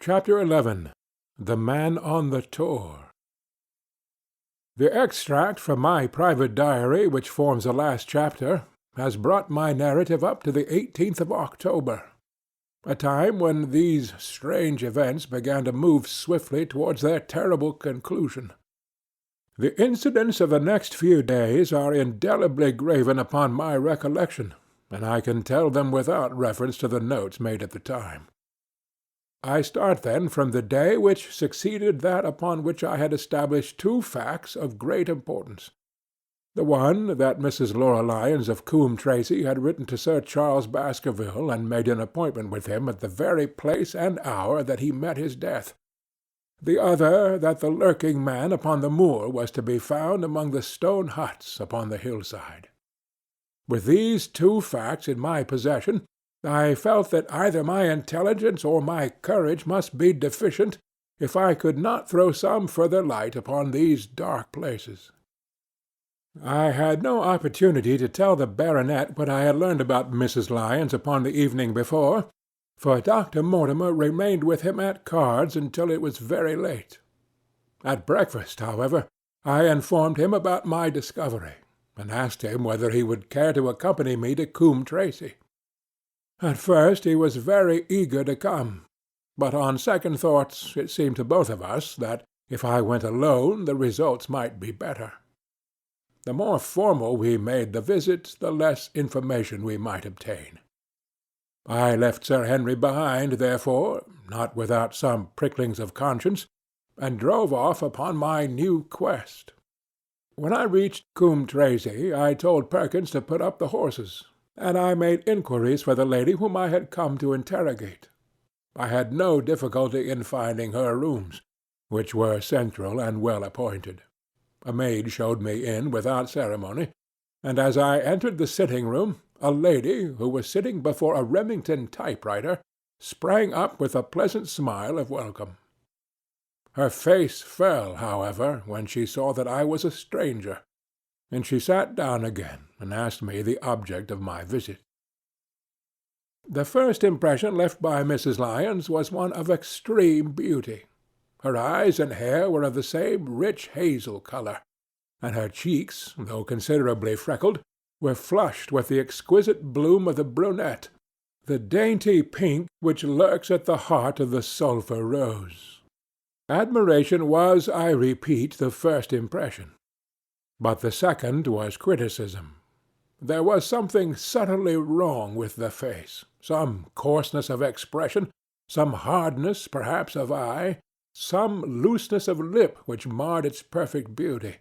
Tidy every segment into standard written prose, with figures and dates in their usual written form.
Chapter 11. The Man on the Tor. The extract from my private diary which forms the last chapter has brought my narrative up to the 18th of October, a time when these strange events began to move swiftly towards their terrible conclusion. The incidents of the next few days are indelibly graven upon my recollection, and I can tell them without reference to the notes made at the time. I start, then, from the day which succeeded that upon which I had established two facts of great importance. The one, that Mrs. Laura Lyons of Coombe Tracey had written to Sir Charles Baskerville and made an appointment with him at the very place and hour that he met his death. The other, that the lurking man upon the moor was to be found among the stone huts upon the hillside. With these two facts in my possession, I felt that either my intelligence or my courage must be deficient if I could not throw some further light upon these dark places. I had no opportunity to tell the baronet what I had learned about Mrs. Lyons upon the evening before, for Dr. Mortimer remained with him at cards until it was very late. At breakfast, however, I informed him about my discovery, and asked him whether he would care to accompany me to Coombe Tracey. At first he was very eager to come, but on second thoughts it seemed to both of us that if I went alone the results might be better. The more formal we made the visit, the less information we might obtain. I left Sir Henry behind, therefore, not without some pricklings of conscience, and drove off upon my new quest. When I reached Coombe Tracey, I told Perkins to put up the horses, and I made inquiries for the lady whom I had come to interrogate. I had no difficulty in finding her rooms, which were central and well appointed. A maid showed me in without ceremony, and as I entered the sitting-room, a lady, who was sitting before a Remington typewriter, sprang up with a pleasant smile of welcome. Her face fell, however, when she saw that I was a stranger, and she sat down again and asked me the object of my visit. The first impression left by Mrs. Lyons was one of extreme beauty. Her eyes and hair were of the same rich hazel color, and her cheeks, though considerably freckled, were flushed with the exquisite bloom of the brunette, the dainty pink which lurks at the heart of the sulphur rose. Admiration was, I repeat, the first impression. But the second was criticism. There was something subtly wrong with the face, some coarseness of expression, some hardness, perhaps, of eye, some looseness of lip which marred its perfect beauty.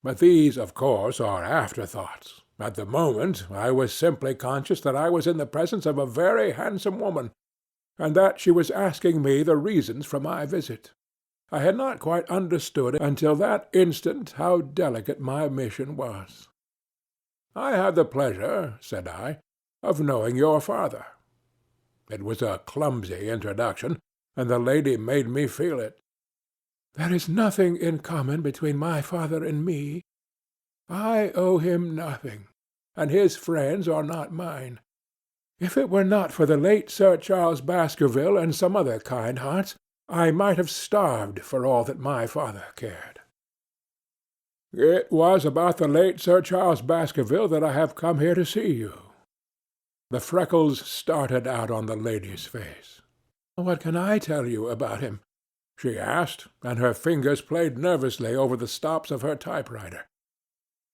But these, of course, are afterthoughts. At the moment I was simply conscious that I was in the presence of a very handsome woman, and that she was asking me the reasons for my visit. I had not quite understood until that instant how delicate my mission was. "I have the pleasure," said I, "of knowing your father." It was a clumsy introduction, and the lady made me feel it. "There is nothing in common between my father and me. I owe him nothing, and his friends are not mine. If it were not for the late Sir Charles Baskerville and some other kind hearts, I might have starved for all that my father cared." "It was about the late Sir Charles Baskerville that I have come here to see you." The freckles started out on the lady's face. "What can I tell you about him?" she asked, and her fingers played nervously over the stops of her typewriter.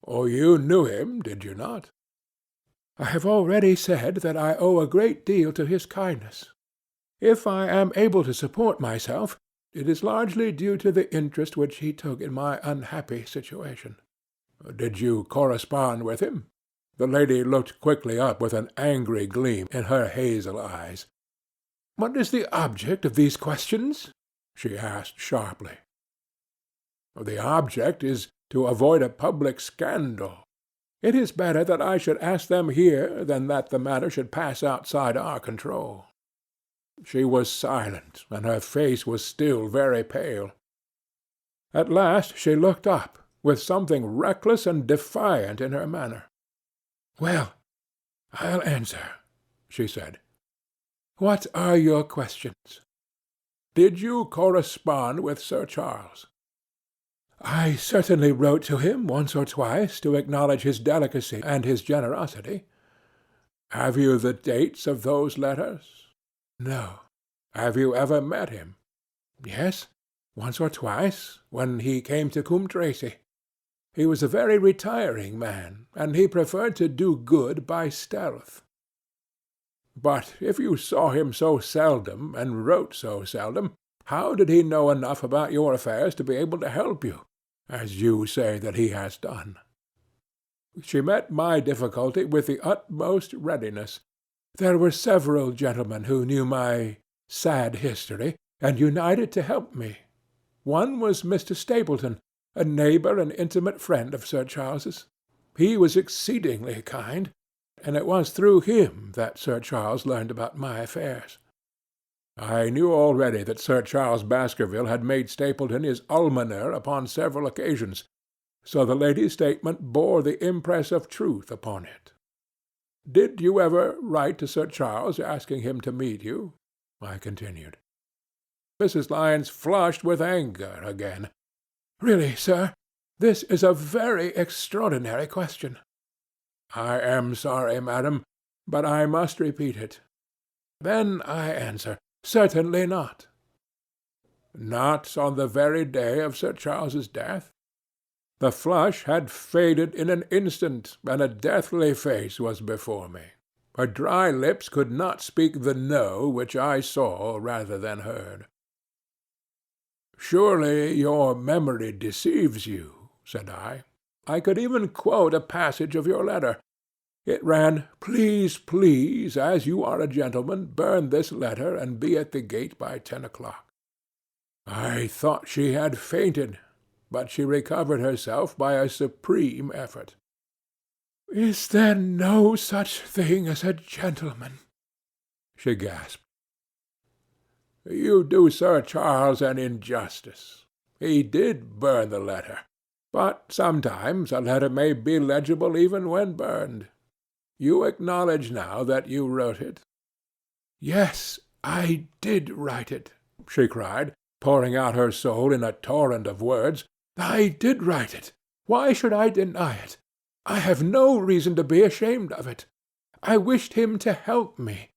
"Oh, you knew him, did you not?" "I have already said that I owe a great deal to his kindness. If I am able to support myself, it is largely due to the interest which he took in my unhappy situation." "Did you correspond with him?" The lady looked quickly up with an angry gleam in her hazel eyes. "What is the object of these questions?" she asked sharply. "The object is to avoid a public scandal. It is better that I should ask them here than that the matter should pass outside our control." She was silent, and her face was still very pale. At last she looked up, with something reckless and defiant in her manner. "Well, I'll answer," she said. "What are your questions?" Did you correspond with Sir Charles?" "I certainly wrote to him once or twice to acknowledge his delicacy and his generosity." "Have you the dates of those letters?" "No." "Have you ever met him?" "Yes, once or twice, when he came to Coombe Tracey. He was a very retiring man, and he preferred to do good by stealth." "But if you saw him so seldom, and wrote so seldom, how did he know enough about your affairs to be able to help you, as you say that he has done?" She met my difficulty with the utmost readiness. There were several gentlemen who knew my sad history, and united to help me. One was Mr. Stapleton, a neighbour and intimate friend of Sir Charles's. He was exceedingly kind, and it was through him that Sir Charles learned about my affairs. I knew already that Sir Charles Baskerville had made Stapleton his almoner upon several occasions, so the lady's statement bore the impress of truth upon it. "Did you ever write to Sir Charles asking him to meet you?" I continued. Mrs. Lyons flushed with anger again. "Really, sir, this is a very extraordinary question." "I am sorry, madam, but I must repeat it." "Then I answer, certainly not." "Not on the very day of Sir Charles's death?" The flush had faded in an instant, and a deathly face was before me. Her dry lips could not speak the "no" which I saw rather than heard. "Surely your memory deceives you," said I. "I could even quote a passage of your letter. It ran, 'Please, please, as you are a gentleman, burn this letter and be at the gate by 10 o'clock.' I thought she had fainted, but she recovered herself by a supreme effort. 'Is there no such thing as a gentleman?' she gasped. You do Sir Charles an injustice. He did burn the letter, but sometimes a letter may be legible even when burned. You acknowledge now that you wrote it?" "Yes, I did write it," she cried, pouring out her soul in a torrent of words. "I did write it. Why should I deny it? I have no reason to be ashamed of it. I wished him to help me.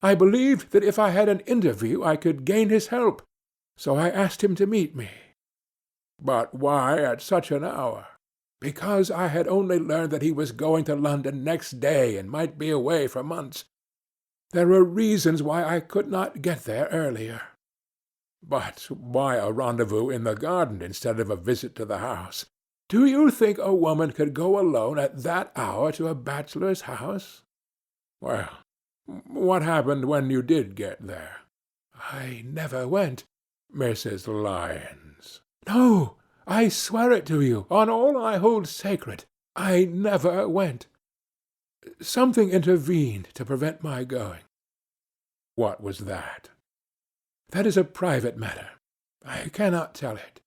I believed that if I had an interview I could gain his help, so I asked him to meet me." "But why at such an hour?" "Because I had only learned that he was going to London next day and might be away for months. There were reasons why I could not get there earlier." "But why a rendezvous in the garden instead of a visit to the house? Do you think a woman could go alone at that hour to a bachelor's house?" "Well, what happened when you did get there?" "I never went." "Mrs. Lyons." "No, I swear it to you, on all I hold sacred. I never went. Something intervened to prevent my going." "What was that?" "That is a private matter. I cannot tell it."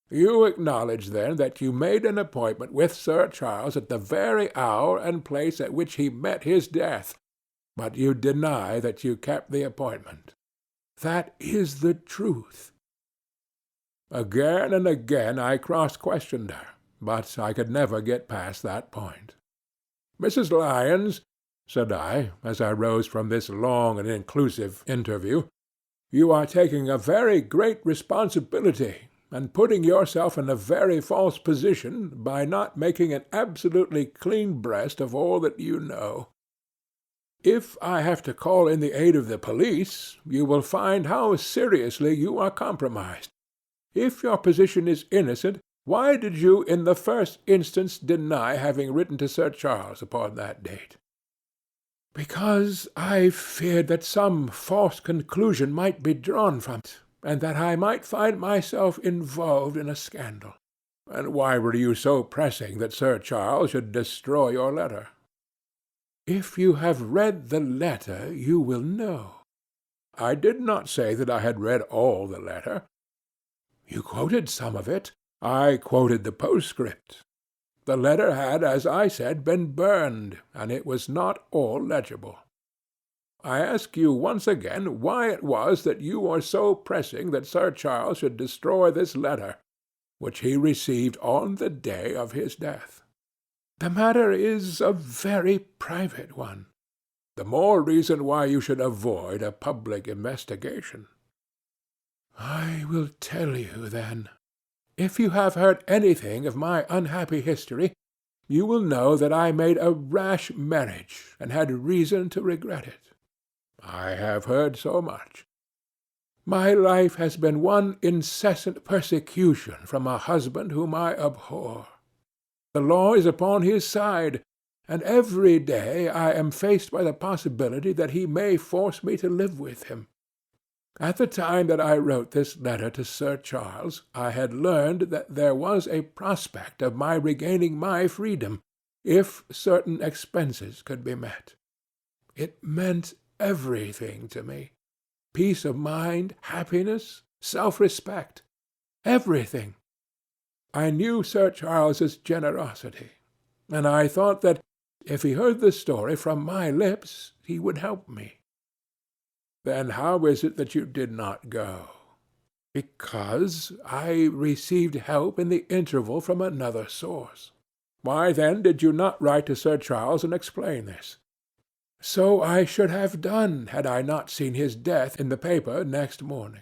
"You acknowledge, then, that you made an appointment with Sir Charles at the very hour and place at which he met his death, but you deny that you kept the appointment." "That is the truth." Again and again I cross-questioned her, but I could never get past that point. "Mrs. Lyons," said I, as I rose from this long and inclusive interview, "you are taking a very great responsibility, and putting yourself in a very false position by not making an absolutely clean breast of all that you know. If I have to call in the aid of the police, you will find how seriously you are compromised. If your position is innocent, why did you in the first instance deny having written to Sir Charles upon that date?" "Because I feared that some false conclusion might be drawn from it, and that I might find myself involved in a scandal." "And why were you so pressing that Sir Charles should destroy your letter?" "If you have read the letter, you will know." "I did not say that I had read all the letter." "You quoted some of it." "I quoted the postscript. The letter had, as I said, been burned, and it was not all legible." I ask you once again why it was that you were so pressing that Sir Charles should destroy this letter, which he received on the day of his death. The matter is a very private one. The more reason why you should avoid a public investigation. I will tell you, then. If you have heard anything of my unhappy history, you will know that I made a rash marriage and had reason to regret it. I have heard so much. My life has been one incessant persecution from a husband whom I abhor. The law is upon his side, and every day I am faced by the possibility that he may force me to live with him. At the time that I wrote this letter to Sir Charles, I had learned that there was a prospect of my regaining my freedom, if certain expenses could be met. It meant everything to me. Peace of mind, happiness, self-respect, everything. I knew Sir Charles's generosity, and I thought that if he heard the story from my lips, he would help me. Then how is it that you did not go? Because I received help in the interval from another source. Why, then, did you not write to Sir Charles and explain this? So I should have done had I not seen his death in the paper next morning.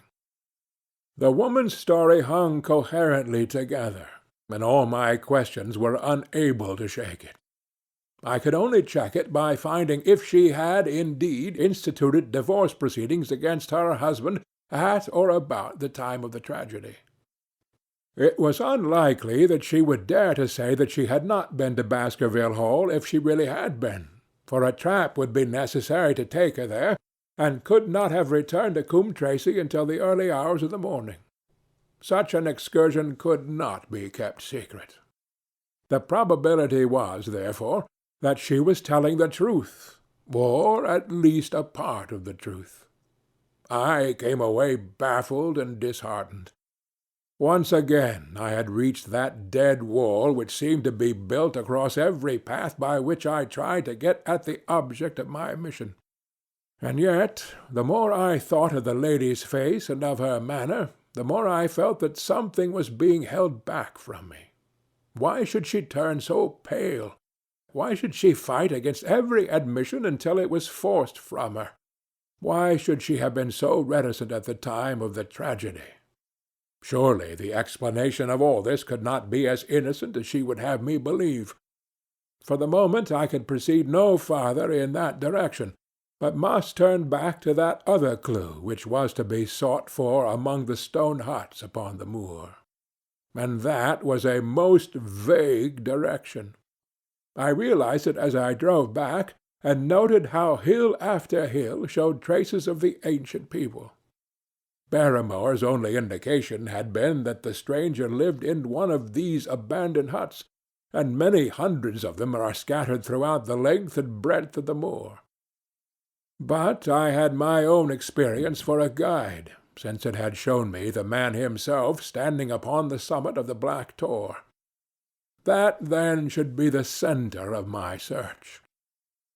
The woman's story hung coherently together, and all my questions were unable to shake it. I could only check it by finding if she had indeed instituted divorce proceedings against her husband at or about the time of the tragedy. It was unlikely that she would dare to say that she had not been to Baskerville Hall if she really had been, for a trap would be necessary to take her there, and could not have returned to Coombe Tracey until the early hours of the morning. Such an excursion could not be kept secret. The probability was, therefore, that she was telling the truth, or at least a part of the truth. I came away baffled and disheartened. Once again I had reached that dead wall which seemed to be built across every path by which I tried to get at the object of my mission. And yet, the more I thought of the lady's face and of her manner, the more I felt that something was being held back from me. Why should she turn so pale? Why should she fight against every admission until it was forced from her? Why should she have been so reticent at the time of the tragedy? Surely the explanation of all this could not be as innocent as she would have me believe. For the moment I could proceed no farther in that direction, but must turn back to that other clue which was to be sought for among the stone huts upon the moor. And that was a most vague direction. I realized it as I drove back, and noted how hill after hill showed traces of the ancient people. Barrymore's only indication had been that the stranger lived in one of these abandoned huts, and many hundreds of them are scattered throughout the length and breadth of the moor. But I had my own experience for a guide, since it had shown me the man himself standing upon the summit of the Black Tor. That, then, should be the centre of my search.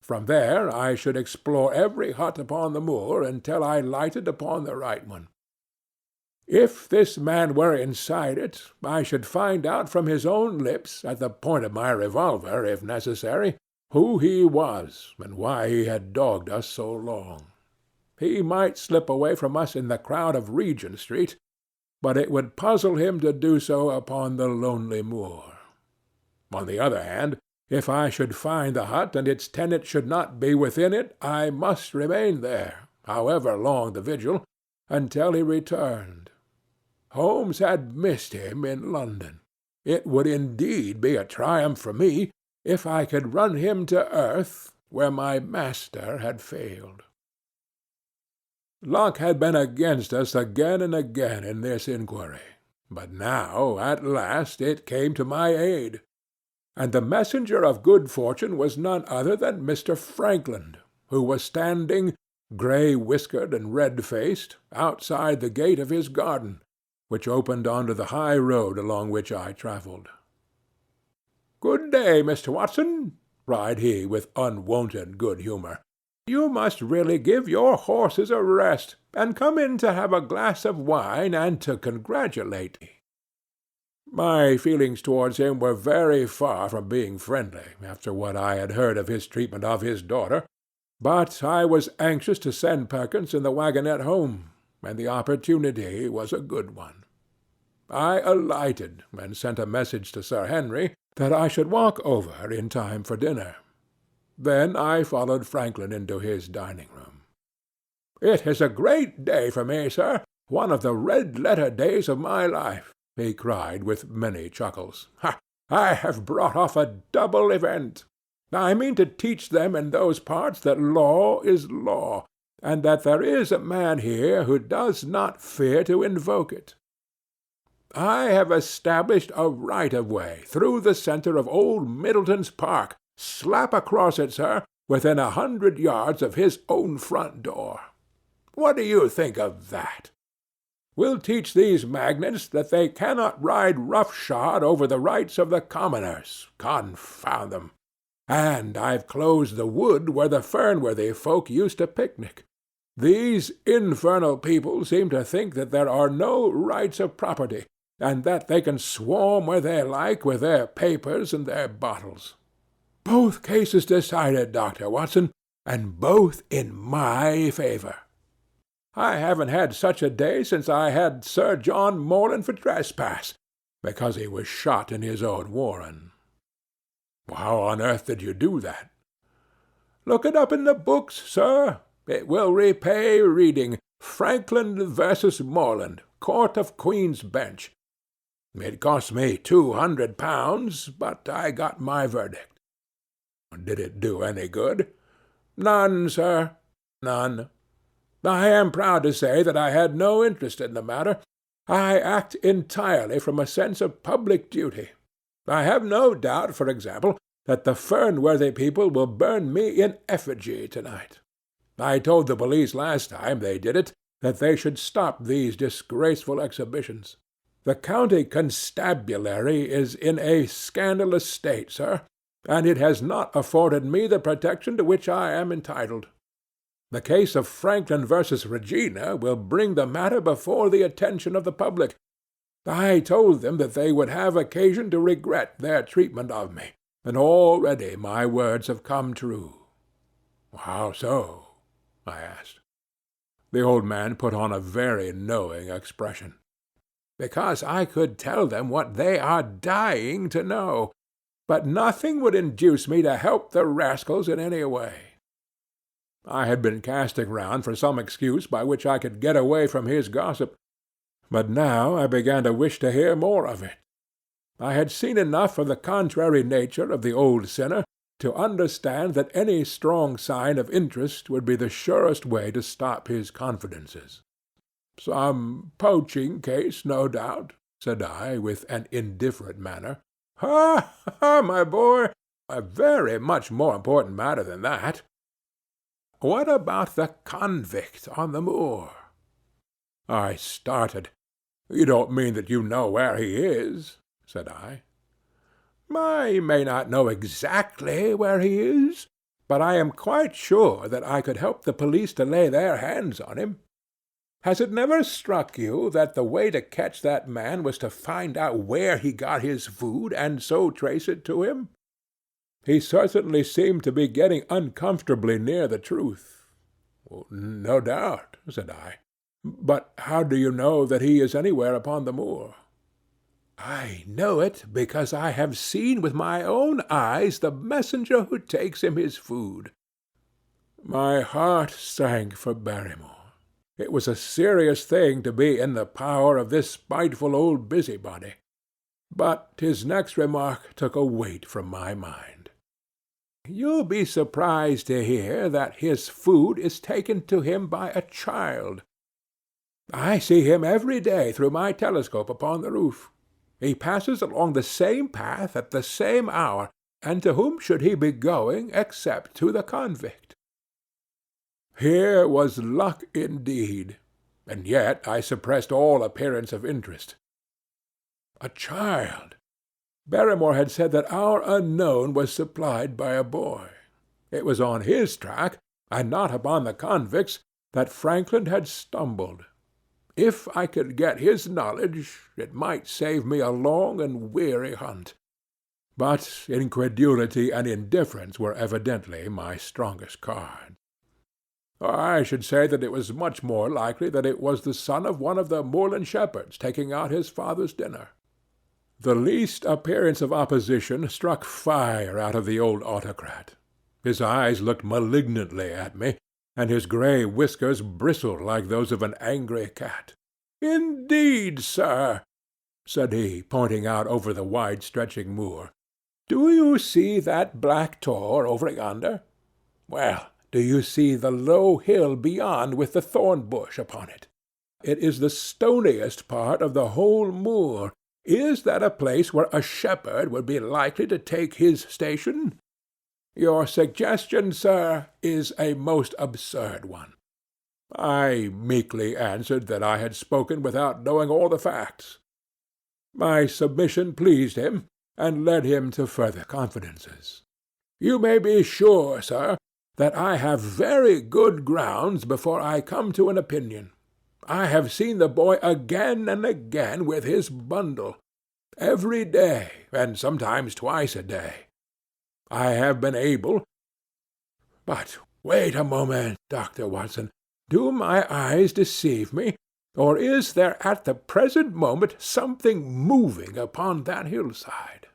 From there I should explore every hut upon the moor until I lighted upon the right one. If this man were inside it, I should find out from his own lips, at the point of my revolver, if necessary, who he was and why he had dogged us so long. He might slip away from us in the crowd of Regent Street, but it would puzzle him to do so upon the lonely moor. On the other hand, if I should find the hut and its tenant should not be within it, I must remain there, however long the vigil, until he returned. Holmes had missed him in London. It would indeed be a triumph for me if I could run him to earth where my master had failed. Luck had been against us again and again in this inquiry, but now at last it came to my aid. And the messenger of good fortune was none other than Mr. Frankland, who was standing, grey-whiskered and red-faced, outside the gate of his garden, which opened onto the high road along which I travelled. "Good day, Mr. Watson," cried he with unwonted good humour. You must really give your horses a rest, and come in to have a glass of wine and to congratulate me." My feelings towards him were very far from being friendly after what I had heard of his treatment of his daughter, but I was anxious to send Perkins in the wagonette home, and the opportunity was a good one. I alighted and sent a message to Sir Henry that I should walk over in time for dinner. Then I followed Franklin into his dining-room. "It is a great day for me, sir, one of the red-letter days of my life," he cried with many chuckles. "I have brought off a double event. I mean to teach them in those parts that law is law, and that there is a man here who does not fear to invoke it. I have established a right-of-way through the centre of old Middleton's Park, slap across it, sir, within 100 yards of his own front door. What do you think of that? We'll teach these magnates that they cannot ride roughshod over the rights of the commoners, confound them. And I've closed the wood where the Fernworthy folk used to picnic. These infernal people seem to think that there are no rights of property, and that they can swarm where they like with their papers and their bottles. Both cases decided, Dr. Watson, and both in my favor. I haven't had such a day since I had Sir John Morland for trespass, because he was shot in his own warren." "How on earth did you do that?" "Look it up in the books, sir. It will repay reading. Franklin versus Morland, Court of Queen's Bench. It cost me £200, but I got my verdict." "Did it do any good?" "None, sir, none. I am proud to say that I had no interest in the matter. I act entirely from a sense of public duty. I have no doubt, for example, that the Fernworthy people will burn me in effigy tonight. I told the police last time they did it that they should stop these disgraceful exhibitions. The county constabulary is in a scandalous state, sir, and it has not afforded me the protection to which I am entitled. The case of Franklin versus Regina will bring the matter before the attention of the public. I told them that they would have occasion to regret their treatment of me, and already my words have come true." "How so?" I asked. The old man put on a very knowing expression. "Because I could tell them what they are dying to know, but nothing would induce me to help the rascals in any way." I had been casting round for some excuse by which I could get away from his gossip, but now I began to wish to hear more of it. I had seen enough of the contrary nature of the old sinner to understand that any strong sign of interest would be the surest way to stop his confidences. "Some poaching case, no doubt," said I, with an indifferent manner. "Ha, ha, my boy! A very much more important matter than that. What about the convict on the moor?" I started. "You don't mean that you know where he is?" said I. "I may not know exactly where he is, but I am quite sure that I could help the police to lay their hands on him. Has it never struck you that the way to catch that man was to find out where he got his food, and so trace it to him? He certainly seemed to be getting uncomfortably near the truth." "No doubt," said I. "But how do you know that he is anywhere upon the moor?" "I know it because I have seen with my own eyes the messenger who takes him his food." My heart sank for Barrymore. It was a serious thing to be in the power of this spiteful old busybody. But his next remark took a weight from my mind. "You'll be surprised to hear that his food is taken to him by a child. I see him every day through my telescope upon the roof. He passes along the same path at the same hour, and to whom should he be going except to the convict?" Here was luck indeed, and yet I suppressed all appearance of interest. A child! Barrymore had said that our unknown was supplied by a boy. It was on his track, and not upon the convicts, that Frankland had stumbled. If I could get his knowledge, it might save me a long and weary hunt. But incredulity and indifference were evidently my strongest cards. I should say that it was much more likely that it was the son of one of the moorland shepherds taking out his father's dinner. The least appearance of opposition struck fire out of the old autocrat. His eyes looked malignantly at me, and his grey whiskers bristled like those of an angry cat. "Indeed, sir," said he, pointing out over the wide-stretching moor. "Do you see that black tor over yonder? Well, do you see the low hill beyond with the thorn bush upon it? It is the stoniest part of the whole moor. Is that a place where a shepherd would be likely to take his station? Your suggestion, sir, is a most absurd one." I meekly answered that I had spoken without knowing all the facts. My submission pleased him, and led him to further confidences. "You may be sure, sir, that I have very good grounds before I come to an opinion. I have seen the boy again and again with his bundle, every day, and sometimes twice a day. I have been able— But wait a moment, Dr. Watson. Do my eyes deceive me, or is there at the present moment something moving upon that hillside?"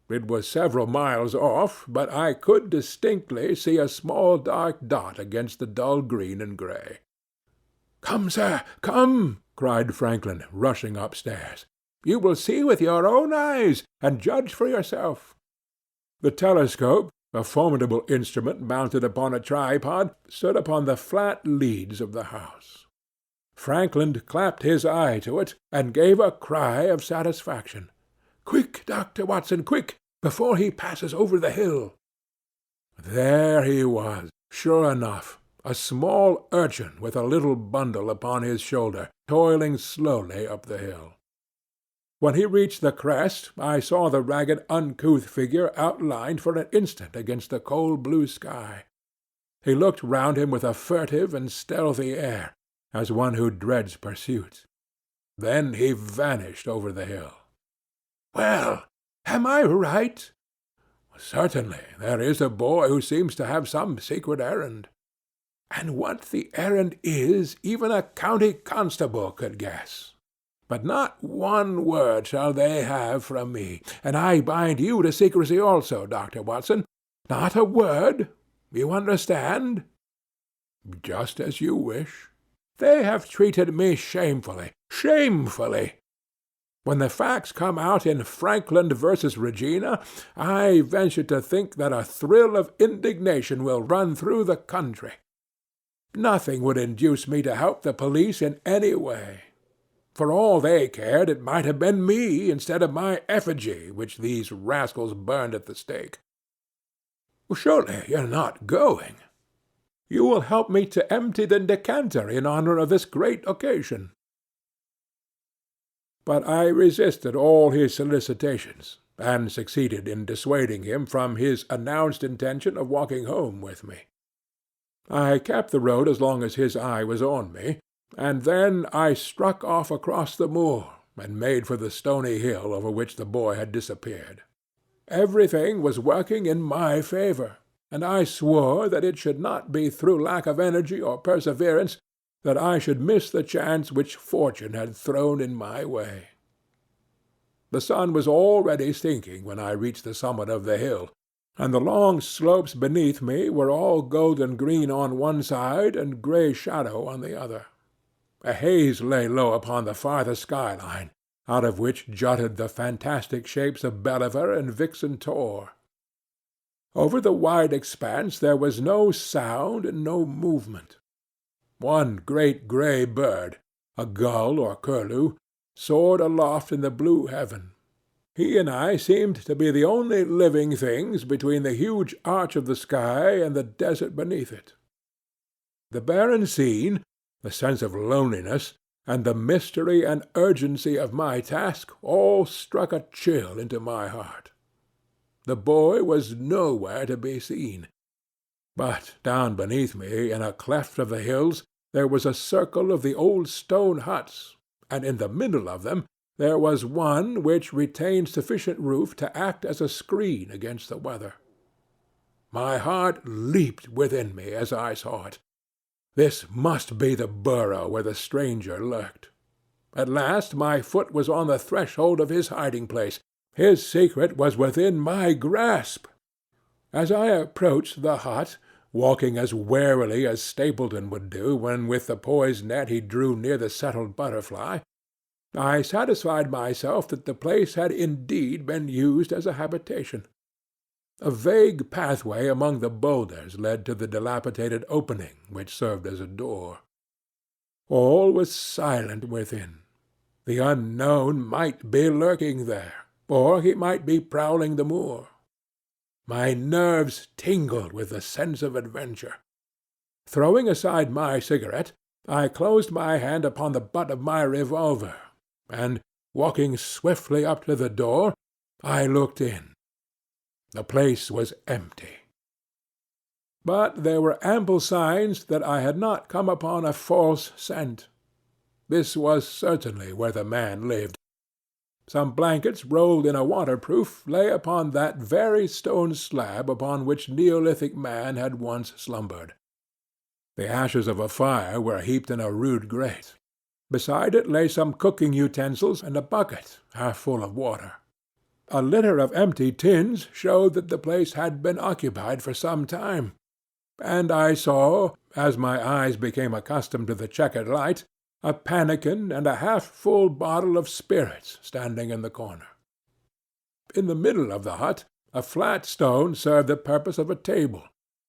It was several miles off, but I could distinctly see a small dark dot against the dull green and gray. "Come, sir, come!" cried Frankland, rushing upstairs. "You will see with your own eyes, and judge for yourself." The telescope, a formidable instrument mounted upon a tripod, stood upon the flat leads of the house. Frankland clapped his eye to it, and gave a cry of satisfaction. "Quick, Dr. Watson, quick, before he passes over the hill!" There he was, sure enough, a small urchin with a little bundle upon his shoulder, toiling slowly up the hill. When he reached the crest, I saw the ragged, uncouth figure outlined for an instant against the cold blue sky. He looked round him with a furtive and stealthy air, as one who dreads pursuit. Then he vanished over the hill. "Well, am I right?" "Certainly, there is a boy who seems to have some secret errand." "And what the errand is, even a county constable could guess. But not one word shall they have from me, and I bind you to secrecy also, Dr. Watson. Not a word. You understand?" "Just as you wish." "They have treated me shamefully, shamefully. When the facts come out in Frankland versus Regina, I venture to think that a thrill of indignation will run through the country. Nothing would induce me to help the police in any way. For all they cared, it might have been me instead of my effigy which these rascals burned at the stake. Surely you're not going? You will help me to empty the decanter in honor of this great occasion." But I resisted all his solicitations, and succeeded in dissuading him from his announced intention of walking home with me. I kept the road as long as his eye was on me, and then I struck off across the moor, and made for the stony hill over which the boy had disappeared. Everything was working in my favor, and I swore that it should not be through lack of energy or perseverance that I should miss the chance which fortune had thrown in my way. The sun was already sinking when I reached the summit of the hill, and the long slopes beneath me were all golden green on one side and grey shadow on the other. A haze lay low upon the farther skyline, out of which jutted the fantastic shapes of Belliver and Vixen Tor. Over the wide expanse there was no sound and no movement. One great grey bird, a gull or curlew, soared aloft in the blue heaven. He and I seemed to be the only living things between the huge arch of the sky and the desert beneath it. The barren scene, the sense of loneliness, and the mystery and urgency of my task all struck a chill into my heart. The boy was nowhere to be seen. But down beneath me, in a cleft of the hills, there was a circle of the old stone huts, and in the middle of them there was one which retained sufficient roof to act as a screen against the weather. My heart leaped within me as I saw it. This must be the burrow where the stranger lurked. At last my foot was on the threshold of his hiding-place. His secret was within my grasp. As I approached the hut, walking as warily as Stapleton would do when with the poised net he drew near the settled butterfly, I satisfied myself that the place had indeed been used as a habitation. A vague pathway among the boulders led to the dilapidated opening which served as a door. All was silent within. The unknown might be lurking there, or he might be prowling the moor. My nerves tingled with the sense of adventure. Throwing aside my cigarette, I closed my hand upon the butt of my revolver, and, walking swiftly up to the door, I looked in. The place was empty. But there were ample signs that I had not come upon a false scent. This was certainly where the man lived. Some blankets rolled in a waterproof lay upon that very stone slab upon which Neolithic man had once slumbered. The ashes of a fire were heaped in a rude grate. Beside it lay some cooking utensils and a bucket half full of water. A litter of empty tins showed that the place had been occupied for some time, and I saw, as my eyes became accustomed to the checkered light, a pannikin and a half-full bottle of spirits standing in the corner. In the middle of the hut a flat stone served the purpose of a table,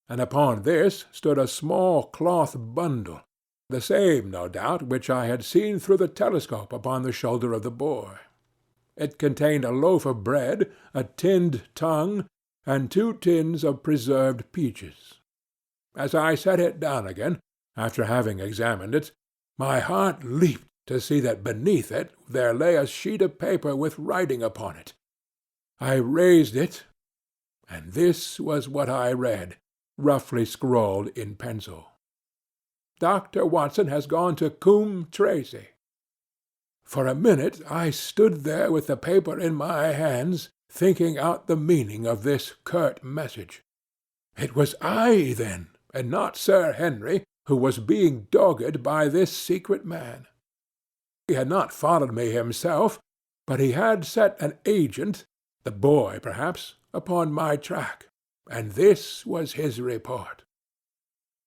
and upon this stood a small cloth bundle, the same, no doubt, which I had seen through the telescope upon the shoulder of the boy. It contained a loaf of bread, a tinned tongue, and 2 tins of preserved peaches. As I set it down again, after having examined it, my heart leaped to see that beneath it there lay a sheet of paper with writing upon it. I raised it, and this was what I read, roughly scrawled in pencil. Dr. Watson has gone to Coombe Tracey. For a minute I stood there with the paper in my hands, thinking out the meaning of this curt message. It was I, then, and not Sir Henry, who was being dogged by this secret man. He had not followed me himself, but he had set an agent, the boy perhaps, upon my track, and this was his report.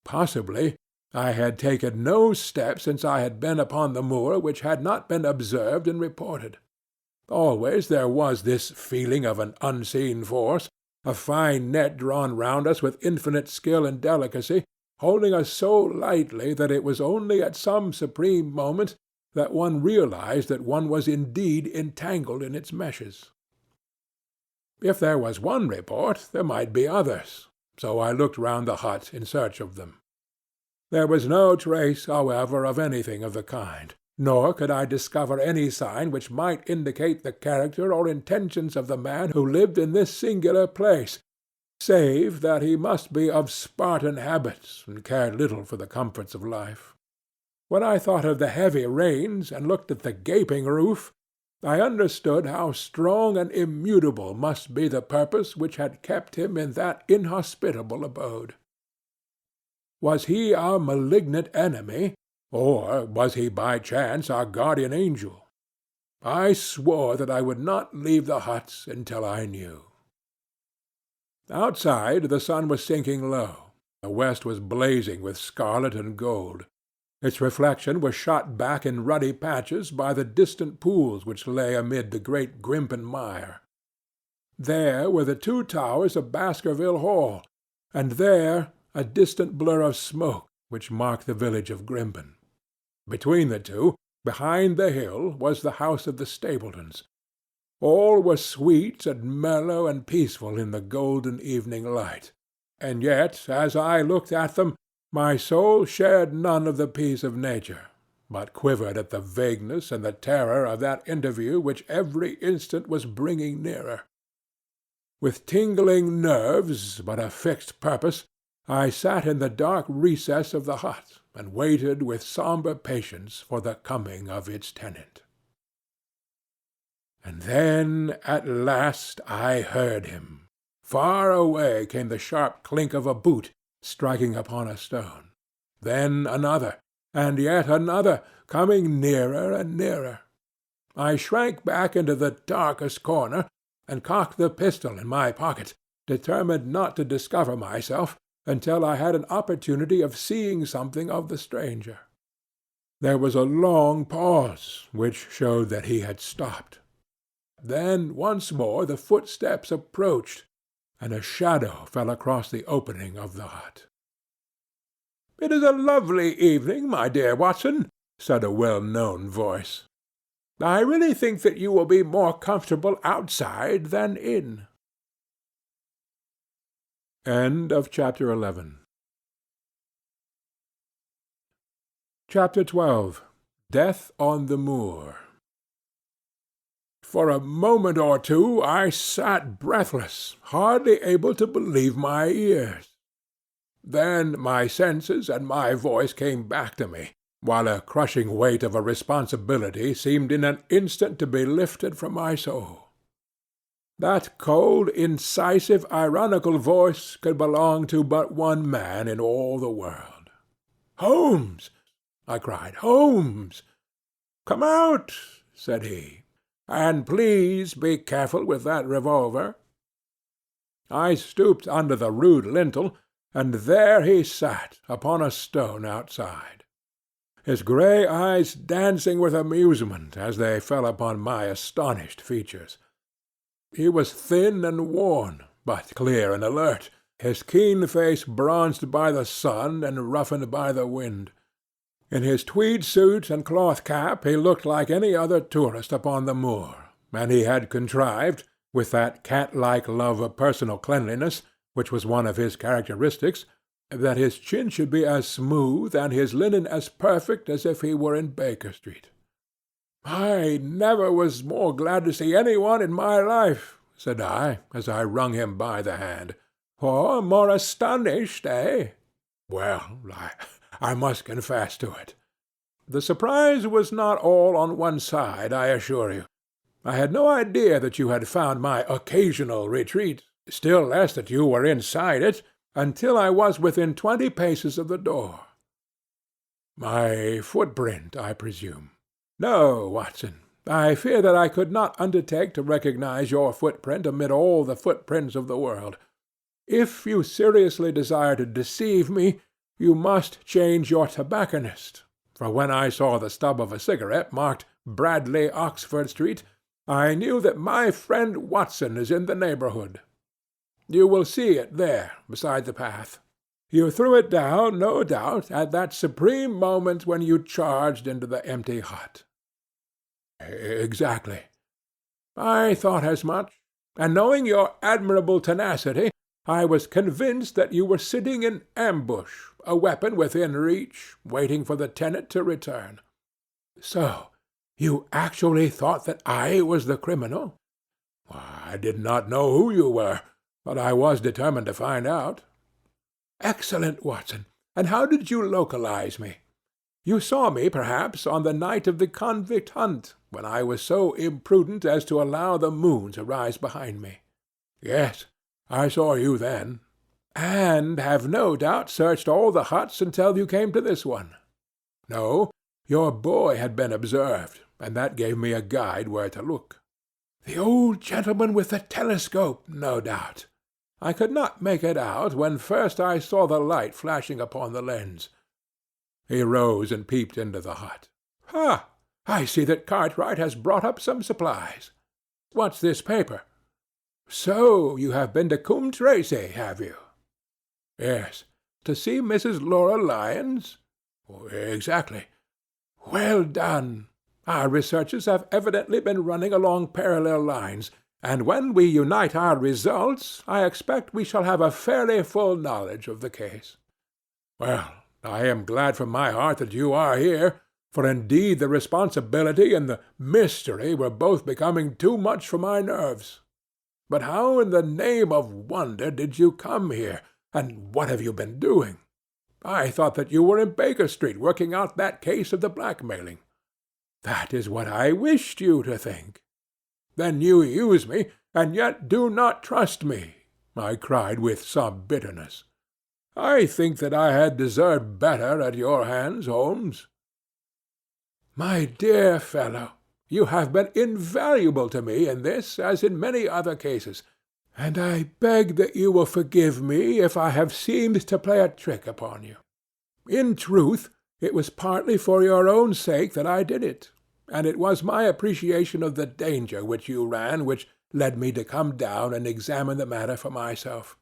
Possibly I had taken no step since I had been upon the moor which had not been observed and reported. Always there was this feeling of an unseen force, a fine net drawn round us with infinite skill and delicacy, holding us so lightly that it was only at some supreme moment that one realized that one was indeed entangled in its meshes. If there was one report, there might be others, so I looked round the hut in search of them. There was no trace, however, of anything of the kind, nor could I discover any sign which might indicate the character or intentions of the man who lived in this singular place, save that he must be of Spartan habits and cared little for the comforts of life. When I thought of the heavy rains and looked at the gaping roof, I understood how strong and immutable must be the purpose which had kept him in that inhospitable abode. Was he our malignant enemy, or was he by chance our guardian angel? I swore that I would not leave the hut until I knew. Outside the sun was sinking low. The west was blazing with scarlet and gold. Its reflection was shot back in ruddy patches by the distant pools which lay amid the great Grimpen mire. There were the 2 towers of Baskerville Hall, and there a distant blur of smoke which marked the village of Grimpen. Between the two, behind the hill, was the house of the Stapletons. All was sweet and mellow and peaceful in the golden evening light, and yet as I looked at them my soul shared none of the peace of nature, but quivered at the vagueness and the terror of that interview which every instant was bringing nearer. With tingling nerves, but a fixed purpose, I sat in the dark recess of the hut, and waited with sombre patience for the coming of its tenant. And then at last I heard him. Far away came the sharp clink of a boot striking upon a stone. Then another, and yet another, coming nearer and nearer. I shrank back into the darkest corner, and cocked the pistol in my pocket, determined not to discover myself until I had an opportunity of seeing something of the stranger. There was a long pause, which showed that he had stopped. Then once more the footsteps approached, and a shadow fell across the opening of the hut. "It is a lovely evening, my dear Watson," said a well-known voice. "I really think that you will be more comfortable outside than in." Chapter 11. Chapter 12. Death on the Moor. For a moment or two I sat breathless, hardly able to believe my ears. Then my senses and my voice came back to me, while a crushing weight of a responsibility seemed in an instant to be lifted from my soul. That cold, incisive, ironical voice could belong to but one man in all the world. "Holmes!" I cried. "Holmes!" "Come out," said he. "And please be careful with that revolver." I stooped under the rude lintel, and there he sat upon a stone outside, his grey eyes dancing with amusement as they fell upon my astonished features. He was thin and worn, but clear and alert, his keen face bronzed by the sun and roughened by the wind. In his tweed suit and cloth cap he looked like any other tourist upon the moor, and he had contrived, with that cat-like love of personal cleanliness, which was one of his characteristics, that his chin should be as smooth and his linen as perfect as if he were in Baker Street. "I never was more glad to see any one in my life," said I, as I wrung him by the hand. "Or more astonished, eh? Well, I must confess to it. The surprise was not all on one side, I assure you. I had no idea that you had found my occasional retreat, still less that you were inside it, until I was within 20 paces of the door." "My footprint, I presume." "No, Watson. I fear that I could not undertake to recognize your footprint amid all the footprints of the world. If you seriously desire to deceive me, you must change your tobacconist, for when I saw the stub of a cigarette marked Bradley, Oxford Street, I knew that my friend Watson is in the neighborhood. You will see it there, beside the path. You threw it down, no doubt, at that supreme moment when you charged into the empty hut." "Exactly." "I thought as much, and knowing your admirable tenacity, I was convinced that you were sitting in ambush, a weapon within reach, waiting for the tenant to return. So you actually thought that I was the criminal?" "I did not know who you were, but I was determined to find out." "Excellent, Watson. And how did you localize me? You saw me, perhaps, on the night of the convict hunt, when I was so imprudent as to allow the moon to rise behind me." "Yes, I saw you then." "And have no doubt searched all the huts until you came to this one." "No, your boy had been observed, and that gave me a guide where to look." "The old gentleman with the telescope, no doubt. I could not make it out when first I saw the light flashing upon the lens." He rose and peeped into the hut. "Ha! I see that Cartwright has brought up some supplies. What's this paper? So you have been to Coombe Tracey, have you?" "Yes." "To see Mrs. Laura Lyons?" "Exactly." "Well done. Our researches have evidently been running along parallel lines, and when we unite our results, I expect we shall have a fairly full knowledge of the case." "Well, I am glad from my heart that you are here, for indeed the responsibility and the mystery were both becoming too much for my nerves. But how in the name of wonder did you come here, And what have you been doing? I thought that you were in Baker Street working out that case of the blackmailing. That is what I wished you to think. Then you use me, and yet do not trust me, I cried with some bitterness. I think that I had deserved better at your hands, Holmes. My dear fellow, you have been invaluable to me in this as in many other cases, and I beg that you will forgive me if I have seemed to play a trick upon you. In truth, it was partly for your own sake that I did it, and it was my appreciation of the danger which you ran which led me to come down and examine the matter for myself.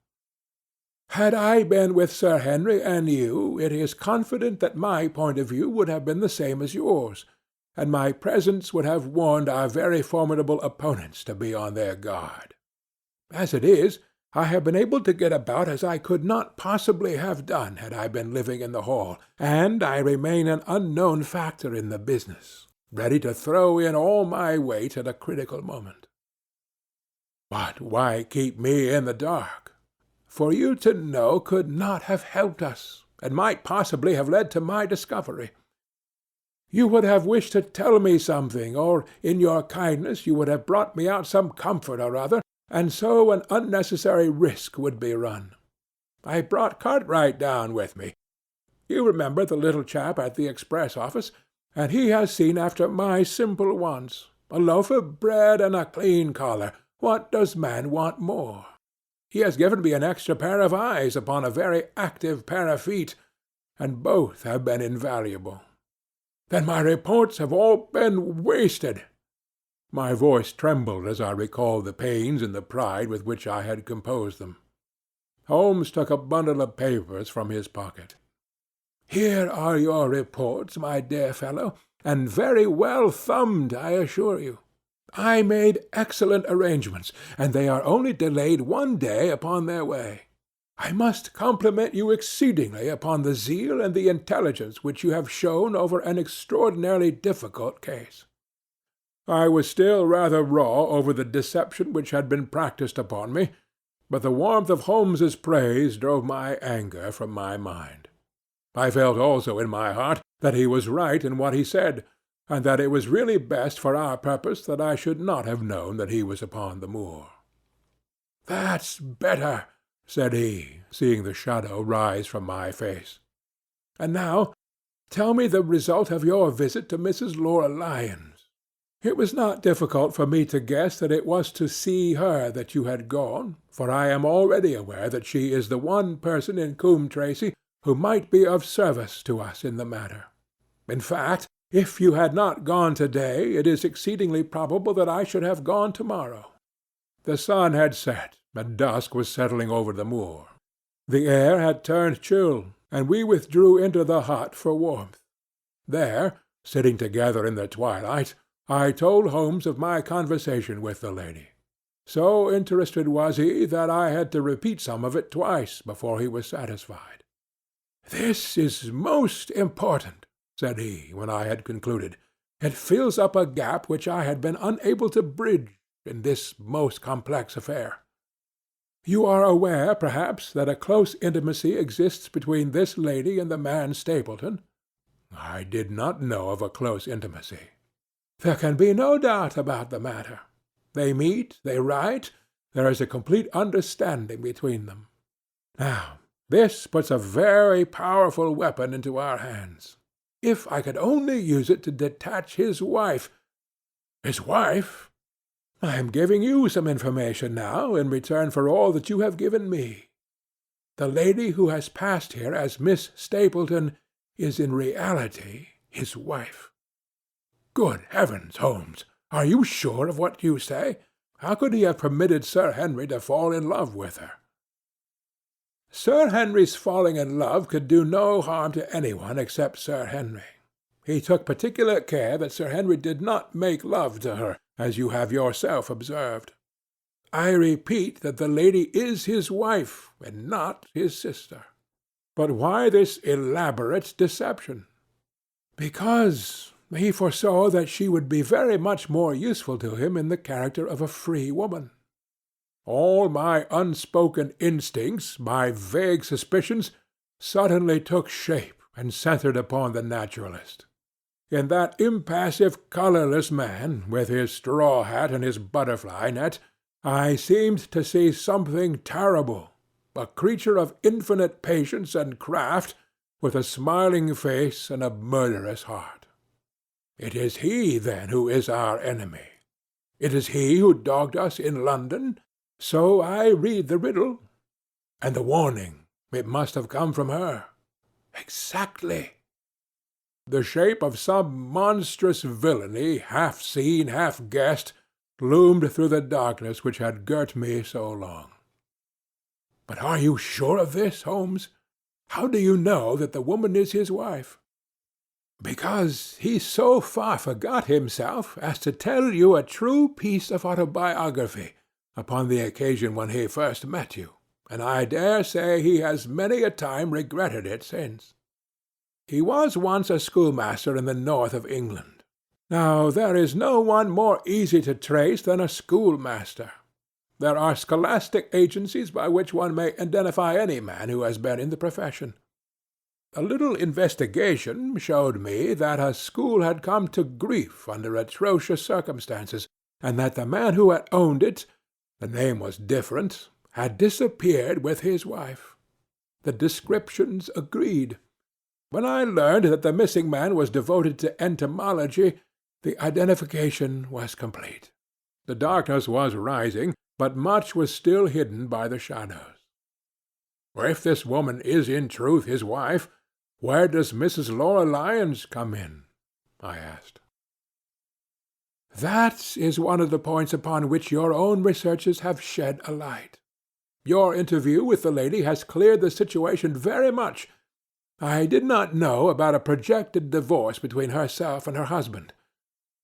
Had I been with Sir Henry and you, it is confident that my point of view would have been the same as yours, and my presence would have warned our very formidable opponents to be on their guard. As it is, I have been able to get about as I could not possibly have done had I been living in the hall, and I remain an unknown factor in the business, ready to throw in all my weight at a critical moment. But why keep me in the dark? For you to know could not have helped us, and might possibly have led to my discovery. You would have wished to tell me something, or in your kindness you would have brought me out some comfort or other, and so an unnecessary risk would be run. I brought Cartwright down with me. You remember the little chap at the express office, and he has seen after my simple wants. A loaf of bread and a clean collar. What does man want more? He has given me an extra pair of eyes upon a very active pair of feet, and both have been invaluable. Then my reports have all been wasted. My voice trembled as I recalled the pains and the pride with which I had composed them. Holmes took a bundle of papers from his pocket. Here are your reports, my dear fellow, and very well thumbed, I assure you. I made excellent arrangements, and they are only delayed 1 day upon their way. I must compliment you exceedingly upon the zeal and the intelligence which you have shown over an extraordinarily difficult case. I was still rather raw over the deception which had been practised upon me, but the warmth of Holmes's praise drove my anger from my mind. I felt also in my heart that he was right in what he said, and that it was really best for our purpose that I should not have known that he was upon the moor. "That's better," said he, seeing the shadow rise from my face. "And now tell me the result of your visit to Mrs. Laura Lyons. It was not difficult for me to guess that it was to see her that you had gone, for I am already aware that she is the one person in Coombe Tracey who might be of service to us in the matter. In fact, if you had not gone to-day, it is exceedingly probable that I should have gone to-morrow." The sun had set, and dusk was settling over the moor. The air had turned chill, and we withdrew into the hut for warmth. There, sitting together in the twilight, I told Holmes of my conversation with the lady. So interested was he that I had to repeat some of it twice before he was satisfied. "This is most important," said he, when I had concluded. "It fills up a gap which I had been unable to bridge in this most complex affair. You are aware, perhaps, that a close intimacy exists between this lady and the man Stapleton?" "I did not know of a close intimacy." "There can be no doubt about the matter. They meet, they write, there is a complete understanding between them. Now, this puts a very powerful weapon into our hands. If I could only use it to detach his wife—" "His wife?" "I am giving you some information now in return for all that you have given me. The lady who has passed here as Miss Stapleton is in reality his wife." "Good heavens, Holmes! Are you sure of what you say? How could he have permitted Sir Henry to fall in love with her?" "Sir Henry's falling in love could do no harm to anyone except Sir Henry. He took particular care that Sir Henry did not make love to her, as you have yourself observed. I repeat that the lady is his wife, and not his sister." "But why this elaborate deception?" "Because he foresaw that she would be very much more useful to him in the character of a free woman. All my unspoken instincts, my vague suspicions, suddenly took shape and centered upon the naturalist. In that impassive, colorless man, with his straw hat and his butterfly net, I seemed to see something terrible, a creature of infinite patience and craft, with a smiling face and a murderous heart. It is he, then, who is our enemy. It is he who dogged us in London. So I read the riddle. And the warning, it must have come from her. Exactly. The shape of some monstrous villainy, half seen, half guessed, loomed through the darkness which had girt me so long. But are you sure of this, Holmes? How do you know that the woman is his wife? Because he so far forgot himself as to tell you a true piece of autobiography upon the occasion when he first met you, and I dare say he has many a time regretted it since. He was once a schoolmaster in the north of England. Now there is no one more easy to trace than a schoolmaster. There are scholastic agencies by which one may identify any man who has been in the profession. A little investigation showed me that a school had come to grief under atrocious circumstances, and that the man who had owned it, the name was different, had disappeared with his wife. The descriptions agreed. When I learned that the missing man was devoted to entomology, the identification was complete. The darkness was rising, but much was still hidden by the shadows. If this woman is in truth his wife, where does Mrs. Laura Lyons come in? I asked. That is one of the points upon which your own researches have shed a light. Your interview with the lady has cleared the situation very much. I did not know about a projected divorce between herself and her husband.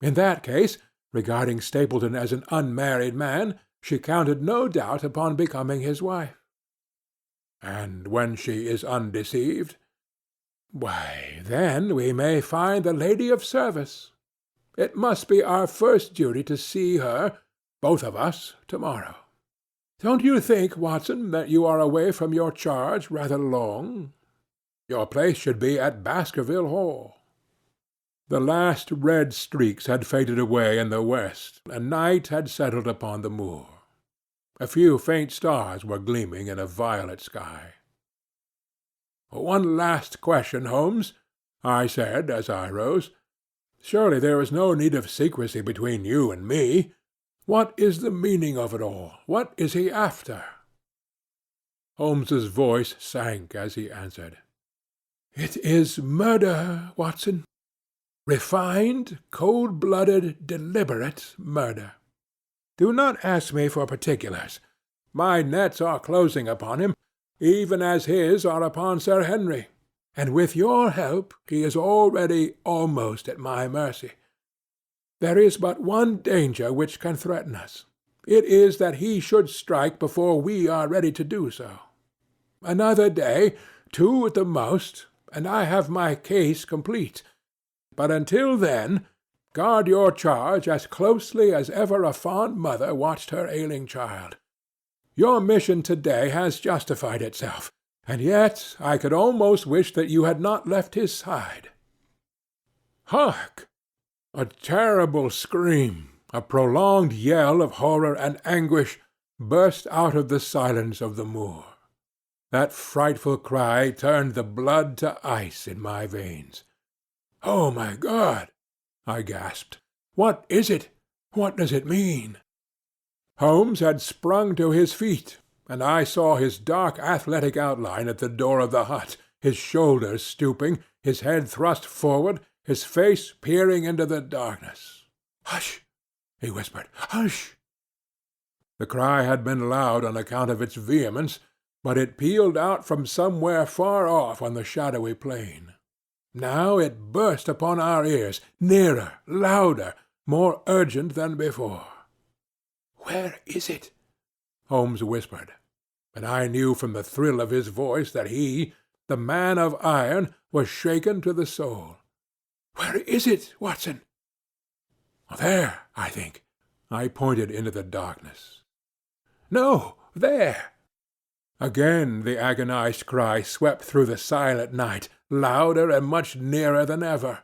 In that case, regarding Stapleton as an unmarried man, she counted no doubt upon becoming his wife. And when she is undeceived? Why, then we may find the lady of service. It must be our first duty to see her, both of us, tomorrow. Don't you think, Watson, that you are away from your charge rather long? Your place should be at Baskerville Hall. The last red streaks had faded away in the west, and night had settled upon the moor. A few faint stars were gleaming in a violet sky. One last question, Holmes, I said as I rose. Surely there is no need of secrecy between you and me. What is the meaning of it all? What is he after? Holmes's voice sank as he answered. It is murder, Watson. Refined, cold-blooded, deliberate murder. Do not ask me for particulars. My nets are closing upon him, even as his are upon Sir Henry, and with your help he is already almost at my mercy. There is but one danger which can threaten us. It is that he should strike before we are ready to do so. Another day, 2 at the most, and I have my case complete. But until then, guard your charge as closely as ever a fond mother watched her ailing child. Your mission to-day has justified itself, and yet I could almost wish that you had not left his side. Hark! A terrible scream, a prolonged yell of horror and anguish, burst out of the silence of the moor. That frightful cry turned the blood to ice in my veins. "Oh, my God!" I gasped. "What is it? What does it mean?" Holmes had sprung to his feet, and I saw his dark athletic outline at the door of the hut, his shoulders stooping, his head thrust forward, his face peering into the darkness. "Hush!" he whispered. "Hush!" The cry had been loud on account of its vehemence, but it pealed out from somewhere far off on the shadowy plain. Now it burst upon our ears, nearer, louder, more urgent than before. "Where is it?" Holmes whispered, and I knew from the thrill of his voice that he, the man of iron, was shaken to the soul. "Where is it, Watson?" "There, I think." I pointed into the darkness. No, there!" Again the agonized cry swept through the silent night, louder and much nearer than ever.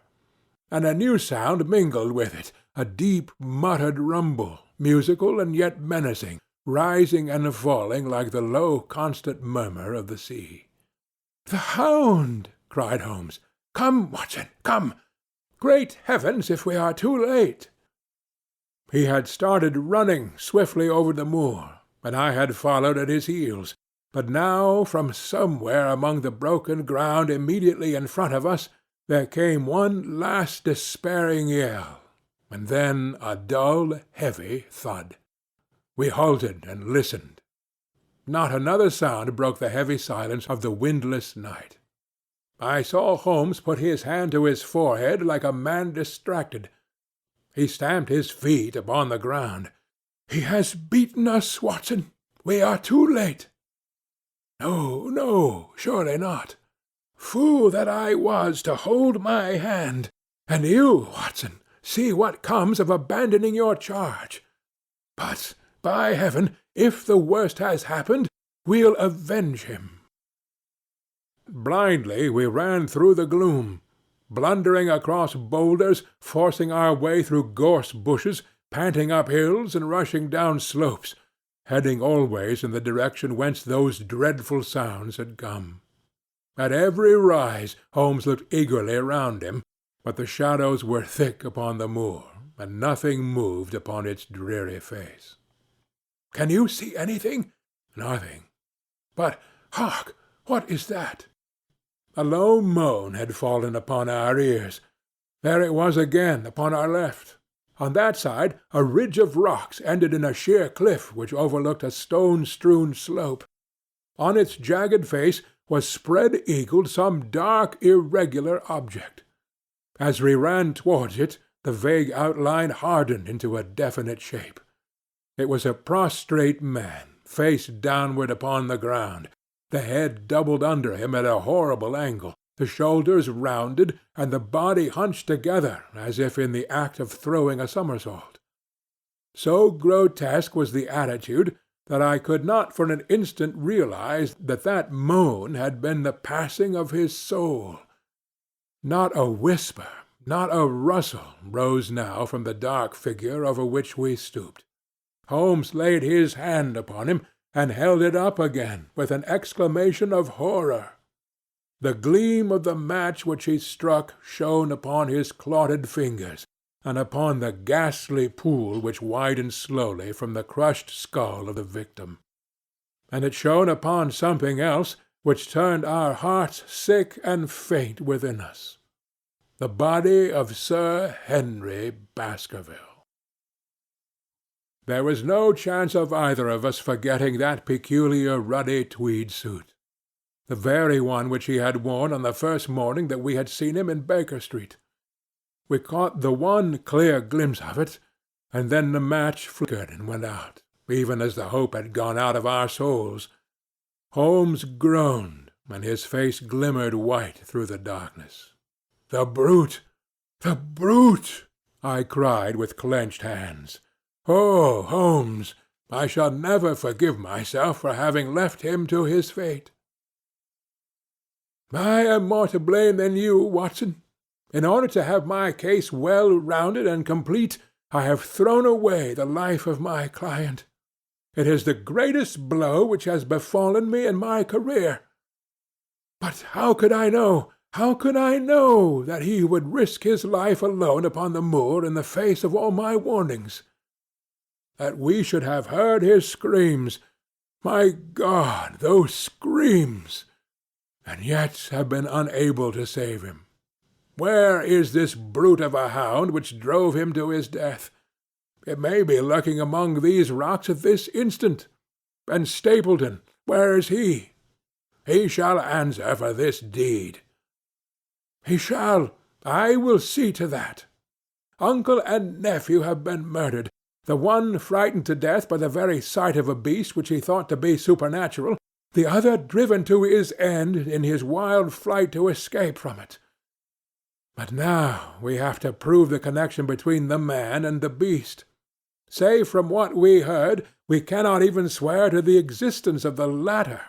And a new sound mingled with it, a deep muttered rumble, musical and yet menacing, rising and falling like the low constant murmur of the sea. "The hound!" cried Holmes. "Come, Watson, come! Great heavens, if we are too late!" He had started running swiftly over the moor, and I had followed at his heels. But now from somewhere among the broken ground immediately in front of us there came one last despairing yell, and then a dull, heavy thud. We halted and listened. Not another sound broke the heavy silence of the windless night. I saw Holmes put his hand to his forehead like a man distracted. He stamped his feet upon the ground. "He has beaten us, Watson. We are too late." "No, no, surely not. Fool that I was to hold my hand. And you, Watson, see what comes of abandoning your charge. But, by heaven, if the worst has happened, we'll avenge him." Blindly we ran through the gloom, blundering across boulders, forcing our way through gorse bushes, panting up hills and rushing down slopes, heading always in the direction whence those dreadful sounds had come. At every rise Holmes looked eagerly around him, but the shadows were thick upon the moor, and nothing moved upon its dreary face. "Can you see anything?" "Nothing." "But hark! What is that?" A low moan had fallen upon our ears. There it was again upon our left. On that side a ridge of rocks ended in a sheer cliff which overlooked a stone-strewn slope. On its jagged face was spread-eagled some dark, irregular object. As we ran towards it, the vague outline hardened into a definite shape. It was a prostrate man, face downward upon the ground, the head doubled under him at a horrible angle, the shoulders rounded, and the body hunched together as if in the act of throwing a somersault. So grotesque was the attitude that I could not for an instant realize that that moan had been the passing of his soul. Not a whisper, not a rustle rose now from the dark figure over which we stooped. Holmes laid his hand upon him and held it up again with an exclamation of horror. The gleam of the match which he struck shone upon his clotted fingers, and upon the ghastly pool which widened slowly from the crushed skull of the victim. And it shone upon something else which turned our hearts sick and faint within us. The body of Sir Henry Baskerville. There was no chance of either of us forgetting that peculiar ruddy tweed suit, the very one which he had worn on the first morning that we had seen him in Baker Street. We caught the one clear glimpse of it, and then the match flickered and went out, even as the hope had gone out of our souls. Holmes groaned, and his face glimmered white through the darkness. "The brute! The brute!" I cried with clenched hands. "Oh, Holmes, I shall never forgive myself for having left him to his fate." "I am more to blame than you, Watson. In order to have my case well rounded and complete, I have thrown away the life of my client. It is the greatest blow which has befallen me in my career. But how could I know that he would risk his life alone upon the moor in the face of all my warnings? That we should have heard his screams, my God, those screams, and yet have been unable to save him. Where is this brute of a hound which drove him to his death? It may be lurking among these rocks at this instant. And Stapleton, where is he? He shall answer for this deed. He shall. I will see to that. Uncle and nephew have been murdered, the one frightened to death by the very sight of a beast which he thought to be supernatural, the other driven to his end in his wild flight to escape from it. But now we have to prove the connection between the man and the beast. Save from what we heard, we cannot even swear to the existence of the latter,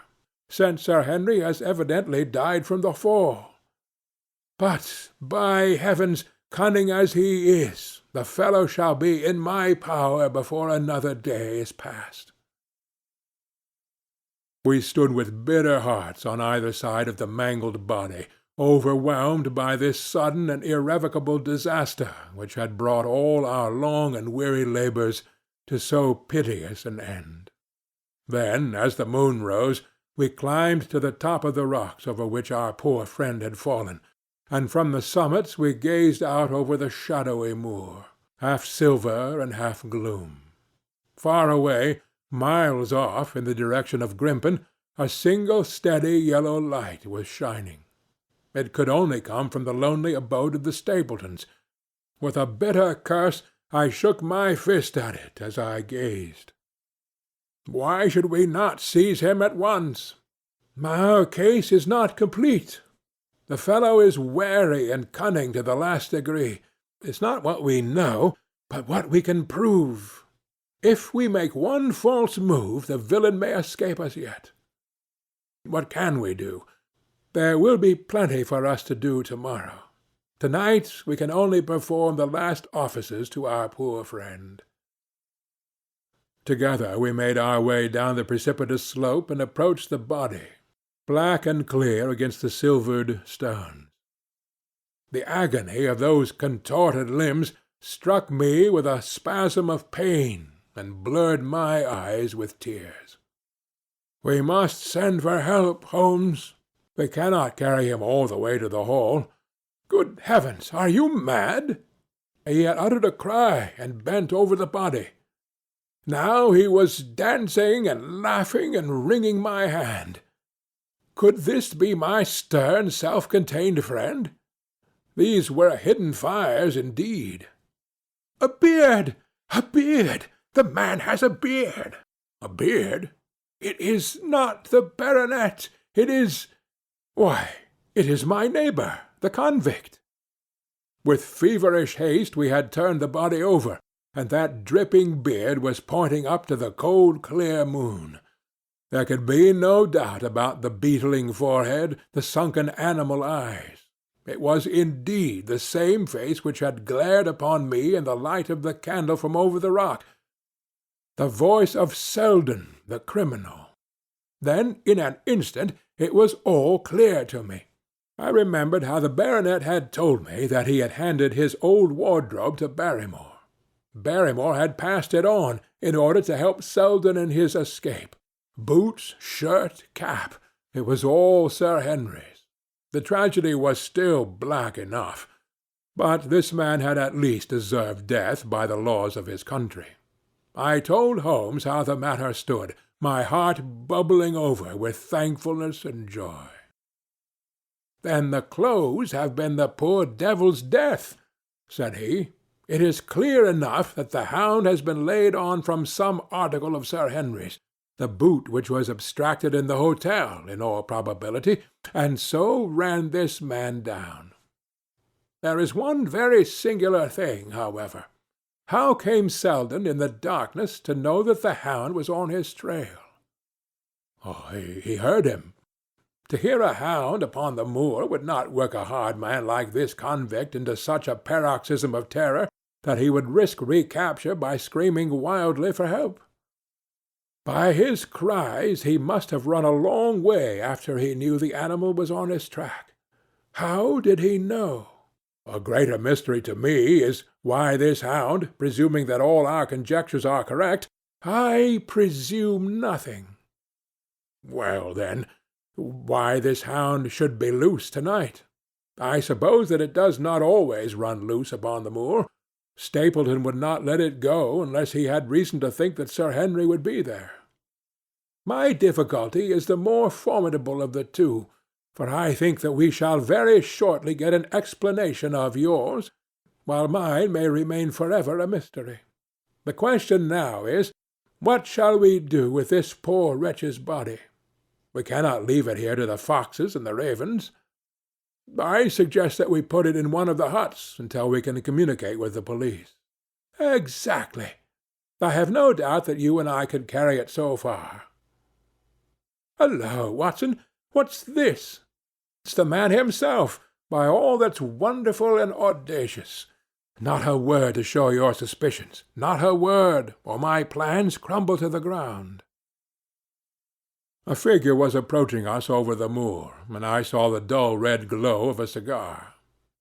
since Sir Henry has evidently died from the fall. But, by heavens, cunning as he is, the fellow shall be in my power before another day is past." We stood with bitter hearts on either side of the mangled body, overwhelmed by this sudden and irrevocable disaster which had brought all our long and weary labours to so piteous an end. Then, as the moon rose, we climbed to the top of the rocks over which our poor friend had fallen, and from the summits we gazed out over the shadowy moor, half silver and half gloom. Far away, miles off, in the direction of Grimpen, a single steady yellow light was shining. It could only come from the lonely abode of the Stapletons. With a bitter curse, I shook my fist at it as I gazed. Why should we not seize him at once? Our case is not complete. The fellow is wary and cunning to the last degree. It's not what we know, but what we can prove. If we make one false move, the villain may escape us yet. What can we do? There will be plenty for us to do tomorrow. Tonight we can only perform the last offices to our poor friend. Together we made our way down the precipitous slope and approached the body, black and clear against the silvered stones. The agony of those contorted limbs struck me with a spasm of pain and blurred my eyes with tears. "We must send for help, Holmes. We cannot carry him all the way to the hall. Good heavens, are you mad?" He had uttered a cry and bent over the body. Now he was dancing and laughing and wringing my hand. Could this be my stern, self-contained friend? These were hidden fires indeed. "A beard! A beard! The man has a beard!" "A beard? It is not the baronet. It is— Why, it is my neighbour, the convict." With feverish haste we had turned the body over, and that dripping beard was pointing up to the cold clear moon. There could be no doubt about the beetling forehead, the sunken animal eyes. It was indeed the same face which had glared upon me in the light of the candle from over the rock. The voice of Selden, the criminal. Then, in an instant, it was all clear to me. I remembered how the baronet had told me that he had handed his old wardrobe to Barrymore. Barrymore had passed it on in order to help Selden in his escape. Boots, shirt, cap, it was all Sir Henry's. The tragedy was still black enough, but this man had at least deserved death by the laws of his country. I told Holmes how the matter stood, my heart bubbling over with thankfulness and joy. "Then the clothes have been the poor devil's death," said he. "It is clear enough that the Hound has been laid on from some article of Sir Henry's, the boot which was abstracted in the hotel, in all probability, and so ran this man down. There is one very singular thing, however. How came Selden in the darkness to know that the Hound was on his trail?" He heard him. To hear a hound upon the moor would not work a hard man like this convict into such a paroxysm of terror that he would risk recapture by screaming wildly for help. By his cries he must have run a long way after he knew the animal was on his track. How did he know? A greater mystery to me is why this hound, presuming that all our conjectures are correct— "I presume nothing." Well, then, why this hound should be loose tonight. I suppose that it does not always run loose upon the moor. Stapleton would not let it go unless he had reason to think that Sir Henry would be there. My difficulty is the more formidable of the two, for I think that we shall very shortly get an explanation of yours, while mine may remain forever a mystery. The question now is, what shall we do with this poor wretch's body? We cannot leave it here to the foxes and the ravens. I suggest that we put it in one of the huts until we can communicate with the police. Exactly. I have no doubt that you and I could carry it so far. Hullo, Watson, what's this? It's the man himself, by all that's wonderful and audacious. Not a word to show your suspicions, not a word, or my plans crumble to the ground. A figure was approaching us over the moor, and I saw the dull red glow of a cigar.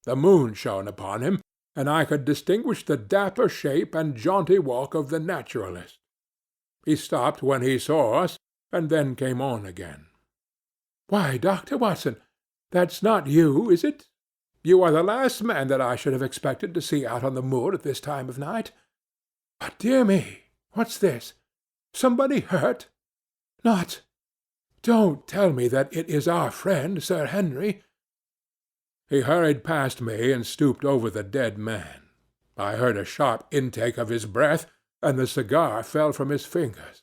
The moon shone upon him, and I could distinguish the dapper shape and jaunty walk of the naturalist. He stopped when he saw us, and then came on again. Why, Dr. Watson, that's not you, is it? You are the last man that I should have expected to see out on the moor at this time of night. But, dear me, what's this? Somebody hurt? Not. Don't tell me that it is our friend, Sir Henry. He hurried past me and stooped over the dead man. I heard a sharp intake of his breath, and the cigar fell from his fingers.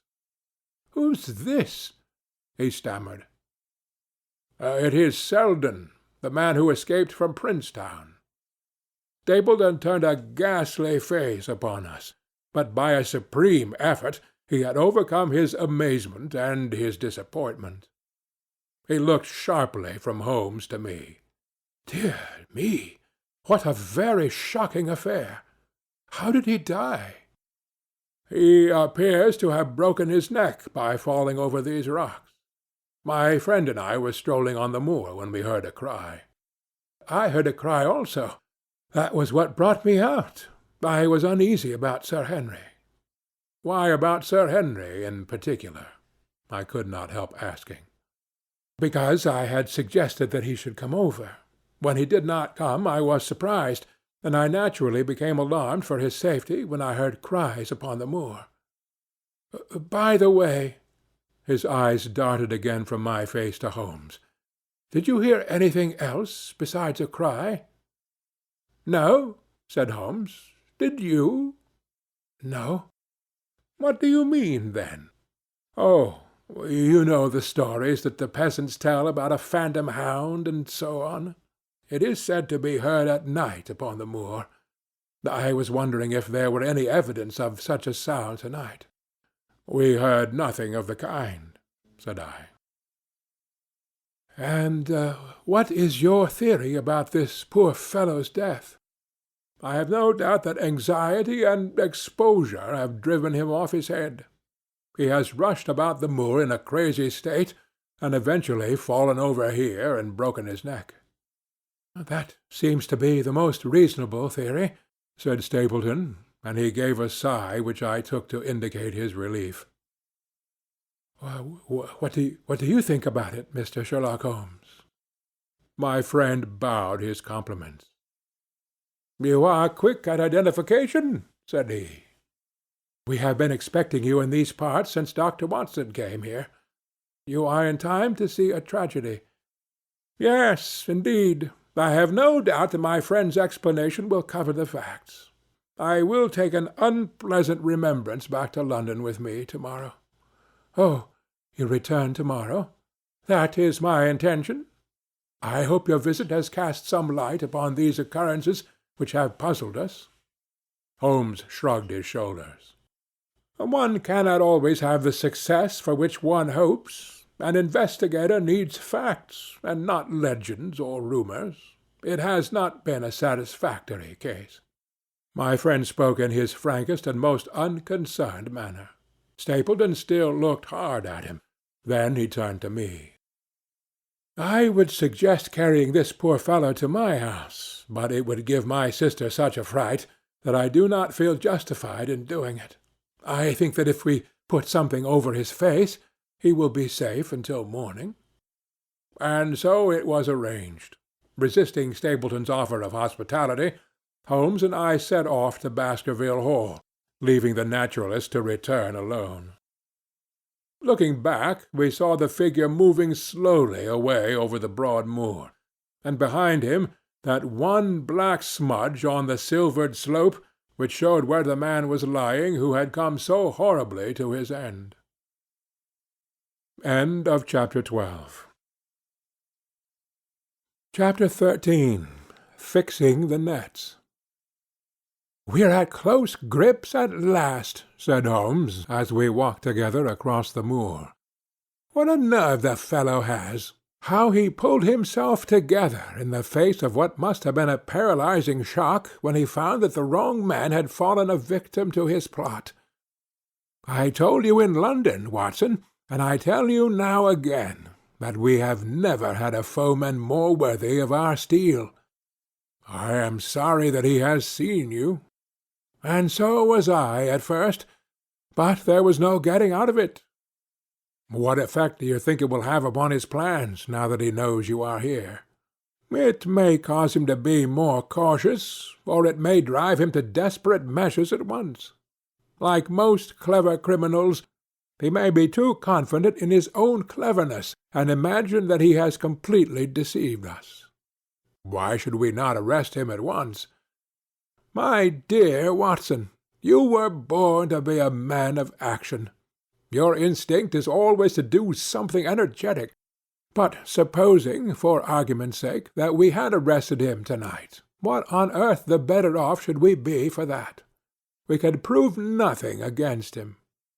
Who's this? He stammered. It is Selden, the man who escaped from Princetown. Stapleton turned a ghastly face upon us, but by a supreme effort he had overcome his amazement and his disappointment. He looked sharply from Holmes to me. Dear me, what a very shocking affair! How did he die? He appears to have broken his neck by falling over these rocks. My friend and I were strolling on the moor when we heard a cry. I heard a cry also. That was what brought me out. I was uneasy about Sir Henry. Why about Sir Henry in particular? I could not help asking. Because I had suggested that he should come over. When he did not come, I was surprised, and I naturally became alarmed for his safety when I heard cries upon the moor. By the way, his eyes darted again from my face to Holmes. Did you hear anything else besides a cry? No, said Holmes. Did you? No. What do you mean, then? Oh, you know the stories that the peasants tell about a phantom hound and so on. It is said to be heard at night upon the moor. I was wondering if there were any evidence of such a sound tonight. We heard nothing of the kind, said I. And what is your theory about this poor fellow's death? I have no doubt that anxiety and exposure have driven him off his head. He has rushed about the moor in a crazy state, and eventually fallen over here and broken his neck. That seems to be the most reasonable theory, said Stapleton, and he gave a sigh which I took to indicate his relief. What do you think about it, Mr. Sherlock Holmes? My friend bowed his compliments. You are quick at identification, said he. We have been expecting you in these parts since Dr. Watson came here. You are in time to see a tragedy. Yes, indeed. I have no doubt that my friend's explanation will cover the facts. I will take an unpleasant remembrance back to London with me tomorrow. Oh, you return tomorrow? That is my intention. I hope your visit has cast some light upon these occurrences which have puzzled us. Holmes shrugged his shoulders. One cannot always have the success for which one hopes. An investigator needs facts, and not legends or rumors. It has not been a satisfactory case. My friend spoke in his frankest and most unconcerned manner. Stapleton still looked hard at him. Then he turned to me. I would suggest carrying this poor fellow to my house, but it would give my sister such a fright that I do not feel justified in doing it. I think that if we put something over his face, he will be safe until morning. And so it was arranged. Resisting Stapleton's offer of hospitality, Holmes and I set off to Baskerville Hall, leaving the naturalist to return alone. Looking back, we saw the figure moving slowly away over the broad moor, and behind him that one black smudge on the silvered slope which showed where the man was lying who had come so horribly to his end. End of Chapter 12. Chapter 13. Fixing the Nets. "We're at close grips at last," said Holmes, as we walked together across the moor. "What a nerve the fellow has! How he pulled himself together in the face of what must have been a paralyzing shock when he found that the wrong man had fallen a victim to his plot! I told you in London, Watson, and I tell you now again, that we have never had a foeman more worthy of our steel. I am sorry that he has seen you. And so was I at first, but there was no getting out of it. What effect do you think it will have upon his plans, now that he knows you are here? It may cause him to be more cautious, or it may drive him to desperate measures at once. Like most clever criminals, he may be too confident in his own cleverness, and imagine that he has completely deceived us. Why should we not arrest him at once? My dear Watson, you were born to be a man of action. Your instinct is always to do something energetic. But supposing, for argument's sake, that we had arrested him tonight, what on earth the better off should we be for that? We could prove nothing against him.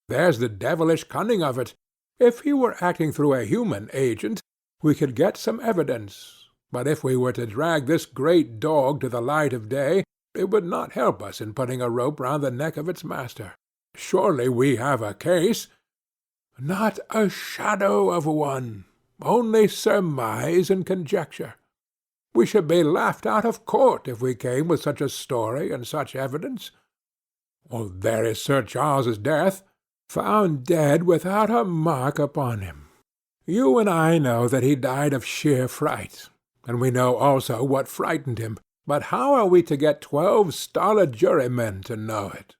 There's the devilish cunning of it. If he were acting through a human agent, we could get some evidence. But if we were to drag this great dog to the light of day, it would not help us in putting a rope round the neck of its master. Surely we have a case. Not a shadow of one. Only surmise and conjecture. We should be laughed out of court if we came with such a story and such evidence. Oh, there is Sir Charles's death, found dead without a mark upon him. You and I know that he died of sheer fright, and we know also what frightened him. But how are we to get 12 stolid jurymen to know it?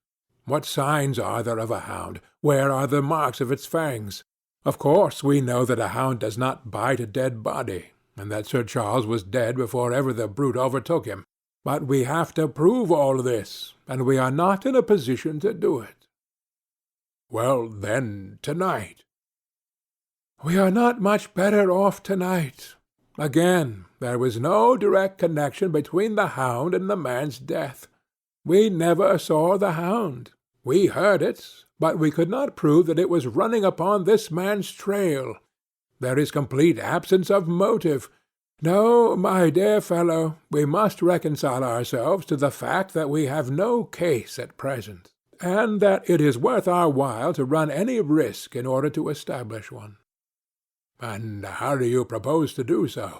What signs are there of a hound? Where are the marks of its fangs? Of course we know that a hound does not bite a dead body, and that Sir Charles was dead before ever the brute overtook him. But we have to prove all this, and we are not in a position to do it. Well, then, tonight. We are not much better off tonight. Again, there was no direct connection between the hound and the man's death. We never saw the hound. We heard it, but we could not prove that it was running upon this man's trail. There is complete absence of motive. No, my dear fellow, we must reconcile ourselves to the fact that we have no case at present, and that it is worth our while to run any risk in order to establish one. And how do you propose to do so?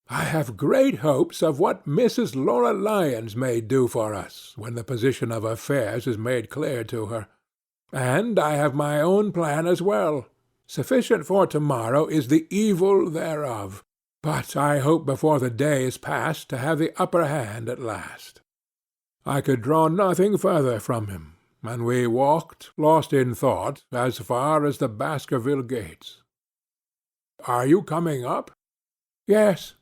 I have great hopes of what Mrs. Laura Lyons may do for us when the position of affairs is made clear to her. And I have my own plan as well. Sufficient for tomorrow is the evil thereof. But I hope before the day is past to have the upper hand at last. I could draw nothing further from him, and we walked, lost in thought, as far as the Baskerville gates. Are you coming up? Yes.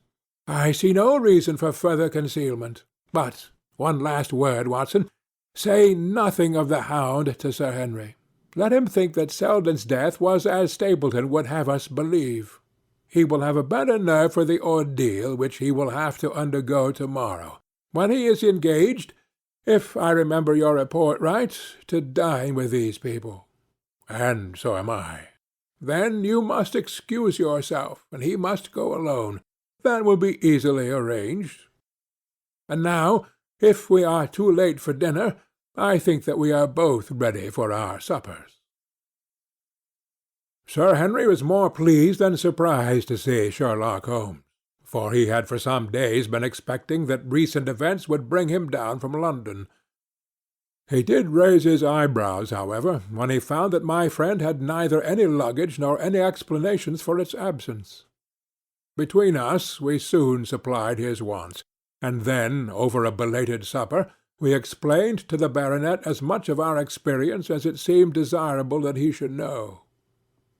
I see no reason for further concealment. But one last word, Watson. Say nothing of the hound to Sir Henry. Let him think that Selden's death was as Stapleton would have us believe. He will have a better nerve for the ordeal which he will have to undergo tomorrow, when he is engaged, if I remember your report right, to dine with these people. And so am I. Then you must excuse yourself, and he must go alone. That will be easily arranged. And now, if we are too late for dinner, I think that we are both ready for our suppers. Sir Henry was more pleased than surprised to see Sherlock Holmes, for he had for some days been expecting that recent events would bring him down from London. He did raise his eyebrows, however, when he found that my friend had neither any luggage nor any explanations for its absence. Between us we soon supplied his wants, and then, over a belated supper, we explained to the baronet as much of our experience as it seemed desirable that he should know.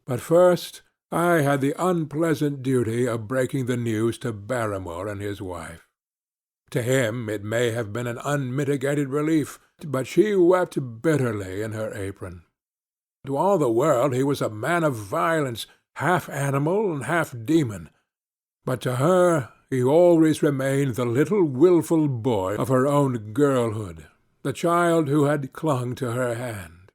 But first I had the unpleasant duty of breaking the news to Barrymore and his wife. To him it may have been an unmitigated relief, but she wept bitterly in her apron. To all the world he was a man of violence, half animal and half demon, but to her he always remained the little wilful boy of her own girlhood, the child who had clung to her hand.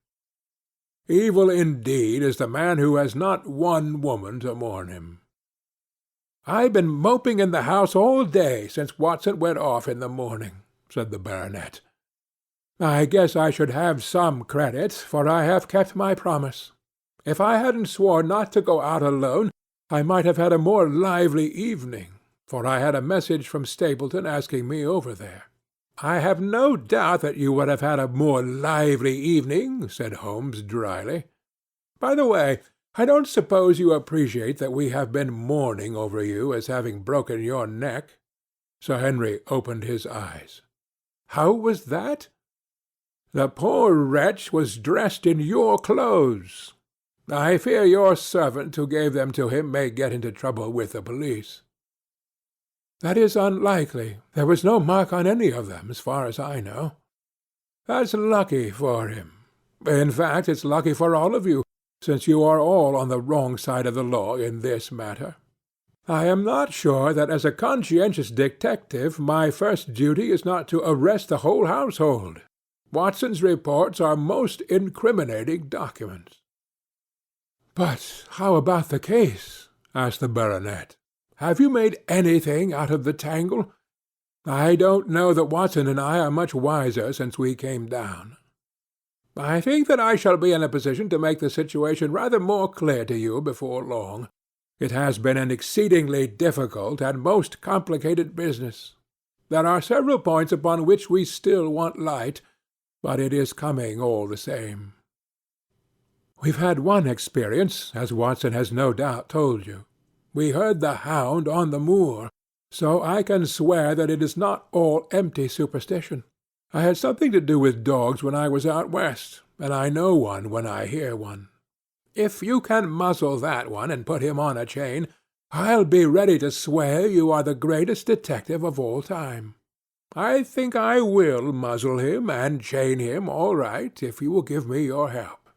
Evil indeed is the man who has not one woman to mourn him. "I've been moping in the house all day since Watson went off in the morning," said the baronet. "I guess I should have some credit, for I have kept my promise. If I hadn't sworn not to go out alone, I might have had a more lively evening, for I had a message from Stapleton asking me over there." "I have no doubt that you would have had a more lively evening," said Holmes dryly. "By the way, I don't suppose you appreciate that we have been mourning over you as having broken your neck." Sir Henry opened his eyes. "How was that?" "The poor wretch was dressed in your clothes. I fear your servant who gave them to him may get into trouble with the police." "That is unlikely. There was no mark on any of them, as far as I know." "That's lucky for him. In fact, it's lucky for all of you, since you are all on the wrong side of the law in this matter. I am not sure that as a conscientious detective my first duty is not to arrest the whole household. Watson's reports are most incriminating documents." "But how about the case?" asked the baronet. "Have you made anything out of the tangle? I don't know that Watson and I are much wiser since we came down." "I think that I shall be in a position to make the situation rather more clear to you before long. It has been an exceedingly difficult and most complicated business. There are several points upon which we still want light, but it is coming all the same." "We've had one experience, as Watson has no doubt told you. We heard the hound on the moor, so I can swear that it is not all empty superstition. I had something to do with dogs when I was out west, and I know one when I hear one. If you can muzzle that one and put him on a chain, I'll be ready to swear you are the greatest detective of all time. I think I will muzzle him and chain him all right if you will give me your help."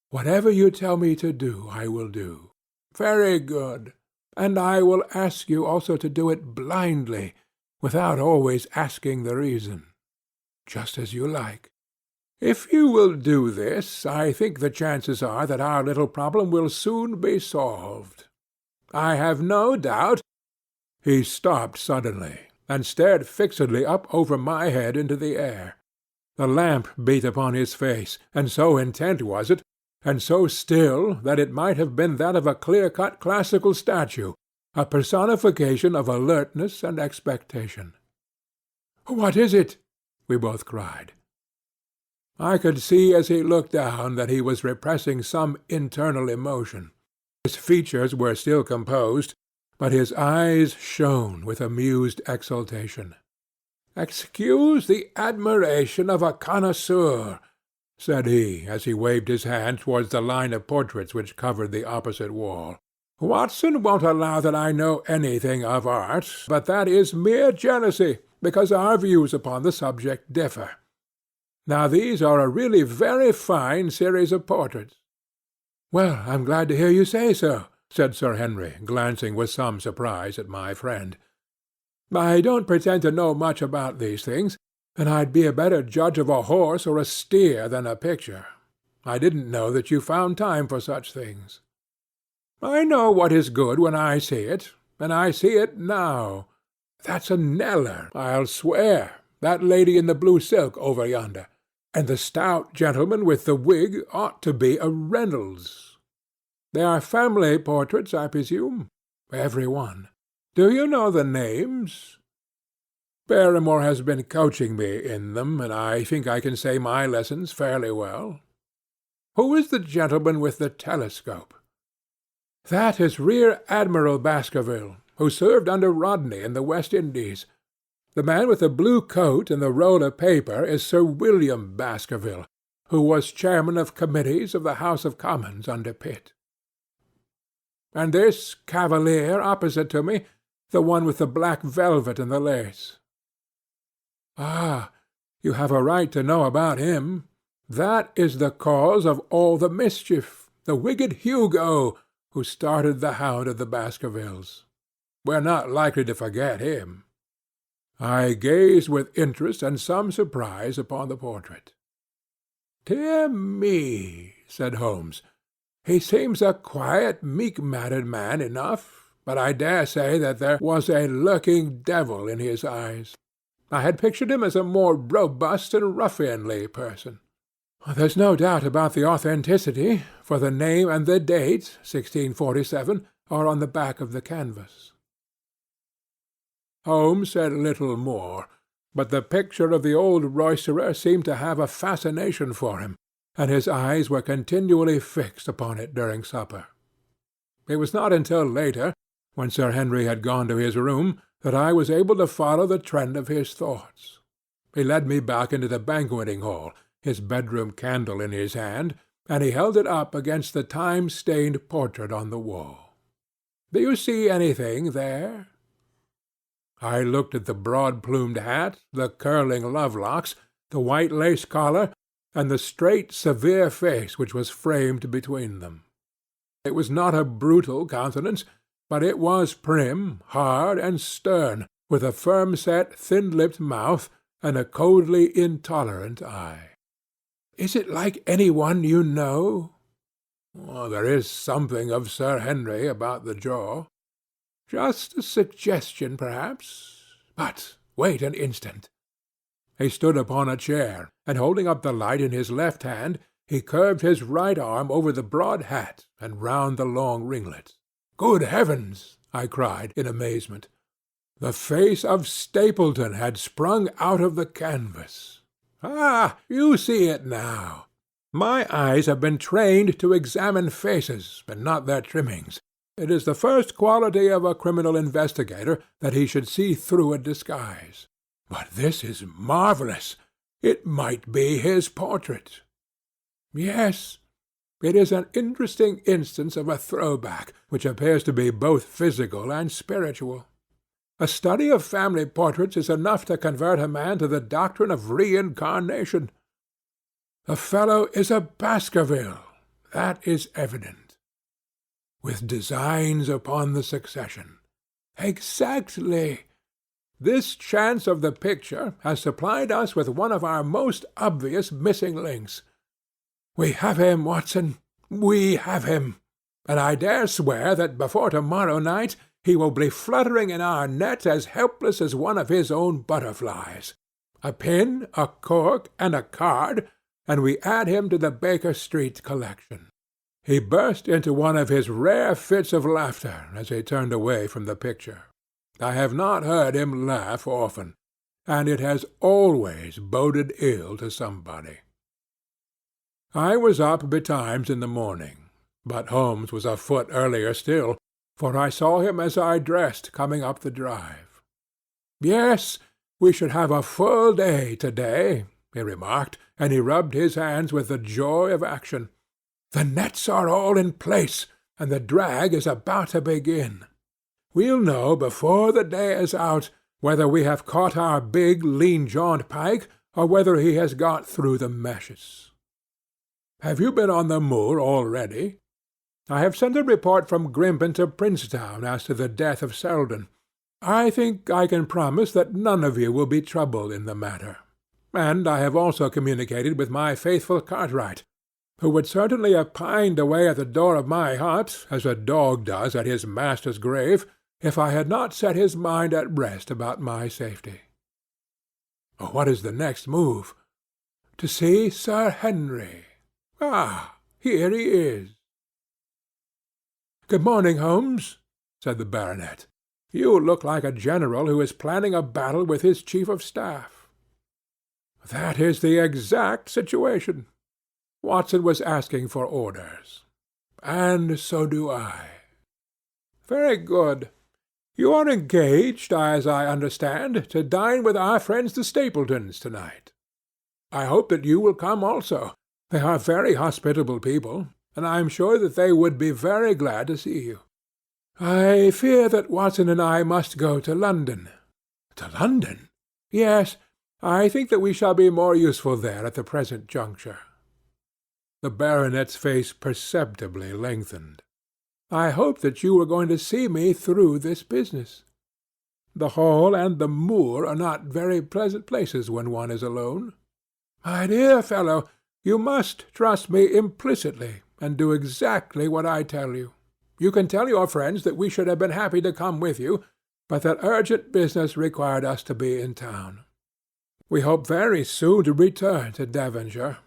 "Whatever you tell me to do, I will do." "Very good. And I will ask you also to do it blindly, without always asking the reason." "Just as you like." "If you will do this, I think the chances are that our little problem will soon be solved. I have no doubt—" He stopped suddenly, and stared fixedly up over my head into the air. The lamp beat upon his face, and so intent was it, and so still, that it might have been that of a clear-cut classical statue, a personification of alertness and expectation. "What is it?" we both cried. I could see as he looked down that he was repressing some internal emotion. His features were still composed, but his eyes shone with amused exultation. "Excuse the admiration of a connoisseur," said he, as he waved his hand towards the line of portraits which covered the opposite wall. "Watson won't allow that I know anything of art, but that is mere jealousy, because our views upon the subject differ. Now these are a really very fine series of portraits." "Well, I'm glad to hear you say so," said Sir Henry, glancing with some surprise at my friend. "I don't pretend to know much about these things, and I'd be a better judge of a horse or a steer than a picture. I didn't know that you found time for such things." "I know what is good when I see it, and I see it now. That's a Kneller, I'll swear, that lady in the blue silk over yonder, and the stout gentleman with the wig ought to be a Reynolds. They are family portraits, I presume?" "Every one." "Do you know the names?" "Barrymore has been coaching me in them, and I think I can say my lessons fairly well." "Who is the gentleman with the telescope?" "That is Rear Admiral Baskerville, who served under Rodney in the West Indies. The man with the blue coat and the roll of paper is Sir William Baskerville, who was chairman of committees of the House of Commons under Pitt." "And this cavalier opposite to me, the one with the black velvet and the lace?" "Ah, you have a right to know about him. That is the cause of all the mischief, the wicked Hugo, who started the Hound of the Baskervilles. We're not likely to forget him." I gazed with interest and some surprise upon the portrait. "Dear me," said Holmes, "he seems a quiet, meek-mannered man enough, but I dare say that there was a lurking devil in his eyes. I had pictured him as a more robust and ruffianly person." "There's no doubt about the authenticity, for the name and the date, 1647, are on the back of the canvas." Holmes said little more, but the picture of the old roisterer seemed to have a fascination for him, and his eyes were continually fixed upon it during supper. It was not until later, when Sir Henry had gone to his room, that I was able to follow the trend of his thoughts. He led me back into the banqueting hall, his bedroom candle in his hand, and he held it up against the time-stained portrait on the wall. "Do you see anything there?" I looked at the broad-plumed hat, the curling love-locks, the white lace collar, and the straight, severe face which was framed between them. It was not a brutal countenance, but it was prim, hard, and stern, with a firm-set, thin-lipped mouth, and a coldly intolerant eye. "Is it like any one you know?" "There is something of Sir Henry about the jaw." "Just a suggestion, perhaps. But wait an instant." He stood upon a chair, and holding up the light in his left hand, he curved his right arm over the broad hat and round the long ringlets. "Good heavens!" I cried in amazement. The face of Stapleton had sprung out of the canvas. "Ah, you see it now. My eyes have been trained to examine faces, and not their trimmings. It is the first quality of a criminal investigator that he should see through a disguise. But this is marvellous. It might be his portrait." "Yes. It is an interesting instance of a throwback, which appears to be both physical and spiritual. A study of family portraits is enough to convert a man to the doctrine of reincarnation. The fellow is a Baskerville, that is evident." "With designs upon the succession." "Exactly. This chance of the picture has supplied us with one of our most obvious missing links. We have him, Watson, we have him, and I dare swear that before to-morrow night he will be fluttering in our net as helpless as one of his own butterflies. A pin, a cork, and a card, and we add him to the Baker Street collection." He burst into one of his rare fits of laughter as he turned away from the picture. I have not heard him laugh often, and it has always boded ill to somebody. I was up betimes in the morning, but Holmes was afoot earlier still, for I saw him as I dressed coming up the drive. "Yes, we should have a full day to-day," he remarked, and he rubbed his hands with the joy of action. "The nets are all in place, and the drag is about to begin. We'll know before the day is out whether we have caught our big, lean-jawed pike, or whether he has got through the meshes. Have you been on the moor already?" "I have sent a report from Grimpen to Princetown as to the death of Selden. I think I can promise that none of you will be troubled in the matter. And I have also communicated with my faithful Cartwright, who would certainly have pined away at the door of my hut, as a dog does at his master's grave, if I had not set his mind at rest about my safety." "What is the next move?" "To see Sir Henry. Ah, here he is." "Good morning, Holmes," said the baronet. "You look like a general who is planning a battle with his chief of staff." "That is the exact situation. Watson was asking for orders." "And so do I." "Very good. You are engaged, as I understand, to dine with our friends the Stapletons to-night. I hope that you will come also. They are very hospitable people, and I am sure that they would be very glad to see you." "I fear that Watson and I must go to London." "To London?" "Yes, I think that we shall be more useful there at the present juncture." The baronet's face perceptibly lengthened. "I hoped that you were going to see me through this business." The hall and the moor are not very pleasant places when one is alone. My dear fellow, you must trust me implicitly, and do exactly what I tell you. You can tell your friends that we should have been happy to come with you, but that urgent business required us to be in town. We hope very soon to return to Devonshire.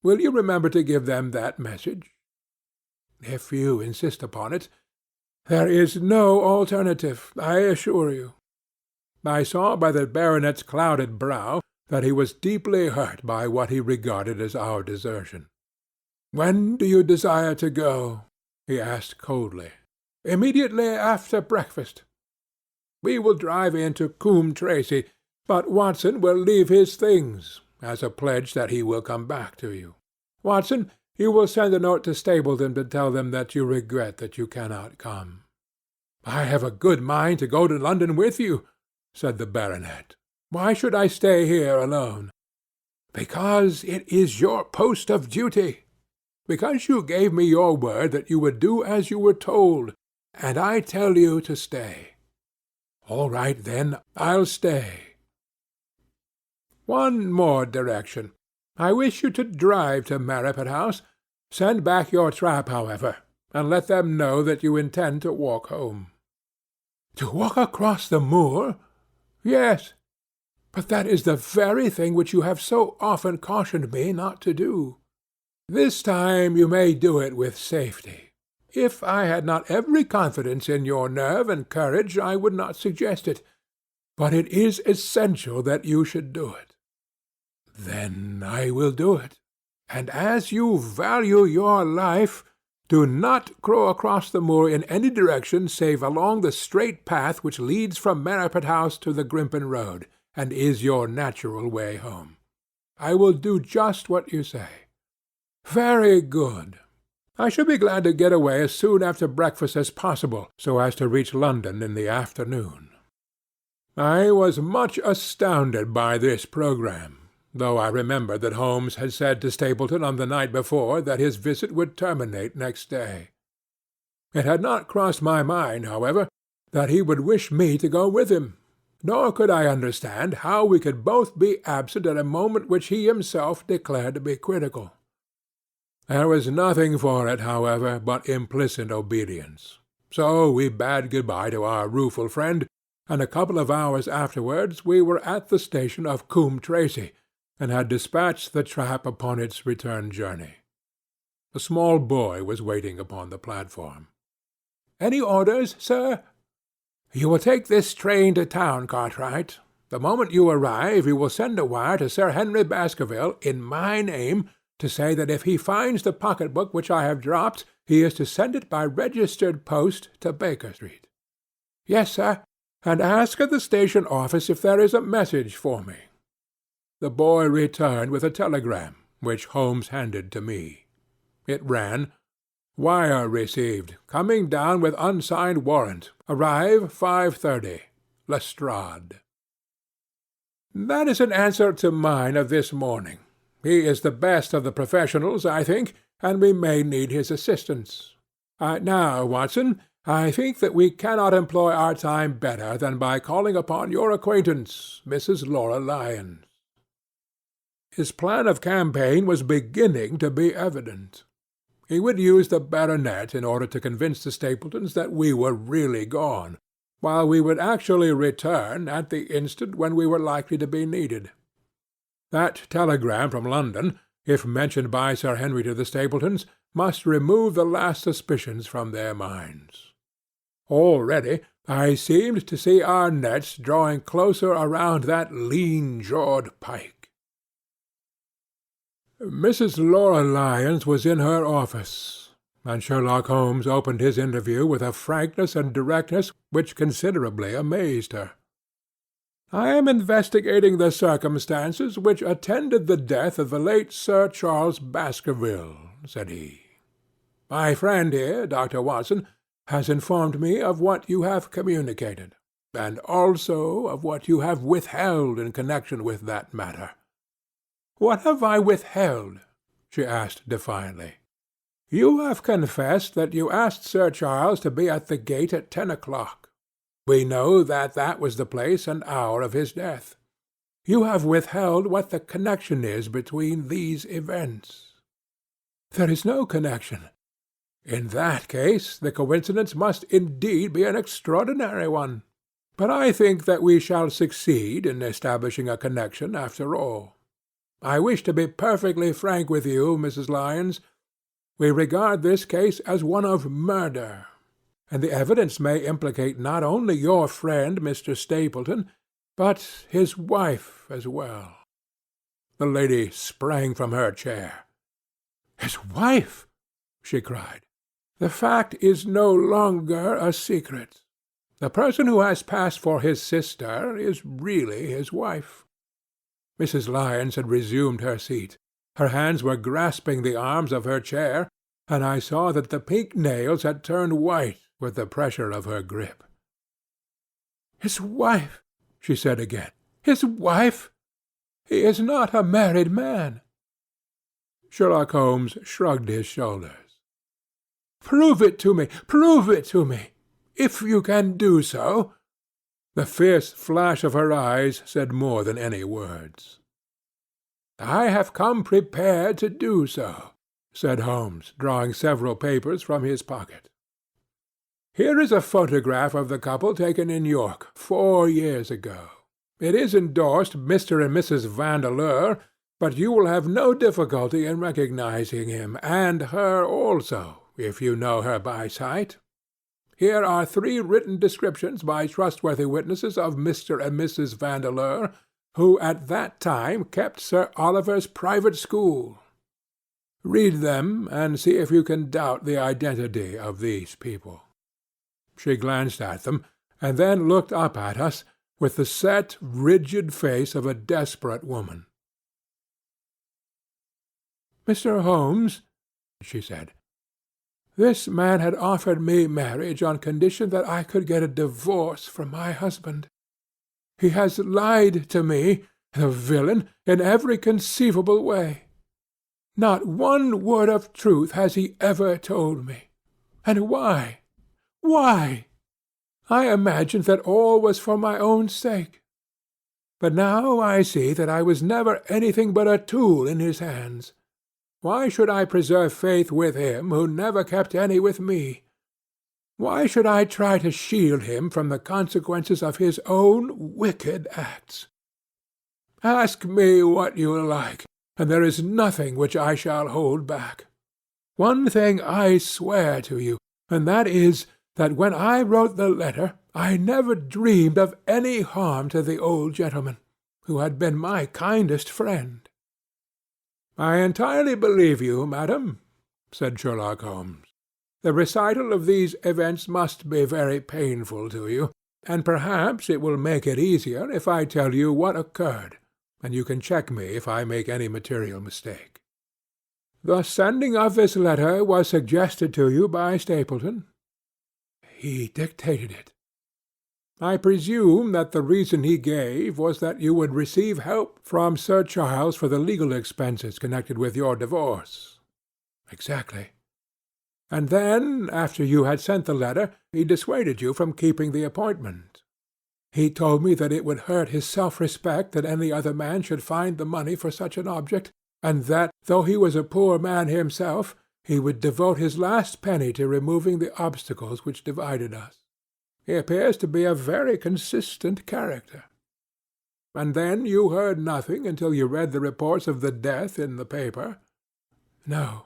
Will you remember to give them that message? If you insist upon it, there is no alternative, I assure you. I saw by the baronet's clouded brow that he was deeply hurt by what he regarded as our desertion. When do you desire to go? He asked coldly. Immediately after breakfast. We will drive into Coombe Tracey, but Watson will leave his things, as a pledge that he will come back to you. Watson, you will send a note to Stapleton to tell them that you regret that you cannot come. I have a good mind to go to London with you, said the baronet. Why should I stay here alone? Because it is your post of duty. Because you gave me your word that you would do as you were told, and I tell you to stay. All right, then, I'll stay. One more direction. I wish you to drive to Merripit House. Send back your trap, however, and let them know that you intend to walk home. To walk across the moor? Yes, but that is the very thing which you have so often cautioned me not to do. This time you may do it with safety. If I had not every confidence in your nerve and courage, I would not suggest it. But it is essential that you should do it. Then I will do it. And as you value your life, do not go across the moor in any direction save along the straight path which leads from Merripit House to the Grimpen Road, and is your natural way home. I will do just what you say. Very good. I should be glad to get away as soon after breakfast as possible, so as to reach London in the afternoon. I was much astounded by this programme, though I remembered that Holmes had said to Stapleton on the night before that his visit would terminate next day. It had not crossed my mind, however, that he would wish me to go with him, nor could I understand how we could both be absent at a moment which he himself declared to be critical. There was nothing for it, however, but implicit obedience. So we bade good-bye to our rueful friend, and a couple of hours afterwards we were at the station of Coombe Tracey, and had dispatched the trap upon its return journey. A small boy was waiting upon the platform. "Any orders, sir?" "You will take this train to town, Cartwright. The moment you arrive you will send a wire to Sir Henry Baskerville, in my name, to say that if he finds the pocket-book which I have dropped, he is to send it by registered post to Baker Street." "Yes, sir. And ask at the station office if there is a message for me." The boy returned with a telegram, which Holmes handed to me. It ran, "Wire received. Coming down with unsigned warrant. Arrive 5:30. Lestrade." That is an answer to mine of this morning. He is the best of the professionals, I think, and we may need his assistance. Now, Watson, I think that we cannot employ our time better than by calling upon your acquaintance, Mrs. Laura Lyons. His plan of campaign was beginning to be evident. He would use the baronet in order to convince the Stapletons that we were really gone, while we would actually return at the instant when we were likely to be needed. That telegram from London, if mentioned by Sir Henry to the Stapletons, must remove the last suspicions from their minds. Already I seemed to see our nets drawing closer around that lean-jawed pike. Mrs. Laura Lyons was in her office, and Sherlock Holmes opened his interview with a frankness and directness which considerably amazed her. "I am investigating the circumstances which attended the death of the late Sir Charles Baskerville," said he. "My friend here, Dr. Watson, has informed me of what you have communicated, and also of what you have withheld in connection with that matter." "What have I withheld?" she asked defiantly. "You have confessed that you asked Sir Charles to be at the gate at 10 o'clock. We know that that was the place and hour of his death. You have withheld what the connection is between these events. There is no connection. In that case, the coincidence must indeed be an extraordinary one. But I think that we shall succeed in establishing a connection after all. I wish to be perfectly frank with you, Mrs. Lyons. We regard this case as one of murder, and the evidence may implicate not only your friend, Mr. Stapleton, but his wife as well." The lady sprang from her chair. "His wife!" she cried. "The fact is no longer a secret. The person who has passed for his sister is really his wife." Mrs. Lyons had resumed her seat. Her hands were grasping the arms of her chair, and I saw that the pink nails had turned white with the pressure of her grip. "His wife!" she said again. "His wife! He is not a married man." Sherlock Holmes shrugged his shoulders. "Prove it to me! Prove it to me! If you can do so." The fierce flash of her eyes said more than any words. "I have come prepared to do so," said Holmes, drawing several papers from his pocket. "Here is a photograph of the couple taken in York 4 years ago. It is endorsed Mr. and Mrs. Vandeleur, but you will have no difficulty in recognizing him, and her also, if you know her by sight. Here are 3 written descriptions by trustworthy witnesses of Mr. and Mrs. Vandeleur, who at that time kept Sir Oliver's private school. Read them, and see if you can doubt the identity of these people." She glanced at them, and then looked up at us with the set, rigid face of a desperate woman. "Mr. Holmes," she said, "this man had offered me marriage on condition that I could get a divorce from my husband. He has lied to me, the villain, in every conceivable way. Not one word of truth has he ever told me. And why? Why? I imagined that all was for my own sake. But now I see that I was never anything but a tool in his hands. Why should I preserve faith with him who never kept any with me? Why should I try to shield him from the consequences of his own wicked acts? Ask me what you like, and there is nothing which I shall hold back. One thing I swear to you, and that is that when I wrote the letter I never dreamed of any harm to the old gentleman, who had been my kindest friend." "I entirely believe you, madam," said Sherlock Holmes. "The recital of these events must be very painful to you, and perhaps it will make it easier if I tell you what occurred, and you can check me if I make any material mistake. The sending of this letter was suggested to you by Stapleton?" "He dictated it." "I presume that the reason he gave was that you would receive help from Sir Charles for the legal expenses connected with your divorce?" "Exactly." "And then, after you had sent the letter, he dissuaded you from keeping the appointment. He told me that it would hurt his self-respect that any other man should find the money for such an object, and that, though he was a poor man himself, he would devote his last penny to removing the obstacles which divided us. He appears to be a very consistent character. And then you heard nothing until you read the reports of the death in the paper?" "No."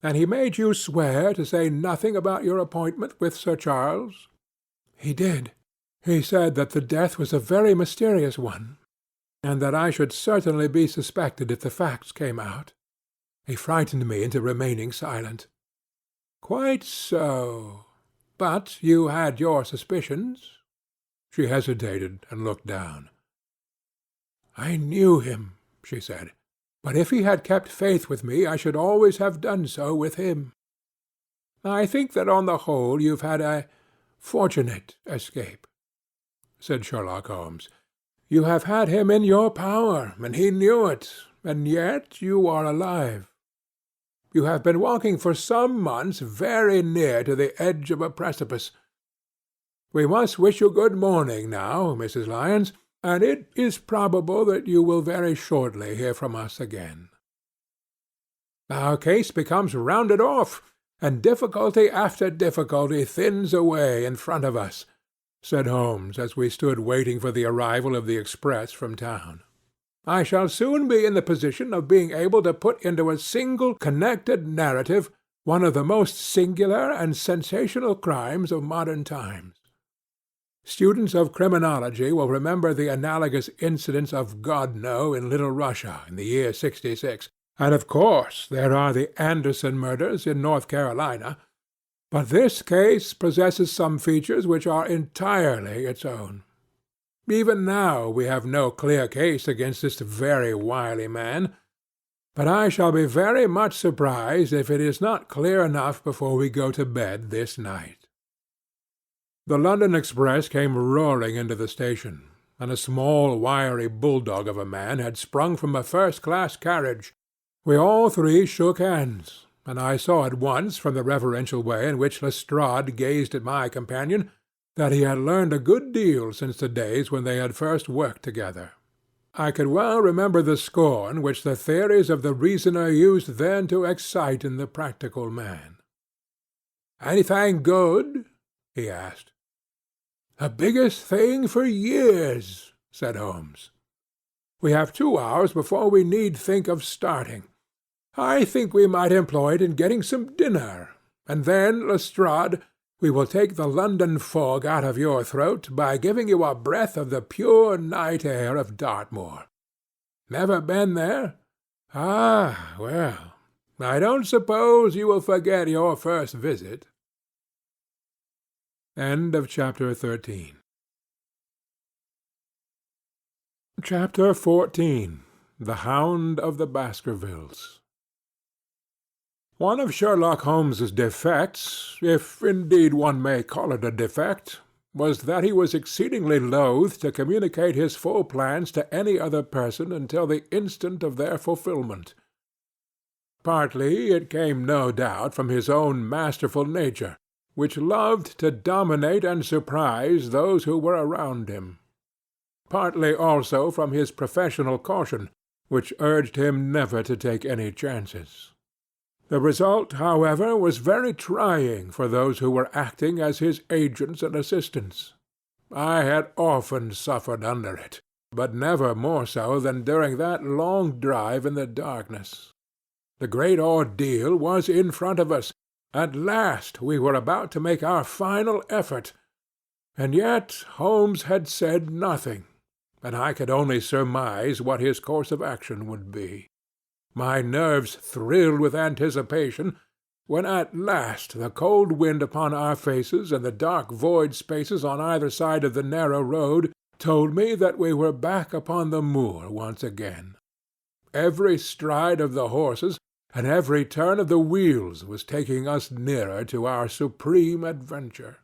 "And he made you swear to say nothing about your appointment with Sir Charles?" "He did. He said that the death was a very mysterious one, and that I should certainly be suspected if the facts came out. He frightened me into remaining silent." "Quite so. But you had your suspicions?" She hesitated and looked down. "I knew him," she said, "but if he had kept faith with me I should always have done so with him." "I think that on the whole you've had a fortunate escape," said Sherlock Holmes. "You have had him in your power, and he knew it, and yet you are alive. You have been walking for some months very near to the edge of a precipice. We must wish you good morning now, Mrs. Lyons, and it is probable that you will very shortly hear from us again. Our case becomes rounded off, and difficulty after difficulty thins away in front of us, said Holmes, as we stood waiting for the arrival of the express from town. I shall soon be in the position of being able to put into a single connected narrative one of the most singular and sensational crimes of modern times. Students of criminology will remember the analogous incidents of Godno in Little Russia in the year '66, and of course there are the Anderson murders in North Carolina, but this case possesses some features which are entirely its own. Even now we have no clear case against this very wily man, but I shall be very much surprised if it is not clear enough before we go to bed this night. The London express came roaring into the station, and a small wiry bulldog of a man had sprung from a first-class carriage. We all three shook hands, and I saw at once from the reverential way in which Lestrade gazed at my companion that he had learned a good deal since the days when they had first worked together. I could well remember the scorn which the theories of the reasoner used then to excite in the practical man. "Anything good?" he asked. "The biggest thing for years," said Holmes. "We have 2 hours before we need think of starting. I think we might employ it in getting some dinner, and then, Lestrade, we will take the London fog out of your throat by giving you a breath of the pure night air of Dartmoor. Never been there? Ah, well, I don't suppose you will forget your first visit." End of Chapter 13. Chapter 14. The Hound of the Baskervilles. One of Sherlock Holmes's defects, if indeed one may call it a defect, was that he was exceedingly loath to communicate his full plans to any other person until the instant of their fulfilment. Partly it came no doubt from his own masterful nature, which loved to dominate and surprise those who were around him. Partly also from his professional caution, which urged him never to take any chances. The result, however, was very trying for those who were acting as his agents and assistants. I had often suffered under it, but never more so than during that long drive in the darkness. The great ordeal was in front of us. At last we were about to make our final effort, and yet Holmes had said nothing, and I could only surmise what his course of action would be. My nerves thrilled with anticipation, when at last the cold wind upon our faces and the dark void spaces on either side of the narrow road told me that we were back upon the moor once again. Every stride of the horses and every turn of the wheels was taking us nearer to our supreme adventure.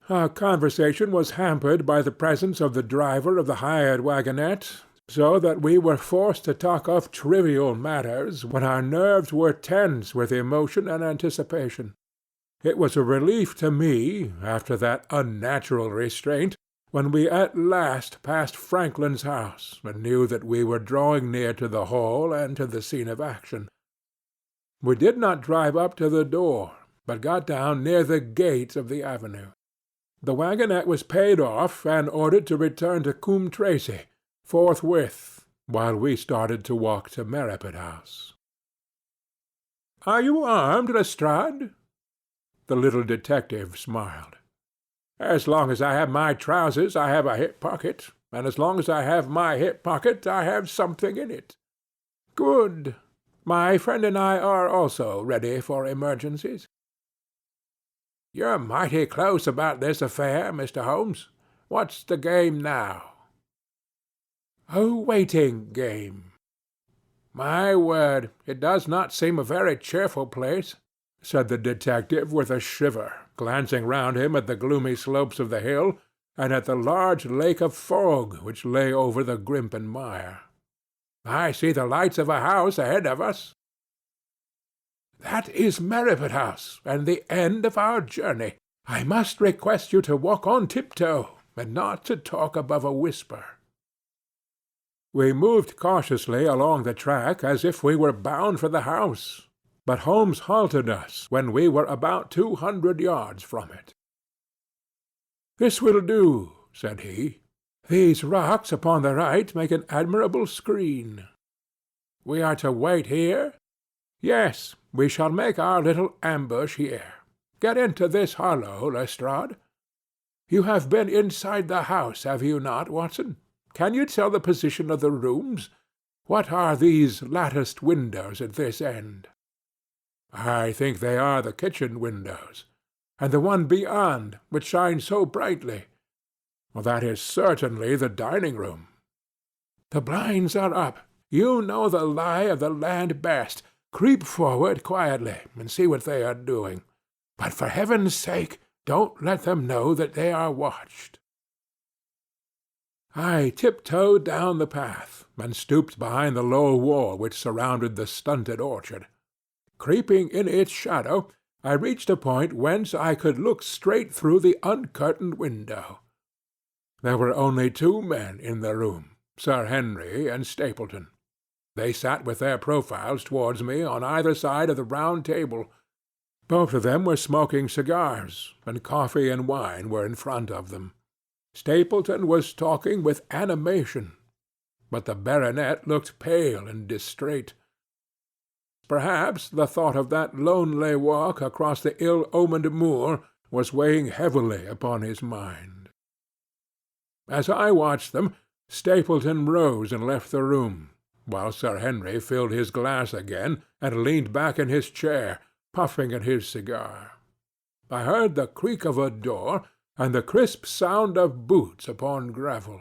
Our conversation was hampered by the presence of the driver of the hired wagonette, so that we were forced to talk of trivial matters when our nerves were tense with emotion and anticipation. It was a relief to me, after that unnatural restraint, when we at last passed Franklin's house and knew that we were drawing near to the hall and to the scene of action. We did not drive up to the door, but got down near the gate of the avenue. The wagonette was paid off and ordered to return to Coombe Tracey forthwith, while we started to walk to Merripit House. "Are you armed, Lestrade?" The little detective smiled. "As long as I have my trousers I have a hip pocket, and as long as I have my hip pocket I have something in it." "Good. My friend and I are also ready for emergencies." "You're mighty close about this affair, Mr. Holmes. What's the game now?" "A waiting game." "My word, it does not seem a very cheerful place," said the detective with a shiver, glancing round him at the gloomy slopes of the hill, and at the large lake of fog which lay over the Grimpen Mire. "I see the lights of a house ahead of us." "That is Merripit House, and the end of our journey. I must request you to walk on tiptoe, and not to talk above a whisper." We moved cautiously along the track as if we were bound for the house, but Holmes halted us when we were about 200 yards from it. "This will do," said he. "These rocks upon the right make an admirable screen." "We are to wait here?" "Yes, we shall make our little ambush here. Get into this hollow, Lestrade. You have been inside the house, have you not, Watson? Can you tell the position of the rooms? What are these latticed windows at this end?" "I think they are the kitchen windows." "And the one beyond, which shines so brightly?" "Well, that is certainly the dining-room." "The blinds are up. You know the lie of the land best. Creep forward quietly and see what they are doing. But for heaven's sake, don't let them know that they are watched." I tiptoed down the path, and stooped behind the low wall which surrounded the stunted orchard. Creeping in its shadow, I reached a point whence I could look straight through the uncurtained window. There were only 2 men in the room, Sir Henry and Stapleton. They sat with their profiles towards me on either side of the round table. Both of them were smoking cigars, and coffee and wine were in front of them. Stapleton was talking with animation, but the baronet looked pale and distrait. Perhaps the thought of that lonely walk across the ill-omened moor was weighing heavily upon his mind. As I watched them, Stapleton rose and left the room, while Sir Henry filled his glass again and leaned back in his chair, puffing at his cigar. I heard the creak of a door and the crisp sound of boots upon gravel.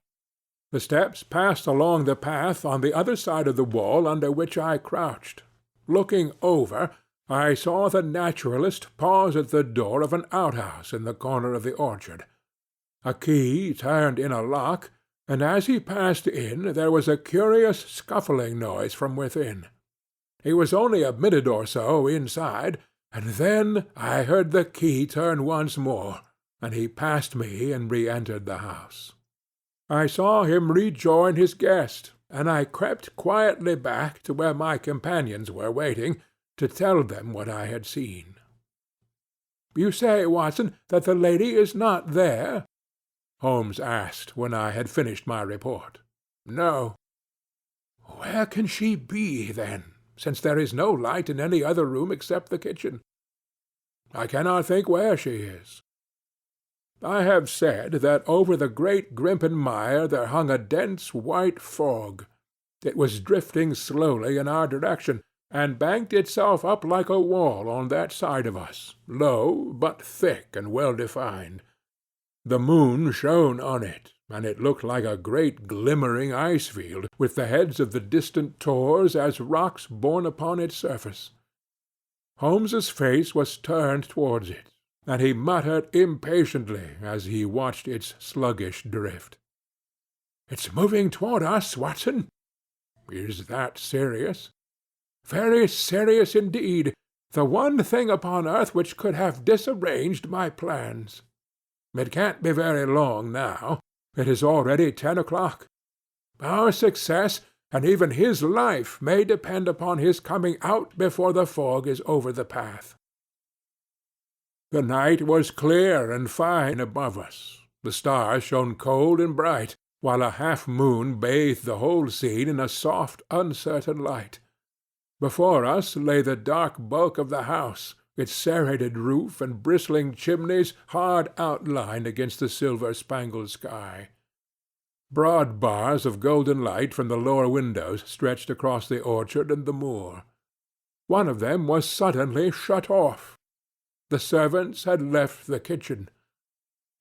The steps passed along the path on the other side of the wall under which I crouched. Looking over, I saw the naturalist pause at the door of an outhouse in the corner of the orchard. A key turned in a lock, and as he passed in there was a curious scuffling noise from within. He was only a minute or so inside, and then I heard the key turn once more, and he passed me and re-entered the house. I saw him rejoin his guest, and I crept quietly back to where my companions were waiting, to tell them what I had seen. "You say, Watson, that the lady is not there?" Holmes asked when I had finished my report. "No." "Where can she be, then, since there is no light in any other room except the kitchen?" "I cannot think where she is." I have said that over the great Grimpen Mire there hung a dense white fog. It was drifting slowly in our direction, and banked itself up like a wall on that side of us, low, but thick and well defined. The moon shone on it, and it looked like a great glimmering ice-field, with the heads of the distant tors as rocks borne upon its surface. Holmes's face was turned towards it, and he muttered impatiently as he watched its sluggish drift. "It's moving toward us, Watson." "Is that serious?" "Very serious indeed. The one thing upon earth which could have disarranged my plans. It can't be very long now. It is already 10 o'clock. Our success, and even his life, may depend upon his coming out before the fog is over the path." The night was clear and fine above us. The stars shone cold and bright, while a half-moon bathed the whole scene in a soft, uncertain light. Before us lay the dark bulk of the house, its serrated roof and bristling chimneys hard outlined against the silver-spangled sky. Broad bars of golden light from the lower windows stretched across the orchard and the moor. One of them was suddenly shut off. The servants had left the kitchen.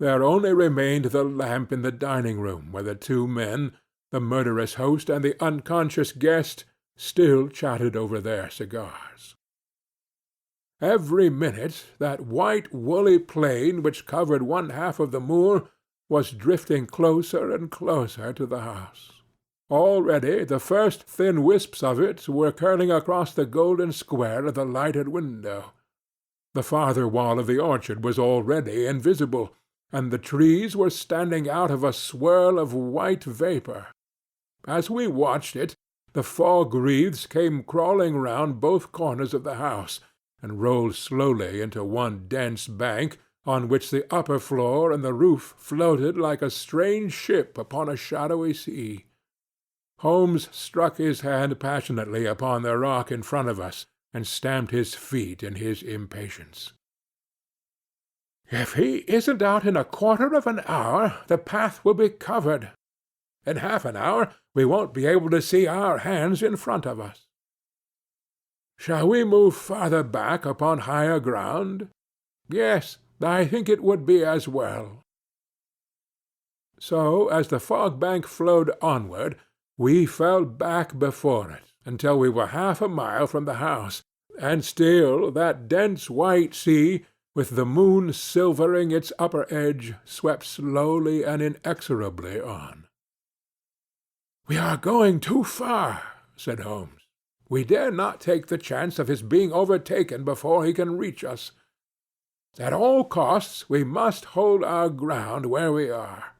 There only remained the lamp in the dining-room, where the 2 men, the murderous host and the unconscious guest, still chatted over their cigars. Every minute that white woolly plain which covered one half of the moor was drifting closer and closer to the house. Already the first thin wisps of it were curling across the golden square of the lighted window. The farther wall of the orchard was already invisible, and the trees were standing out of a swirl of white vapour. As we watched it, the fog wreaths came crawling round both corners of the house, and rolled slowly into one dense bank, on which the upper floor and the roof floated like a strange ship upon a shadowy sea. Holmes struck his hand passionately upon the rock in front of us, and stamped his feet in his impatience. "If he isn't out in a quarter of an hour, the path will be covered. In half an hour we won't be able to see our hands in front of us. Shall we move farther back upon higher ground? Yes, I think it would be as well." So, as the fog-bank flowed onward, we fell back before it, until we were half a mile from the house, and still that dense white sea, with the moon silvering its upper edge, swept slowly and inexorably on. "We are going too far," said Holmes. "We dare not take the chance of his being overtaken before he can reach us. At all costs we must hold our ground where we are."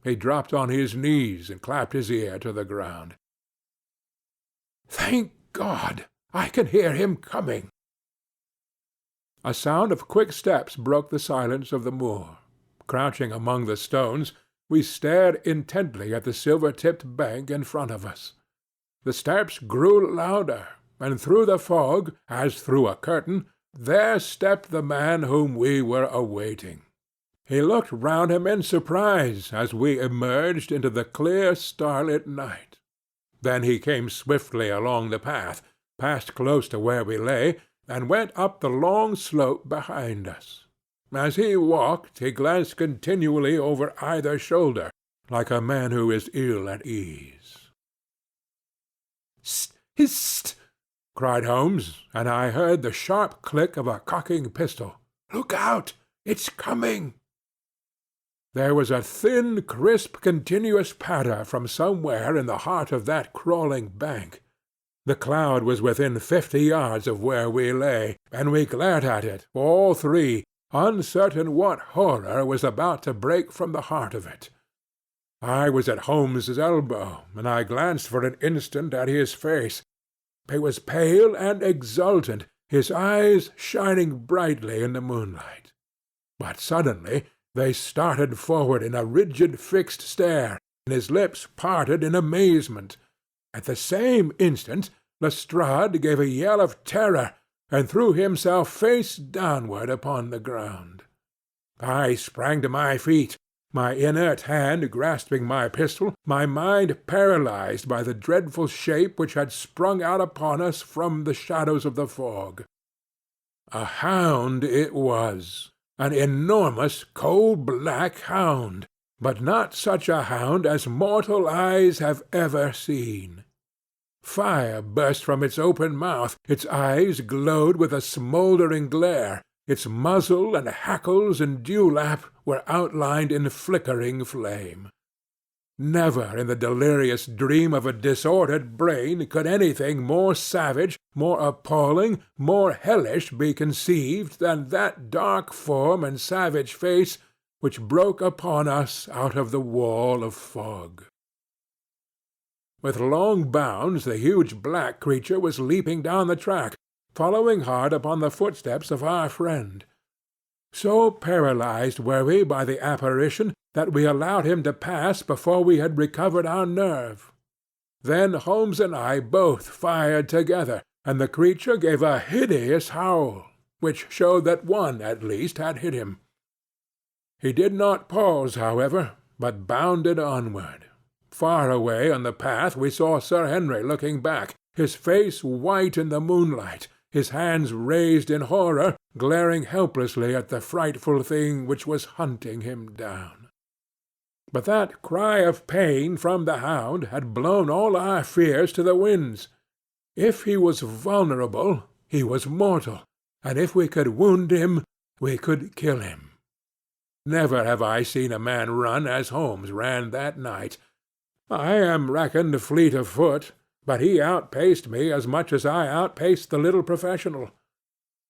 He dropped on his knees and clapped his ear to the ground. "Thank God! I can hear him coming." A sound of quick steps broke the silence of the moor. Crouching among the stones, we stared intently at the silver-tipped bank in front of us. The steps grew louder, and through the fog, as through a curtain, there stepped the man whom we were awaiting. He looked round him in surprise as we emerged into the clear starlit night. Then he came swiftly along the path, passed close to where we lay, and went up the long slope behind us. As he walked, he glanced continually over either shoulder, like a man who is ill at ease. "Hist! Hist!" cried Holmes, and I heard the sharp click of a cocking pistol. "Look out! It's coming!" There was a thin, crisp, continuous patter from somewhere in the heart of that crawling bank. The cloud was within 50 yards of where we lay, and we glared at it, all three, uncertain what horror was about to break from the heart of it. I was at Holmes's elbow, and I glanced for an instant at his face. It was pale and exultant, his eyes shining brightly in the moonlight. But suddenly they started forward in a rigid fixed stare, and his lips parted in amazement. At the same instant Lestrade gave a yell of terror, and threw himself face downward upon the ground. I sprang to my feet, my inert hand grasping my pistol, my mind paralyzed by the dreadful shape which had sprung out upon us from the shadows of the fog. A hound it was, an enormous coal-black hound, but not such a hound as mortal eyes have ever seen. Fire burst from its open mouth, its eyes glowed with a smouldering glare, its muzzle and hackles and dewlap were outlined in flickering flame. Never in the delirious dream of a disordered brain could anything more savage, more appalling, more hellish be conceived than that dark form and savage face which broke upon us out of the wall of fog. With long bounds the huge black creature was leaping down the track, following hard upon the footsteps of our friend. So paralyzed were we by the apparition that we allowed him to pass before we had recovered our nerve. Then Holmes and I both fired together, and the creature gave a hideous howl, which showed that one at least had hit him. He did not pause, however, but bounded onward. Far away on the path we saw Sir Henry looking back, his face white in the moonlight, his hands raised in horror, glaring helplessly at the frightful thing which was hunting him down. But that cry of pain from the hound had blown all our fears to the winds. If he was vulnerable, he was mortal, and if we could wound him, we could kill him. Never have I seen a man run as Holmes ran that night. I am reckoned fleet of foot, but he outpaced me as much as I outpaced the little professional.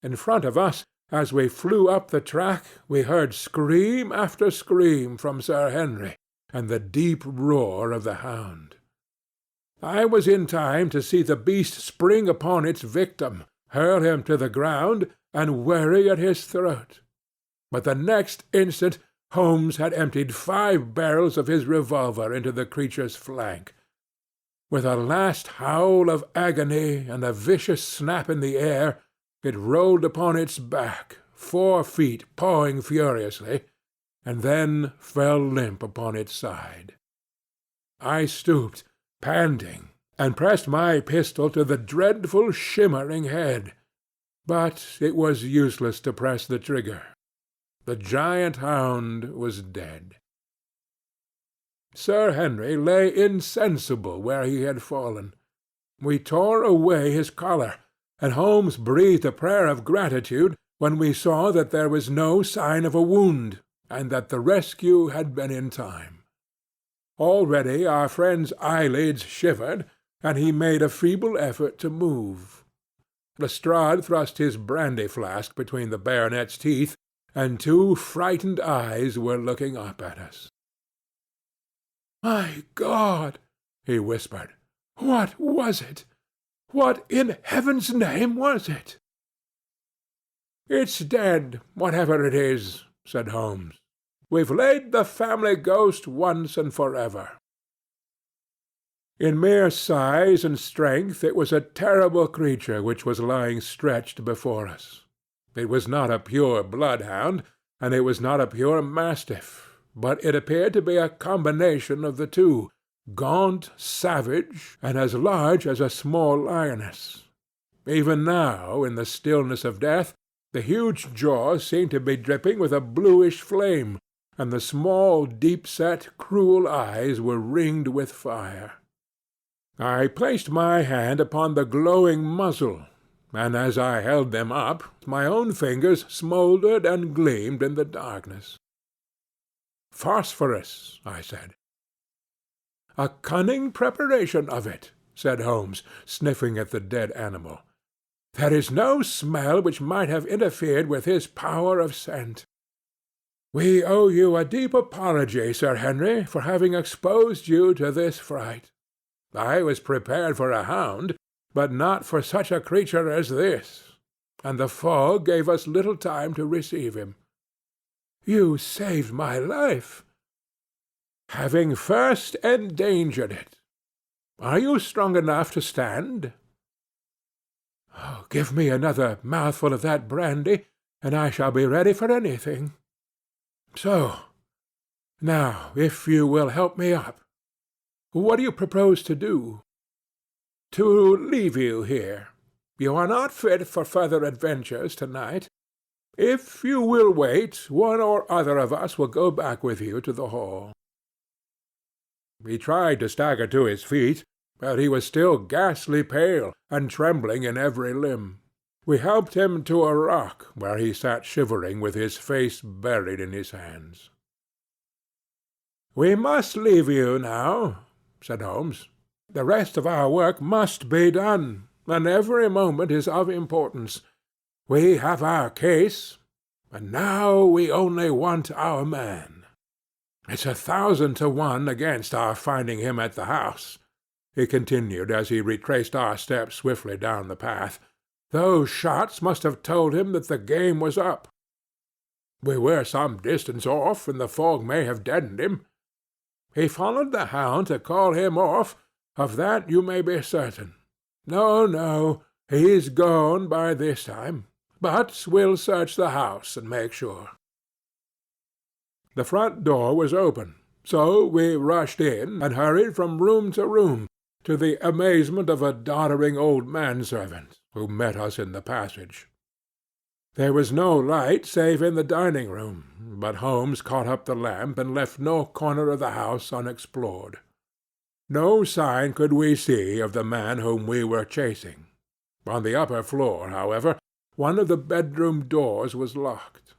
In front of us, as we flew up the track, we heard scream after scream from Sir Henry, and the deep roar of the hound. I was in time to see the beast spring upon its victim, hurl him to the ground, and worry at his throat. But the next instant Holmes had emptied 5 barrels of his revolver into the creature's flank. With a last howl of agony and a vicious snap in the air, it rolled upon its back, 4 feet pawing furiously, and then fell limp upon its side. I stooped, panting, and pressed my pistol to the dreadful shimmering head, but it was useless to press the trigger. The giant hound was dead. Sir Henry lay insensible where he had fallen. We tore away his collar, and Holmes breathed a prayer of gratitude when we saw that there was no sign of a wound, and that the rescue had been in time. Already our friend's eyelids shivered, and he made a feeble effort to move. Lestrade thrust his brandy-flask between the baronet's teeth, and 2 frightened eyes were looking up at us. "My God!" he whispered. "What was it? What in heaven's name was it?" "It's dead, whatever it is," said Holmes. "We've laid the family ghost once and forever." In mere size and strength it was a terrible creature which was lying stretched before us. It was not a pure bloodhound, and it was not a pure mastiff, but it appeared to be a combination of the two, gaunt, savage, and as large as a small lioness. Even now, in the stillness of death, the huge jaws seemed to be dripping with a bluish flame, and the small, deep-set, cruel eyes were ringed with fire. I placed my hand upon the glowing muzzle, and as I held them up, my own fingers smouldered and gleamed in the darkness. "Phosphorus," I said. "A cunning preparation of it," said Holmes, sniffing at the dead animal. "There is no smell which might have interfered with his power of scent. We owe you a deep apology, Sir Henry, for having exposed you to this fright. I was prepared for a hound, but not for such a creature as this, and the fog gave us little time to receive him." "You saved my life." "Having first endangered it. Are you strong enough to stand?" "Oh, give me another mouthful of that brandy, and I shall be ready for anything. So, now, if you will help me up. What do you propose to do?" "To leave you here. You are not fit for further adventures to-night. If you will wait, one or other of us will go back with you to the hall." He tried to stagger to his feet, but he was still ghastly pale, and trembling in every limb. We helped him to a rock, where he sat shivering with his face buried in his hands. "We must leave you now," said Holmes. "The rest of our work must be done, and every moment is of importance. We have our case, and now we only want our man. It's 1,000 to 1 against our finding him at the house," he continued as he retraced our steps swiftly down the path. "Those shots must have told him that the game was up. We were some distance off, and the fog may have deadened him. He followed the hound to call him off, of that you may be certain. No, he's gone by this time, but we'll search the house and make sure." The front door was open, so we rushed in and hurried from room to room, to the amazement of a doddering old manservant, who met us in the passage. There was no light save in the dining-room, but Holmes caught up the lamp and left no corner of the house unexplored. No sign could we see of the man whom we were chasing. On the upper floor, however, one of the bedroom doors was locked.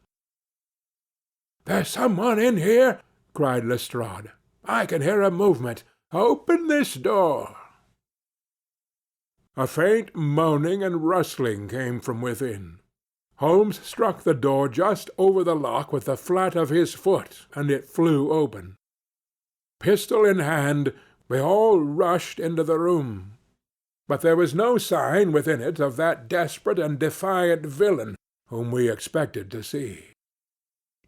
"There's some one in here," cried Lestrade. "I can hear a movement. Open this door." A faint moaning and rustling came from within. Holmes struck the door just over the lock with the flat of his foot, and it flew open. Pistol in hand, we all rushed into the room. But there was no sign within it of that desperate and defiant villain whom we expected to see.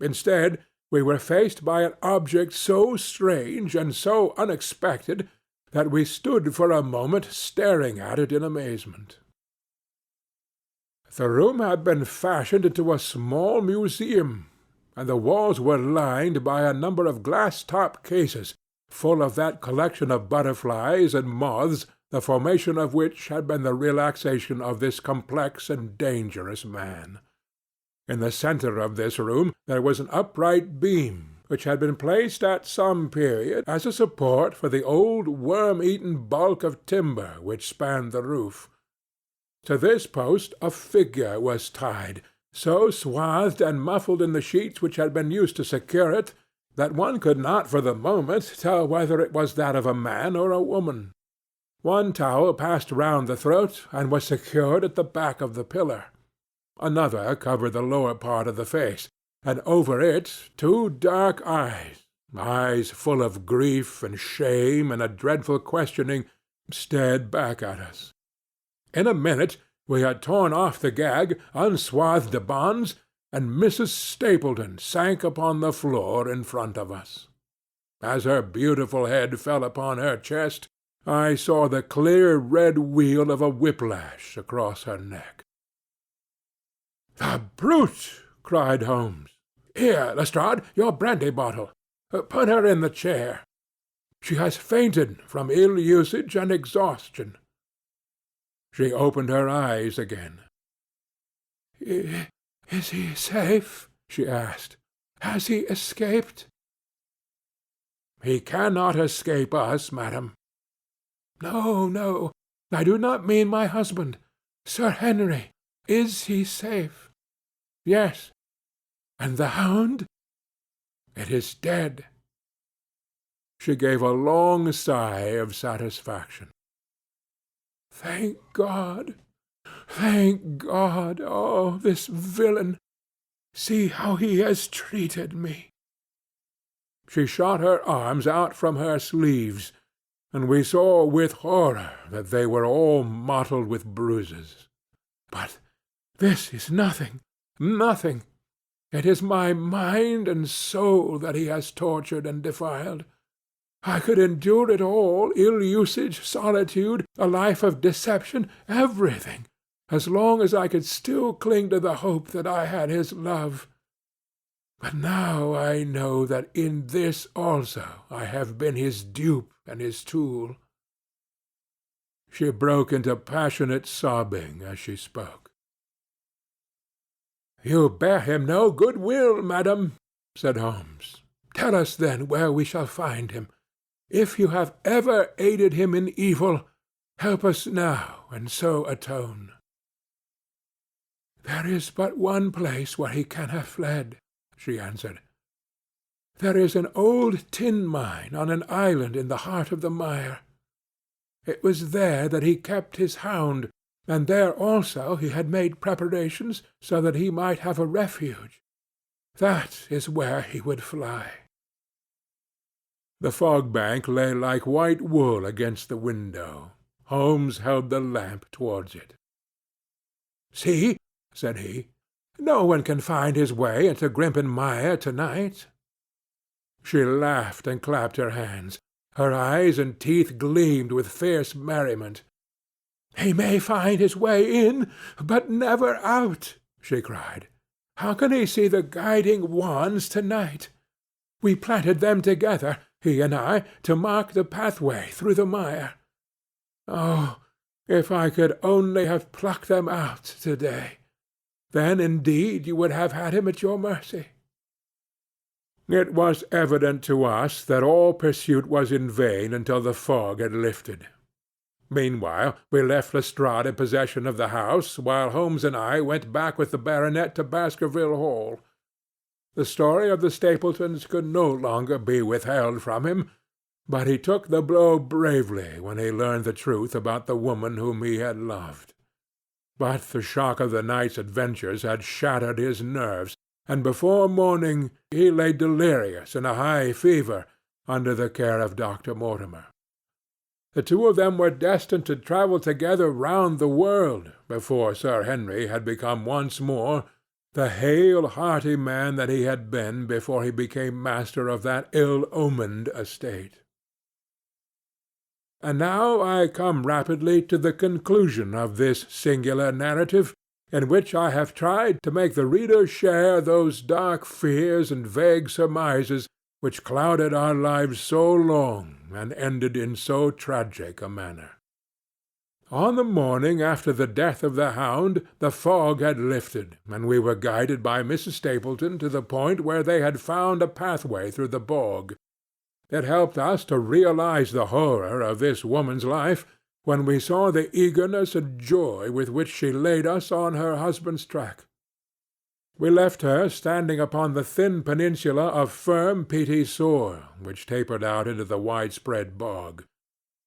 Instead, we were faced by an object so strange and so unexpected that we stood for a moment staring at it in amazement. The room had been fashioned into a small museum, and the walls were lined by a number of glass-top cases full of that collection of butterflies and moths the formation of which had been the relaxation of this complex and dangerous man. In the centre of this room there was an upright beam, which had been placed at some period as a support for the old worm-eaten bulk of timber which spanned the roof. To this post a figure was tied, so swathed and muffled in the sheets which had been used to secure it, that one could not for the moment tell whether it was that of a man or a woman. One towel passed round the throat and was secured at the back of the pillar. Another covered the lower part of the face, and over it 2 dark eyes full of grief and shame and a dreadful questioning, stared back at us. In a minute we had torn off the gag, unswathed the bonds, and Mrs. Stapleton sank upon the floor in front of us. As her beautiful head fell upon her chest, I saw the clear red weal of a whiplash across her neck. "The brute!" cried Holmes. "Here, Lestrade, your brandy-bottle. Put her in the chair. She has fainted from ill-usage and exhaustion." She opened her eyes again. "Is he safe?" she asked. "Has he escaped?" "He cannot escape us, madam." "No, no, I do not mean my husband. Sir Henry, is he safe?" "Yes." "And the hound?" "It is dead." She gave a long sigh of satisfaction. "Thank God! Thank God! Oh, this villain! See how he has treated me!" She shot her arms out from her sleeves, and we saw with horror that they were all mottled with bruises. "But this is nothing, nothing. It is my mind and soul that he has tortured and defiled. I could endure it all, ill-usage, solitude, a life of deception, everything, as long as I could still cling to the hope that I had his love. But now I know that in this also I have been his dupe and his tool." She broke into passionate sobbing as she spoke. "You bear him no good will, madam," said Holmes. "Tell us then where we shall find him. If you have ever aided him in evil, help us now, and so atone." "There is but one place where he can have fled," she answered. "There is an old tin mine on an island in the heart of the mire. It was there that he kept his hound, and there also he had made preparations so that he might have a refuge. That is where he would fly." The fog-bank lay like white wool against the window. Holmes held the lamp towards it. "See," said he, "no one can find his way into Grimpen Mire to-night." She laughed and clapped her hands. Her eyes and teeth gleamed with fierce merriment. "He may find his way in, but never out," she cried. "How can he see the guiding wands to-night? We planted them together, he and I, to mark the pathway through the mire. Oh, if I could only have plucked them out to-day! Then indeed you would have had him at your mercy." It was evident to us that all pursuit was in vain until the fog had lifted. Meanwhile we left Lestrade in possession of the house, while Holmes and I went back with the baronet to Baskerville Hall. The story of the Stapletons could no longer be withheld from him, but he took the blow bravely when he learned the truth about the woman whom he had loved. But the shock of the night's adventures had shattered his nerves, and before morning he lay delirious in a high fever under the care of Dr. Mortimer. The two of them were destined to travel together round the world before Sir Henry had become once more the hale, hearty man that he had been before he became master of that ill-omened estate. And now I come rapidly to the conclusion of this singular narrative, in which I have tried to make the reader share those dark fears and vague surmises which clouded our lives so long and ended in so tragic a manner. On the morning after the death of the Hound, the fog had lifted, and we were guided by Mrs. Stapleton to the point where they had found a pathway through the bog. It helped us to realize the horror of this woman's life when we saw the eagerness and joy with which she laid us on her husband's track. We left her standing upon the thin peninsula of firm, peaty soil which tapered out into the widespread bog.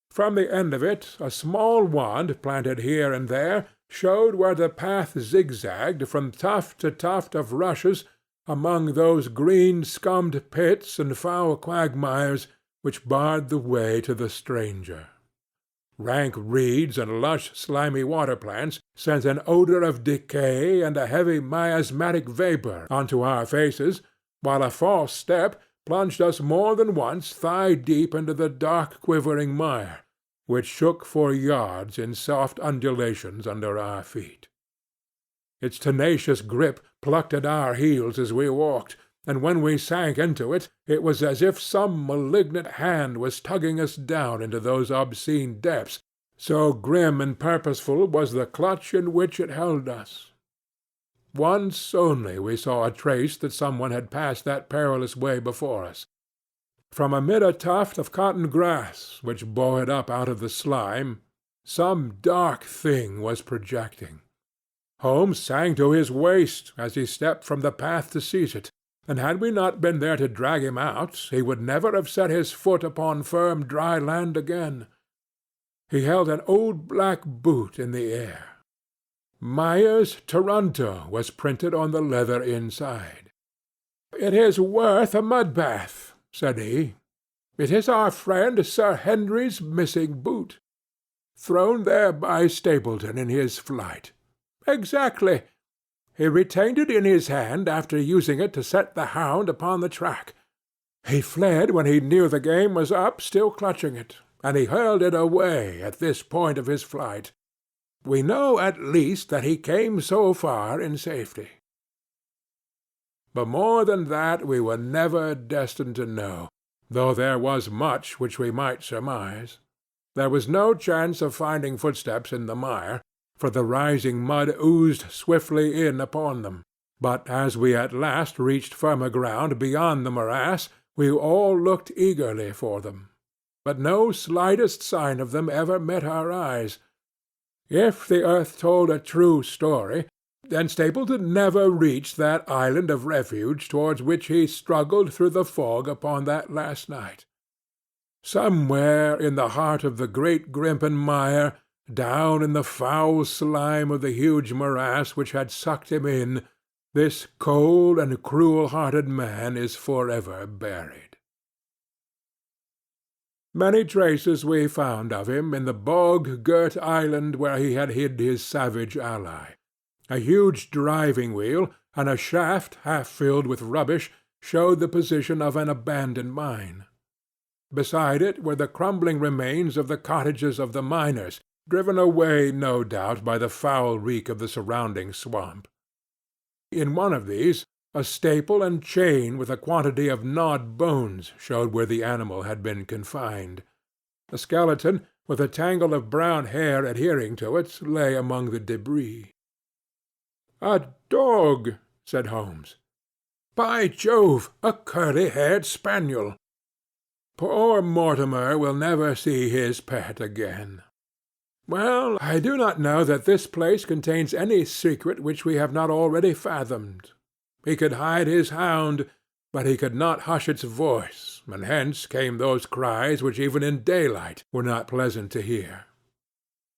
From the end of it a small wand planted here and there showed where the path zigzagged from tuft to tuft of rushes among those green scummed pits and foul quagmires which barred the way to the stranger. Rank reeds and lush slimy water plants sent an odor of decay and a heavy miasmatic vapor onto our faces, while a false step plunged us more than once thigh-deep into the dark quivering mire, which shook for yards in soft undulations under our feet. Its tenacious grip plucked at our heels as we walked, and when we sank into it, it was as if some malignant hand was tugging us down into those obscene depths, so grim and purposeful was the clutch in which it held us. Once only we saw a trace that someone had passed that perilous way before us. From amid a tuft of cotton grass which bore it up out of the slime, some dark thing was projecting. Holmes sank to his waist as he stepped from the path to seize it, and had we not been there to drag him out, he would never have set his foot upon firm dry land again. He held an old black boot in the air. Myers, Toronto, was printed on the leather inside. "It is worth a mud bath," said he. "It is our friend Sir Henry's missing boot. Thrown there by Stapleton in his flight. Exactly. He retained it in his hand after using it to set the Hound upon the track. He fled when he knew the game was up, still clutching it, and he hurled it away at this point of his flight. We know at least that he came so far in safety. But more than that we were never destined to know, though there was much which we might surmise. There was no chance of finding footsteps in the mire, for the rising mud oozed swiftly in upon them. But as we at last reached firmer ground beyond the morass, we all looked eagerly for them. But no slightest sign of them ever met our eyes. If the earth told a true story, then Stapleton never reached that island of refuge towards which he struggled through the fog upon that last night. Somewhere in the heart of the great Grimpen mire, down in the foul slime of the huge morass which had sucked him in, this cold and cruel-hearted man is forever buried. Many traces we found of him in the bog-girt island where he had hid his savage ally. A huge driving-wheel and a shaft half filled with rubbish showed the position of an abandoned mine. Beside it were the crumbling remains of the cottages of the miners, driven away, no doubt, by the foul reek of the surrounding swamp. In one of these, a staple and chain with a quantity of gnawed bones showed where the animal had been confined. A skeleton, with a tangle of brown hair adhering to it, lay among the debris. "A dog," said Holmes. "By Jove, a curly-haired spaniel. Poor Mortimer will never see his pet again. Well, I do not know that this place contains any secret which we have not already fathomed. He could hide his hound, but he could not hush its voice, and hence came those cries which even in daylight were not pleasant to hear.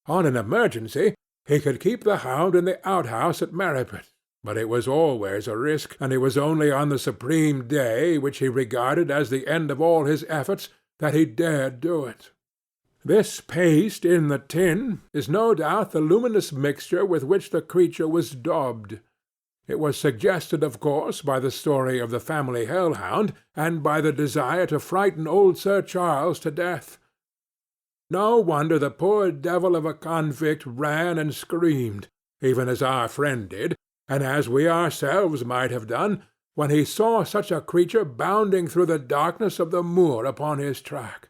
On an emergency He could keep the hound in the outhouse at Merripit, but it was always a risk, and it was only on the supreme day, which he regarded as the end of all his efforts, that he dared do it. This paste in the tin is no doubt the luminous mixture with which the creature was daubed. It was suggested, of course, by the story of the family hell-hound, and by the desire to frighten old Sir Charles to death. No wonder the poor devil of a convict ran and screamed, even as our friend did, and as we ourselves might have done, when he saw such a creature bounding through the darkness of the moor upon his track.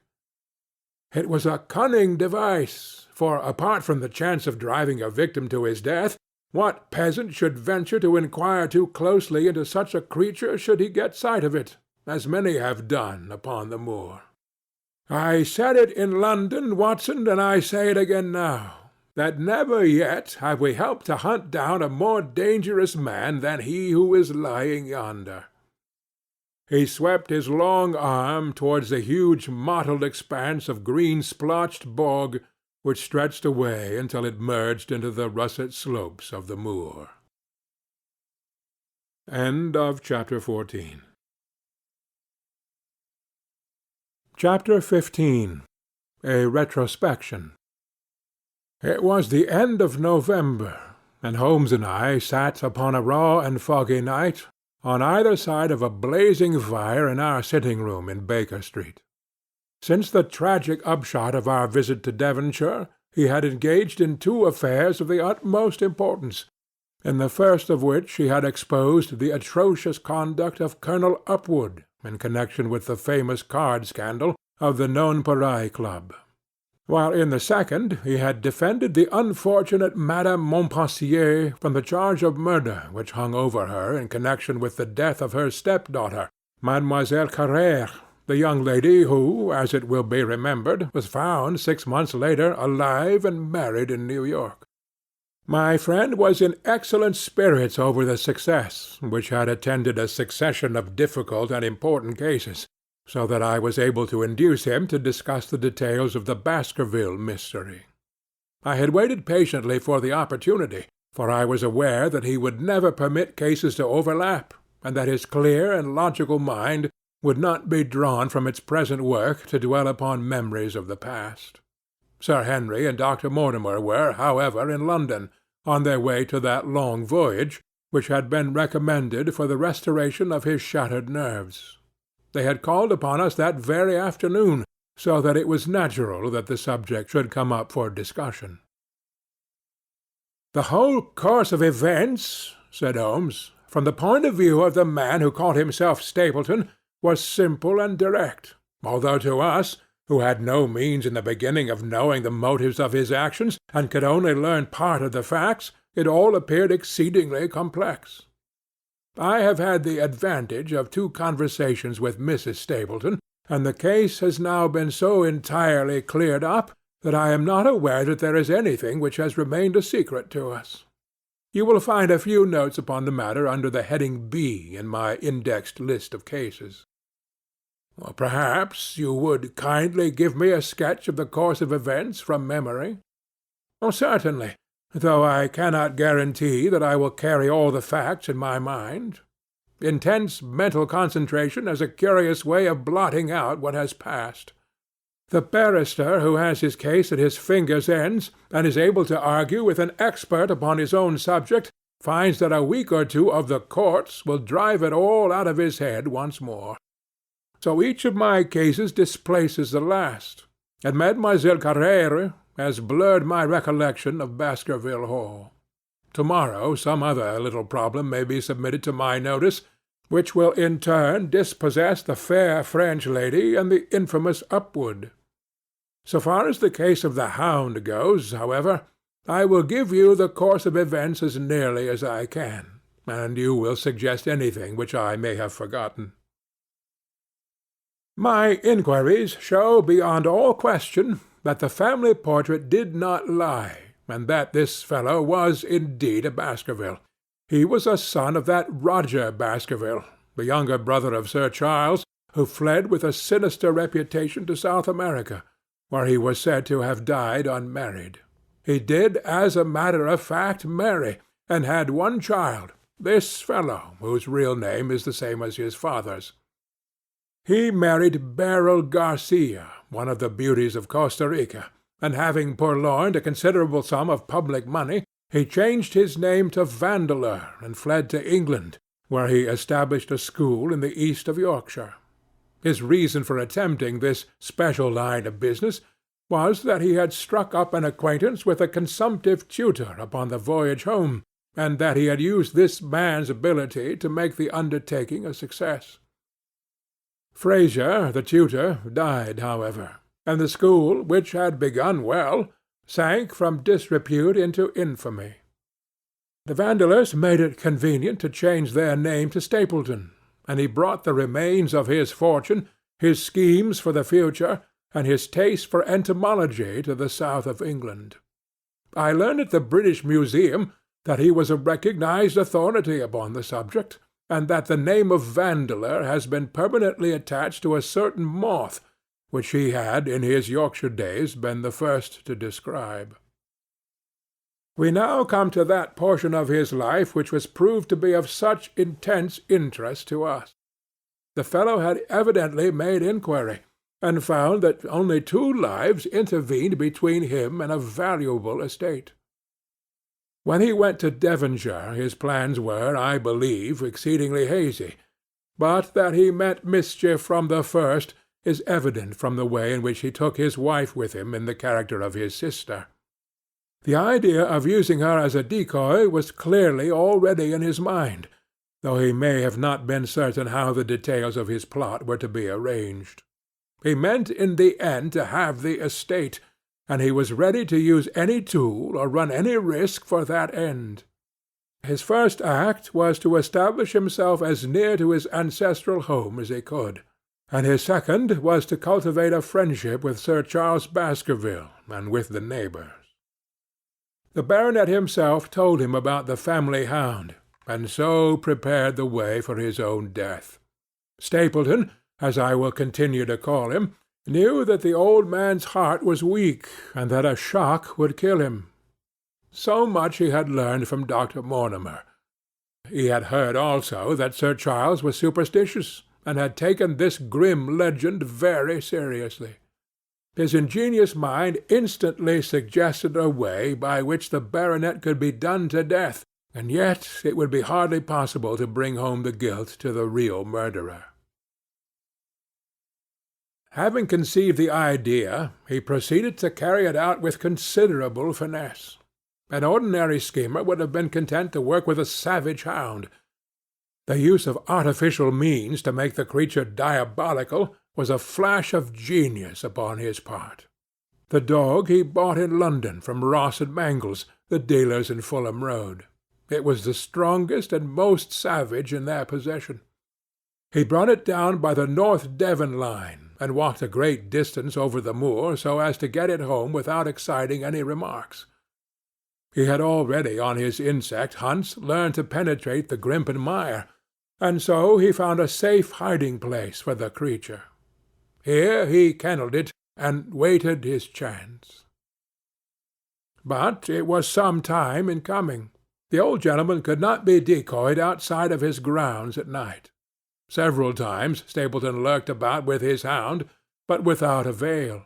It was a cunning device, for, apart from the chance of driving a victim to his death, what peasant should venture to inquire too closely into such a creature should he get sight of it, as many have done upon the moor? I said it in London, Watson, and I say it again now, that never yet have we helped to hunt down a more dangerous man than he who is lying yonder. He swept his long arm towards the huge mottled expanse of green-splotched bog which stretched away until it merged into the russet slopes of the moor. Chapter 14. Chapter 15. A Retrospection. It was the end of November, and Holmes and I sat upon a raw and foggy night on either side of a blazing fire in our sitting-room in Baker Street. Since the tragic upshot of our visit to Devonshire, he had engaged in two affairs of the utmost importance, in the first of which he had exposed the atrocious conduct of Colonel Upwood in connection with the famous card scandal of the Nonpareil Club, while in the second he had defended the unfortunate Madame Montpensier from the charge of murder which hung over her in connection with the death of her step-daughter, Mademoiselle Carrère, the young lady who, as it will be remembered, was found 6 months later alive and married in New York. My friend was in excellent spirits over the success which had attended a succession of difficult and important cases, so that I was able to induce him to discuss the details of the Baskerville mystery. I had waited patiently for the opportunity, for I was aware that he would never permit cases to overlap, and that his clear and logical mind would not be drawn from its present work to dwell upon memories of the past. Sir Henry and Dr. Mortimer were, however, in London, on their way to that long voyage which had been recommended for the restoration of his shattered nerves. They had called upon us that very afternoon, so that it was natural that the subject should come up for discussion. "The whole course of events," said Holmes, "from the point of view of the man who called himself Stapleton, was simple and direct, although to us, who had no means in the beginning of knowing the motives of his actions, and could only learn part of the facts, it all appeared exceedingly complex. I have had the advantage of 2 conversations with Mrs. Stapleton, and the case has now been so entirely cleared up that I am not aware that there is anything which has remained a secret to us. You will find a few notes upon the matter under the heading B in my indexed list of cases. Perhaps you would kindly give me a sketch of the course of events from memory? Certainly, though I cannot guarantee that I will carry all the facts in my mind. Intense mental concentration has a curious way of blotting out what has passed. The barrister who has his case at his fingers' ends, and is able to argue with an expert upon his own subject, finds that a week or 2 of the courts will drive it all out of his head once more. So each of my cases displaces the last, and Mademoiselle Carrère has blurred my recollection of Baskerville Hall. Tomorrow some other little problem may be submitted to my notice, which will in turn dispossess the fair French lady and the infamous Upwood. So far as the case of the Hound goes, however, I will give you the course of events as nearly as I can, and you will suggest anything which I may have forgotten. My inquiries show beyond all question that the family portrait did not lie, and that this fellow was indeed a Baskerville. He was a son of that Roger Baskerville, the younger brother of Sir Charles, who fled with a sinister reputation to South America, where he was said to have died unmarried. He did, as a matter of fact, marry, and had one child, this fellow, whose real name is the same as his father's. He married Beryl Garcia, one of the beauties of Costa Rica, and having purloined a considerable sum of public money, he changed his name to Vandeleur and fled to England, where he established a school in the east of Yorkshire. His reason for attempting this special line of business was that he had struck up an acquaintance with a consumptive tutor upon the voyage home, and that he had used this man's ability to make the undertaking a success. Fraser, the tutor, died, however, and the school, which had begun well, sank from disrepute into infamy. The Vandeleurs made it convenient to change their name to Stapleton, and he brought the remains of his fortune, his schemes for the future, and his taste for entomology to the south of England. I learned at the British Museum that he was a recognized authority upon the subject, and that the name of Vandeleur has been permanently attached to a certain moth, which he had in his Yorkshire days been the first to describe. We now come to that portion of his life which was proved to be of such intense interest to us. The fellow had evidently made inquiry, and found that only 2 lives intervened between him and a valuable estate. When he went to Devonshire his plans were, I believe, exceedingly hazy, but that he meant mischief from the first is evident from the way in which he took his wife with him in the character of his sister. The idea of using her as a decoy was clearly already in his mind, though he may have not been certain how the details of his plot were to be arranged. He meant in the end to have the estate, and he was ready to use any tool or run any risk for that end. His first act was to establish himself as near to his ancestral home as he could, and his second was to cultivate a friendship with Sir Charles Baskerville and with the neighbours. The baronet himself told him about the family hound, and so prepared the way for his own death. Stapleton, as I will continue to call him, knew that the old man's heart was weak, and that a shock would kill him. So much he had learned from Dr. Mortimer. He had heard also that Sir Charles was superstitious, and had taken this grim legend very seriously. His ingenious mind instantly suggested a way by which the baronet could be done to death, and yet it would be hardly possible to bring home the guilt to the real murderer. Having conceived the idea, he proceeded to carry it out with considerable finesse. An ordinary schemer would have been content to work with a savage hound. The use of artificial means to make the creature diabolical was a flash of genius upon his part. The dog he bought in London from Ross and Mangles, the dealers in Fulham Road. It was the strongest and most savage in their possession. He brought it down by the North Devon line, and walked a great distance over the moor so as to get it home without exciting any remarks. He had already on his insect hunts learned to penetrate the Grimpen mire, and so he found a safe hiding-place for the creature. Here he kennelled it, and waited his chance. But it was some time in coming. The old gentleman could not be decoyed outside of his grounds at night. Several times Stapleton lurked about with his hound, but without avail.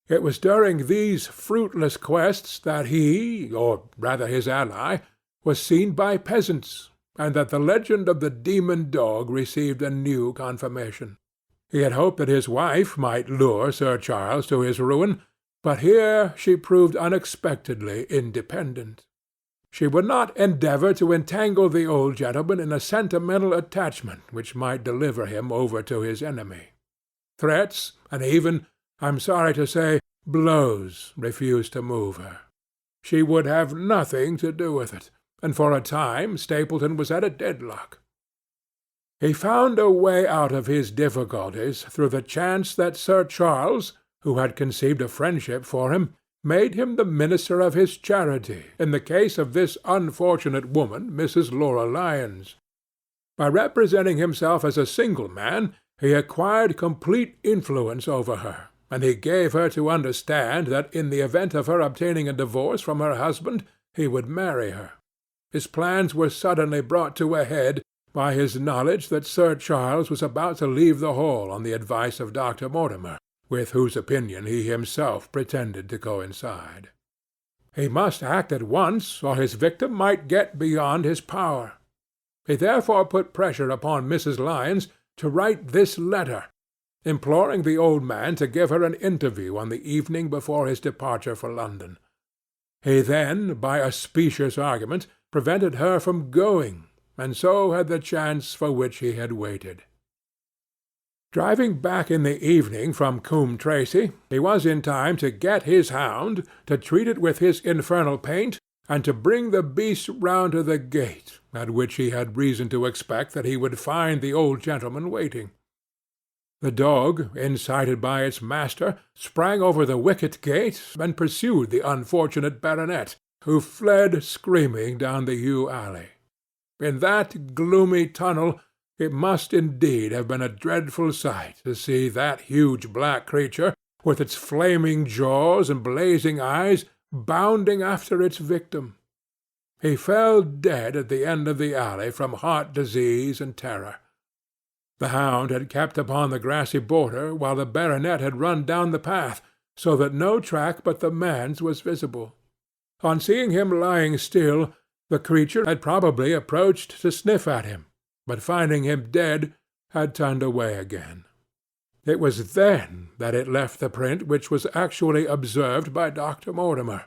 It was during these fruitless quests that he, or rather his ally, was seen by peasants, and that the legend of the demon dog received a new confirmation. He had hoped that his wife might lure Sir Charles to his ruin, but here she proved unexpectedly independent. She would not endeavour to entangle the old gentleman in a sentimental attachment which might deliver him over to his enemy. Threats, and even, I am sorry to say, blows, refused to move her. She would have nothing to do with it, and for a time Stapleton was at a deadlock. He found a way out of his difficulties through the chance that Sir Charles, who had conceived a friendship for him, made him the minister of his charity in the case of this unfortunate woman, Mrs. Laura Lyons. By representing himself as a single man, he acquired complete influence over her, and he gave her to understand that in the event of her obtaining a divorce from her husband he would marry her. His plans were suddenly brought to a head by his knowledge that Sir Charles was about to leave the Hall on the advice of Dr. Mortimer, with whose opinion he himself pretended to coincide. He must act at once, or his victim might get beyond his power. He therefore put pressure upon Mrs. Lyons to write this letter, imploring the old man to give her an interview on the evening before his departure for London. He then, by a specious argument, prevented her from going, and so had the chance for which he had waited. Driving back in the evening from Coombe Tracey, he was in time to get his hound, to treat it with his infernal paint, and to bring the beast round to the gate, at which he had reason to expect that he would find the old gentleman waiting. The dog, incited by its master, sprang over the wicket gate and pursued the unfortunate baronet, who fled screaming down the yew alley. In that gloomy tunnel it must indeed have been a dreadful sight to see that huge black creature, with its flaming jaws and blazing eyes, bounding after its victim. He fell dead at the end of the alley from heart disease and terror. The hound had kept upon the grassy border, while the baronet had run down the path, so that no track but the man's was visible. On seeing him lying still, the creature had probably approached to sniff at him, but finding him dead, had turned away again. It was then that it left the print which was actually observed by Dr. Mortimer.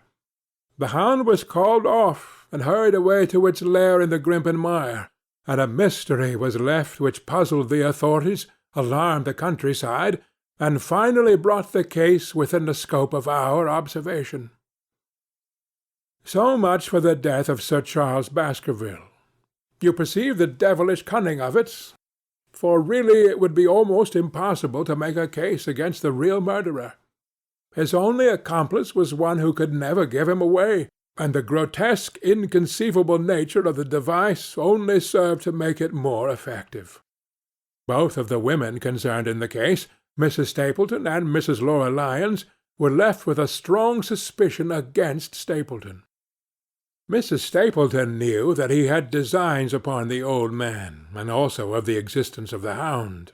The hound was called off, and hurried away to its lair in the Grimpen Mire, and a mystery was left which puzzled the authorities, alarmed the countryside, and finally brought the case within the scope of our observation. So much for the death of Sir Charles Baskerville. You perceive the devilish cunning of it, for really it would be almost impossible to make a case against the real murderer. His only accomplice was one who could never give him away, and the grotesque, inconceivable nature of the device only served to make it more effective. Both of the women concerned in the case, Mrs. Stapleton and Mrs. Laura Lyons, were left with a strong suspicion against Stapleton. Mrs. Stapleton knew that he had designs upon the old man, and also of the existence of the hound.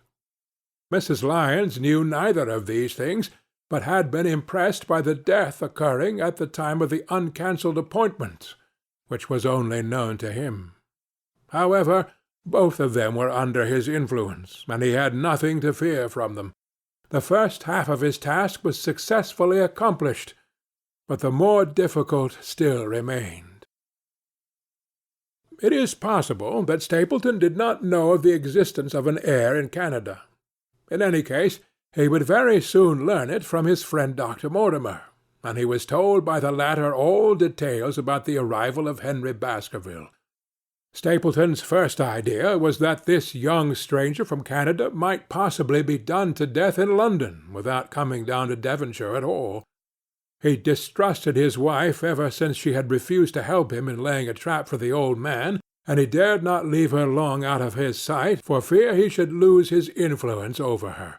Mrs. Lyons knew neither of these things, but had been impressed by the death occurring at the time of the uncancelled appointment, which was only known to him. However, both of them were under his influence, and he had nothing to fear from them. The first half of his task was successfully accomplished, but the more difficult still remained. It is possible that Stapleton did not know of the existence of an heir in Canada. In any case, he would very soon learn it from his friend Dr. Mortimer, and he was told by the latter all details about the arrival of Henry Baskerville. Stapleton's first idea was that this young stranger from Canada might possibly be done to death in London without coming down to Devonshire at all. He distrusted his wife ever since she had refused to help him in laying a trap for the old man, and he dared not leave her long out of his sight for fear he should lose his influence over her.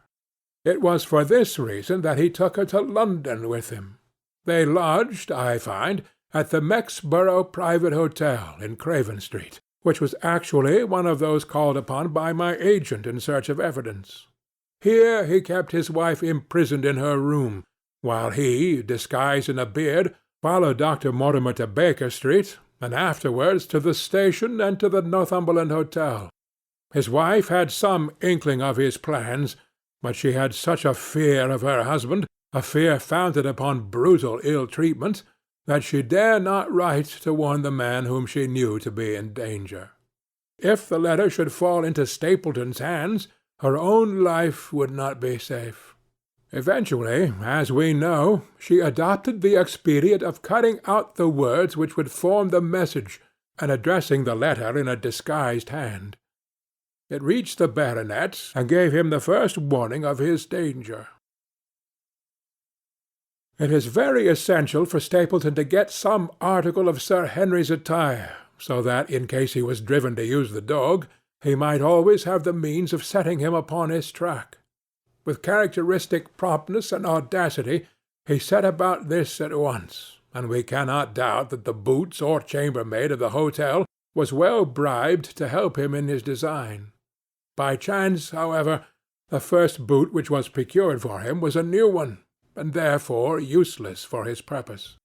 It was for this reason that he took her to London with him. They lodged, I find, at the Mexborough Private Hotel in Craven Street, which was actually one of those called upon by my agent in search of evidence. Here he kept his wife imprisoned in her room, while he, disguised in a beard, followed Dr. Mortimer to Baker Street, and afterwards to the station and to the Northumberland Hotel. His wife had some inkling of his plans, but she had such a fear of her husband, a fear founded upon brutal ill-treatment, that she dare not write to warn the man whom she knew to be in danger. If the letter should fall into Stapleton's hands, her own life would not be safe. Eventually, as we know, she adopted the expedient of cutting out the words which would form the message, and addressing the letter in a disguised hand. It reached the baronet, and gave him the first warning of his danger. It is very essential for Stapleton to get some article of Sir Henry's attire, so that, in case he was driven to use the dog, he might always have the means of setting him upon his track. with characteristic promptness and audacity, he set about this at once, and we cannot doubt that the boots or chambermaid of the hotel was well bribed to help him in his design. By chance, however, the first boot which was procured for him was a new one, and therefore useless for his purpose.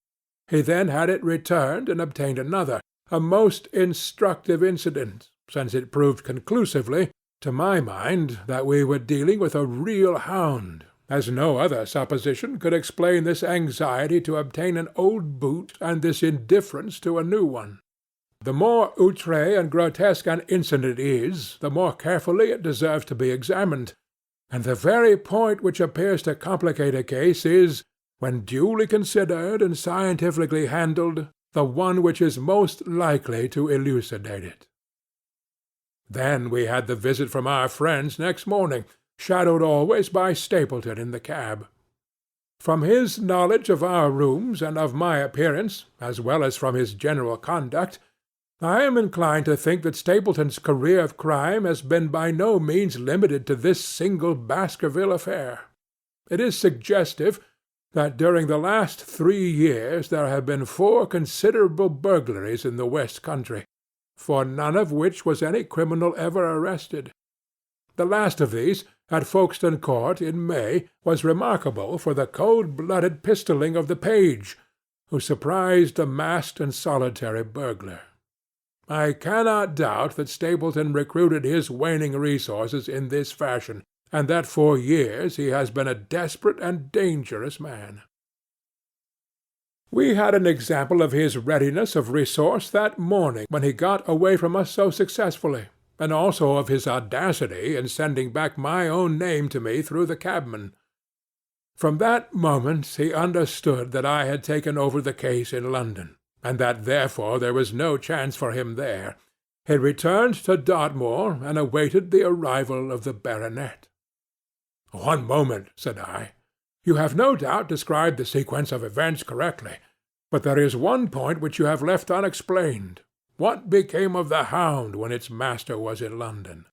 He then had it returned and obtained another, a most instructive incident, since it proved conclusively, to my mind, that we were dealing with a real hound, as no other supposition could explain this anxiety to obtain an old boot and this indifference to a new one. The more outré and grotesque an incident is, the more carefully it deserves to be examined, and the very point which appears to complicate a case is, when duly considered and scientifically handled, the one which is most likely to elucidate it. Then we had the visit from our friends next morning, shadowed always by Stapleton in the cab. From his knowledge of our rooms and of my appearance, as well as from his general conduct, I am inclined to think that Stapleton's career of crime has been by no means limited to this single Baskerville affair. It is suggestive that during the last 3 years there have been 4 considerable burglaries in the West Country, for none of which was any criminal ever arrested. The last of these, at Folkestone Court in May, was remarkable for the cold-blooded pistoling of the page, who surprised a masked and solitary burglar. I cannot doubt that Stapleton recruited his waning resources in this fashion, and that for years he has been a desperate and dangerous man. We had an example of his readiness of resource that morning when he got away from us so successfully, and also of his audacity in sending back my own name to me through the cabman. From that moment he understood that I had taken over the case in London, and that therefore there was no chance for him there. He returned to Dartmoor and awaited the arrival of the baronet. "One moment," said I. "You have no doubt described the sequence of events correctly, but there is one point which you have left unexplained. What became of the Hound when its master was in London?"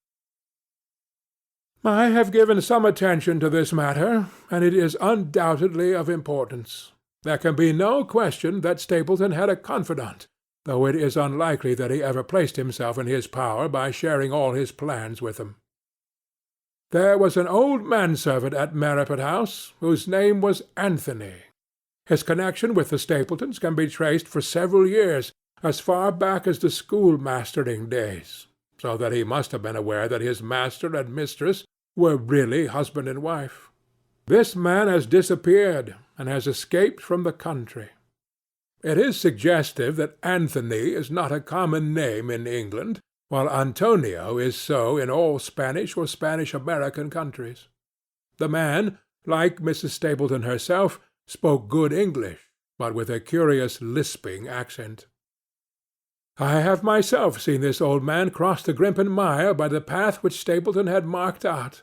"I have given some attention to this matter, and it is undoubtedly of importance. There can be no question that Stapleton had a confidant, though it is unlikely that he ever placed himself in his power by sharing all his plans with him. There was an old manservant at Merripit House, whose name was Anthony. His connection with the Stapletons can be traced for several years, as far back as the schoolmastering days, so that he must have been aware that his master and mistress were really husband and wife. This man has disappeared, and has escaped from the country. It is suggestive that Anthony is not a common name in England, while Antonio is so in all Spanish or Spanish-American countries. The man, like Mrs. Stapleton herself, spoke good English, but with a curious lisping accent. I have myself seen this old man cross the Grimpen Mire by the path which Stapleton had marked out.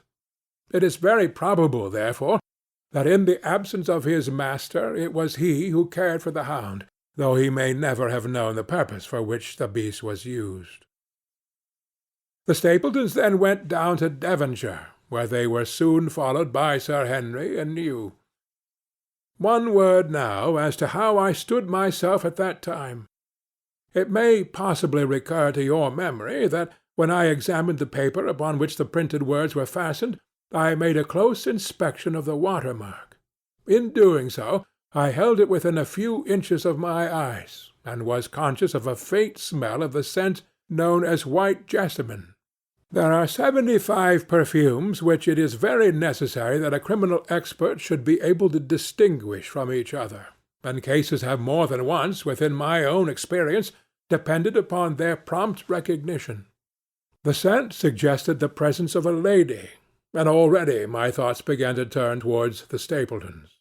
It is very probable, therefore, that in the absence of his master it was he who cared for the hound, though he may never have known the purpose for which the beast was used. The Stapletons then went down to Devonshire, where they were soon followed by Sir Henry and you. One word now as to how I stood myself at that time. It may possibly recur to your memory that when I examined the paper upon which the printed words were fastened, I made a close inspection of the watermark. In doing so, I held it within a few inches of my eyes, and was conscious of a faint smell of the scent known as white jessamine. There are 75 perfumes which it is very necessary that a criminal expert should be able to distinguish from each other, and cases have more than once, within my own experience, depended upon their prompt recognition. The scent suggested the presence of a lady, and already my thoughts began to turn towards the Stapletons.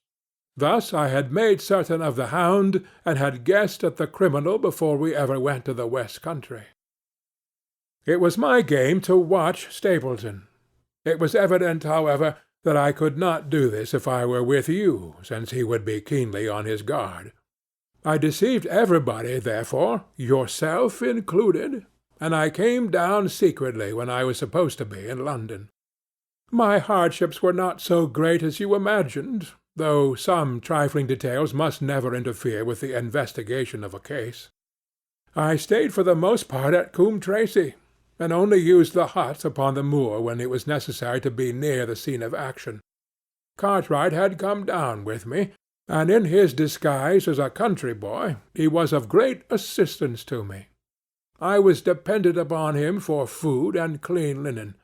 Thus I had made certain of the Hound, and had guessed at the criminal before we ever went to the West Country. It was my game to watch Stapleton. It was evident, however, that I could not do this if I were with you, since he would be keenly on his guard. I deceived everybody, therefore, yourself included, and I came down secretly when I was supposed to be in London. My hardships were not so great as you imagined, though some trifling details must never interfere with the investigation of a case. I stayed for the most part at Coombe Tracey, and only used the hut upon the moor when it was necessary to be near the scene of action. Cartwright had come down with me, and in his disguise as a country boy he was of great assistance to me. I was dependent upon him for food and clean linen.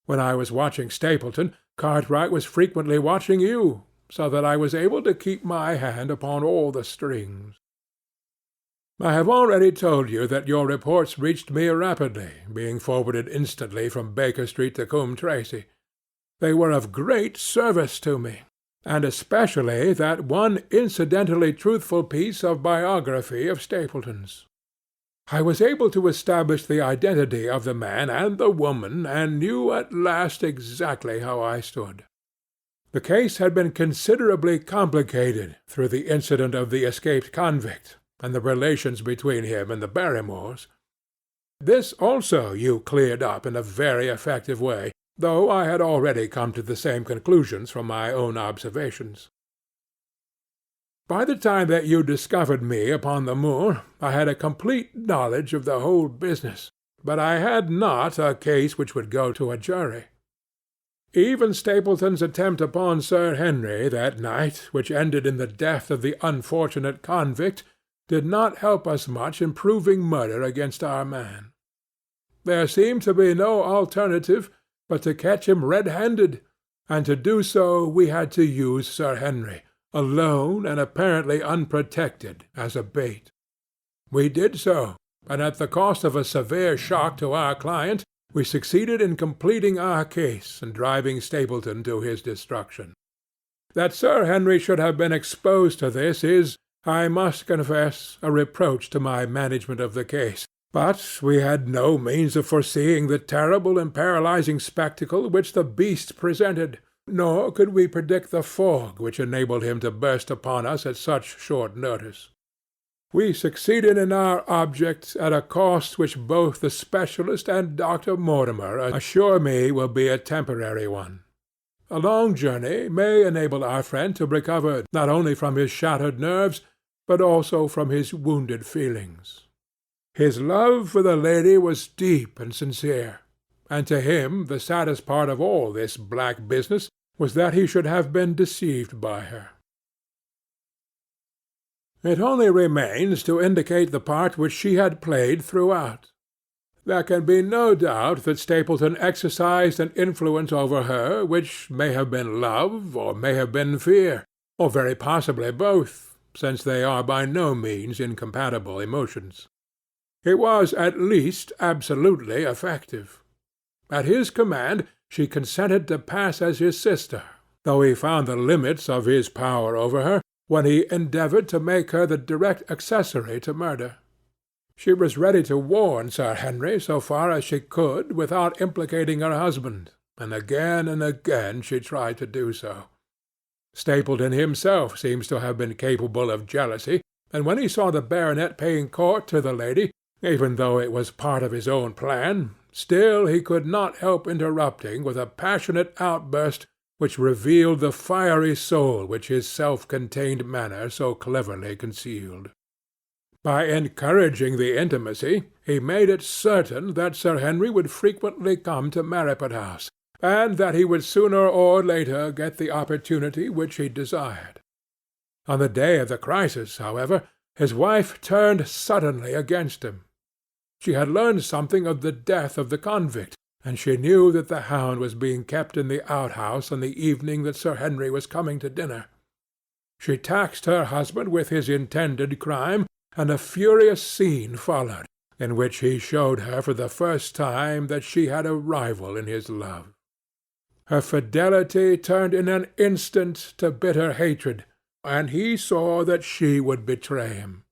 When I was watching Stapleton, Cartwright was frequently watching you, so that I was able to keep my hand upon all the strings. I have already told you that your reports reached me rapidly, being forwarded instantly from Baker Street to Coombe Tracey. They were of great service to me, and especially that one incidentally truthful piece of biography of Stapleton's. I was able to establish the identity of the man and the woman, and knew at last exactly how I stood. The case had been considerably complicated through the incident of the escaped convict, and the relations between him and the Barrymores. This also you cleared up in a very effective way, though I had already come to the same conclusions from my own observations. By the time that you discovered me upon the moor, I had a complete knowledge of the whole business, but I had not a case which would go to a jury. Even Stapleton's attempt upon Sir Henry that night, which ended in the death of the unfortunate convict, did not help us much in proving murder against our man. There seemed to be no alternative but to catch him red-handed, and to do so we had to use Sir Henry, alone and apparently unprotected, as a bait. We did so, and at the cost of a severe shock to our client, we succeeded in completing our case and driving Stapleton to his destruction. That Sir Henry should have been exposed to this is, I must confess, a reproach to my management of the case, but we had no means of foreseeing the terrible and paralyzing spectacle which the beast presented, nor could we predict the fog which enabled him to burst upon us at such short notice. We succeeded in our object at a cost which both the specialist and Dr. Mortimer assure me will be a temporary one. A long journey may enable our friend to recover not only from his shattered nerves, but also from his wounded feelings. His love for the lady was deep and sincere, and to him the saddest part of all this black business was that he should have been deceived by her. It only remains to indicate the part which she had played throughout. There can be no doubt that Stapleton exercised an influence over her which may have been love, or may have been fear, or very possibly both, since they are by no means incompatible emotions. It was at least absolutely effective. At his command she consented to pass as his sister, though he found the limits of his power over her when he endeavored to make her the direct accessory to murder. She was ready to warn Sir Henry so far as she could without implicating her husband, and again she tried to do so. Stapleton himself seems to have been capable of jealousy, and when he saw the baronet paying court to the lady, even though it was part of his own plan, still he could not help interrupting with a passionate outburst which revealed the fiery soul which his self-contained manner so cleverly concealed. By encouraging the intimacy, he made it certain that Sir Henry would frequently come to Marripit House, and that he would sooner or later get the opportunity which he desired. On the day of the crisis, however, his wife turned suddenly against him. She had learned something of the death of the convict, and she knew that the Hound was being kept in the outhouse on the evening that Sir Henry was coming to dinner. She taxed her husband with his intended crime, and a furious scene followed, in which he showed her for the first time that she had a rival in his love. Her fidelity turned in an instant to bitter hatred, and he saw that she would betray him.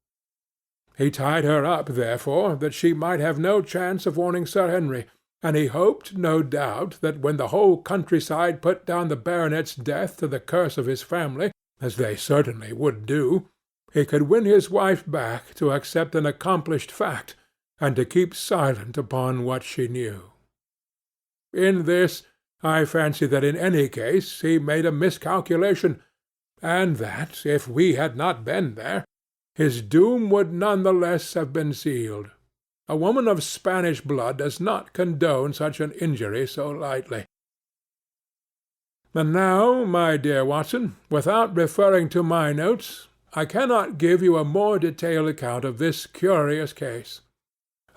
He tied her up, therefore, that she might have no chance of warning Sir Henry, and he hoped, no doubt, that when the whole countryside put down the baronet's death to the curse of his family, as they certainly would do, he could win his wife back to accept an accomplished fact, and to keep silent upon what she knew. In this I fancy that in any case he made a miscalculation, and that, if we had not been there, his doom would none the less have been sealed. A woman of Spanish blood does not condone such an injury so lightly. And now, my dear Watson, without referring to my notes, I cannot give you a more detailed account of this curious case.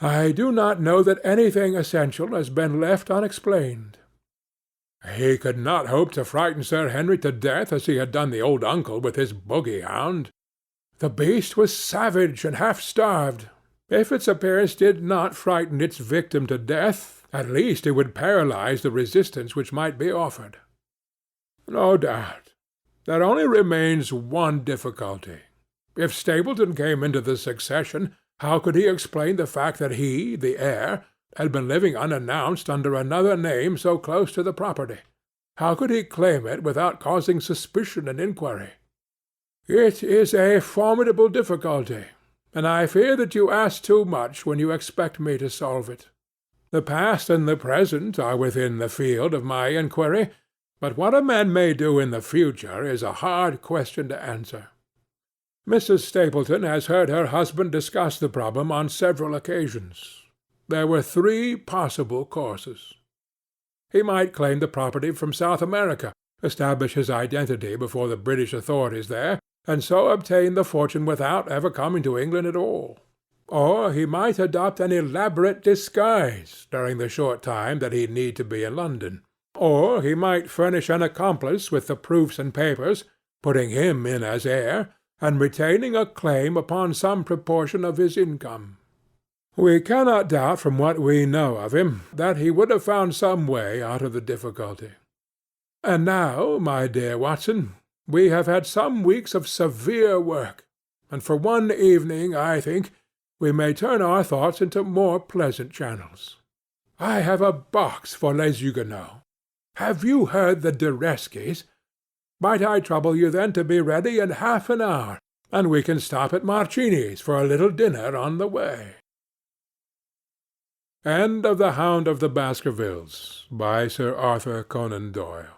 I do not know that anything essential has been left unexplained. He could not hope to frighten Sir Henry to death as he had done the old uncle with his bogey hound. The beast was savage and half-starved. If its appearance did not frighten its victim to death, at least it would paralyze the resistance which might be offered. No doubt. There only remains one difficulty. If Stapleton came into the succession, how could he explain the fact that he, the heir, had been living unannounced under another name so close to the property? How could he claim it without causing suspicion and inquiry? It is a formidable difficulty, and I fear that you ask too much when you expect me to solve it. The past and the present are within the field of my inquiry, but what a man may do in the future is a hard question to answer. Mrs. Stapleton has heard her husband discuss the problem on several occasions. There were 3 possible courses. He might claim the property from South America, establish his identity before the British authorities there, and so obtain the fortune without ever coming to England at all. Or he might adopt an elaborate disguise during the short time that he need to be in London. Or he might furnish an accomplice with the proofs and papers, putting him in as heir, and retaining a claim upon some proportion of his income. We cannot doubt from what we know of him that he would have found some way out of the difficulty. And now, my dear Watson, we have had some weeks of severe work, and for one evening, I think, we may turn our thoughts into more pleasant channels. I have a box for Les Huguenots. Have you heard the D'Ereskys? Might I trouble you then to be ready in half an hour, and we can stop at Marcini's for a little dinner on the way. End of The Hound of the Baskervilles, by Sir Arthur Conan Doyle.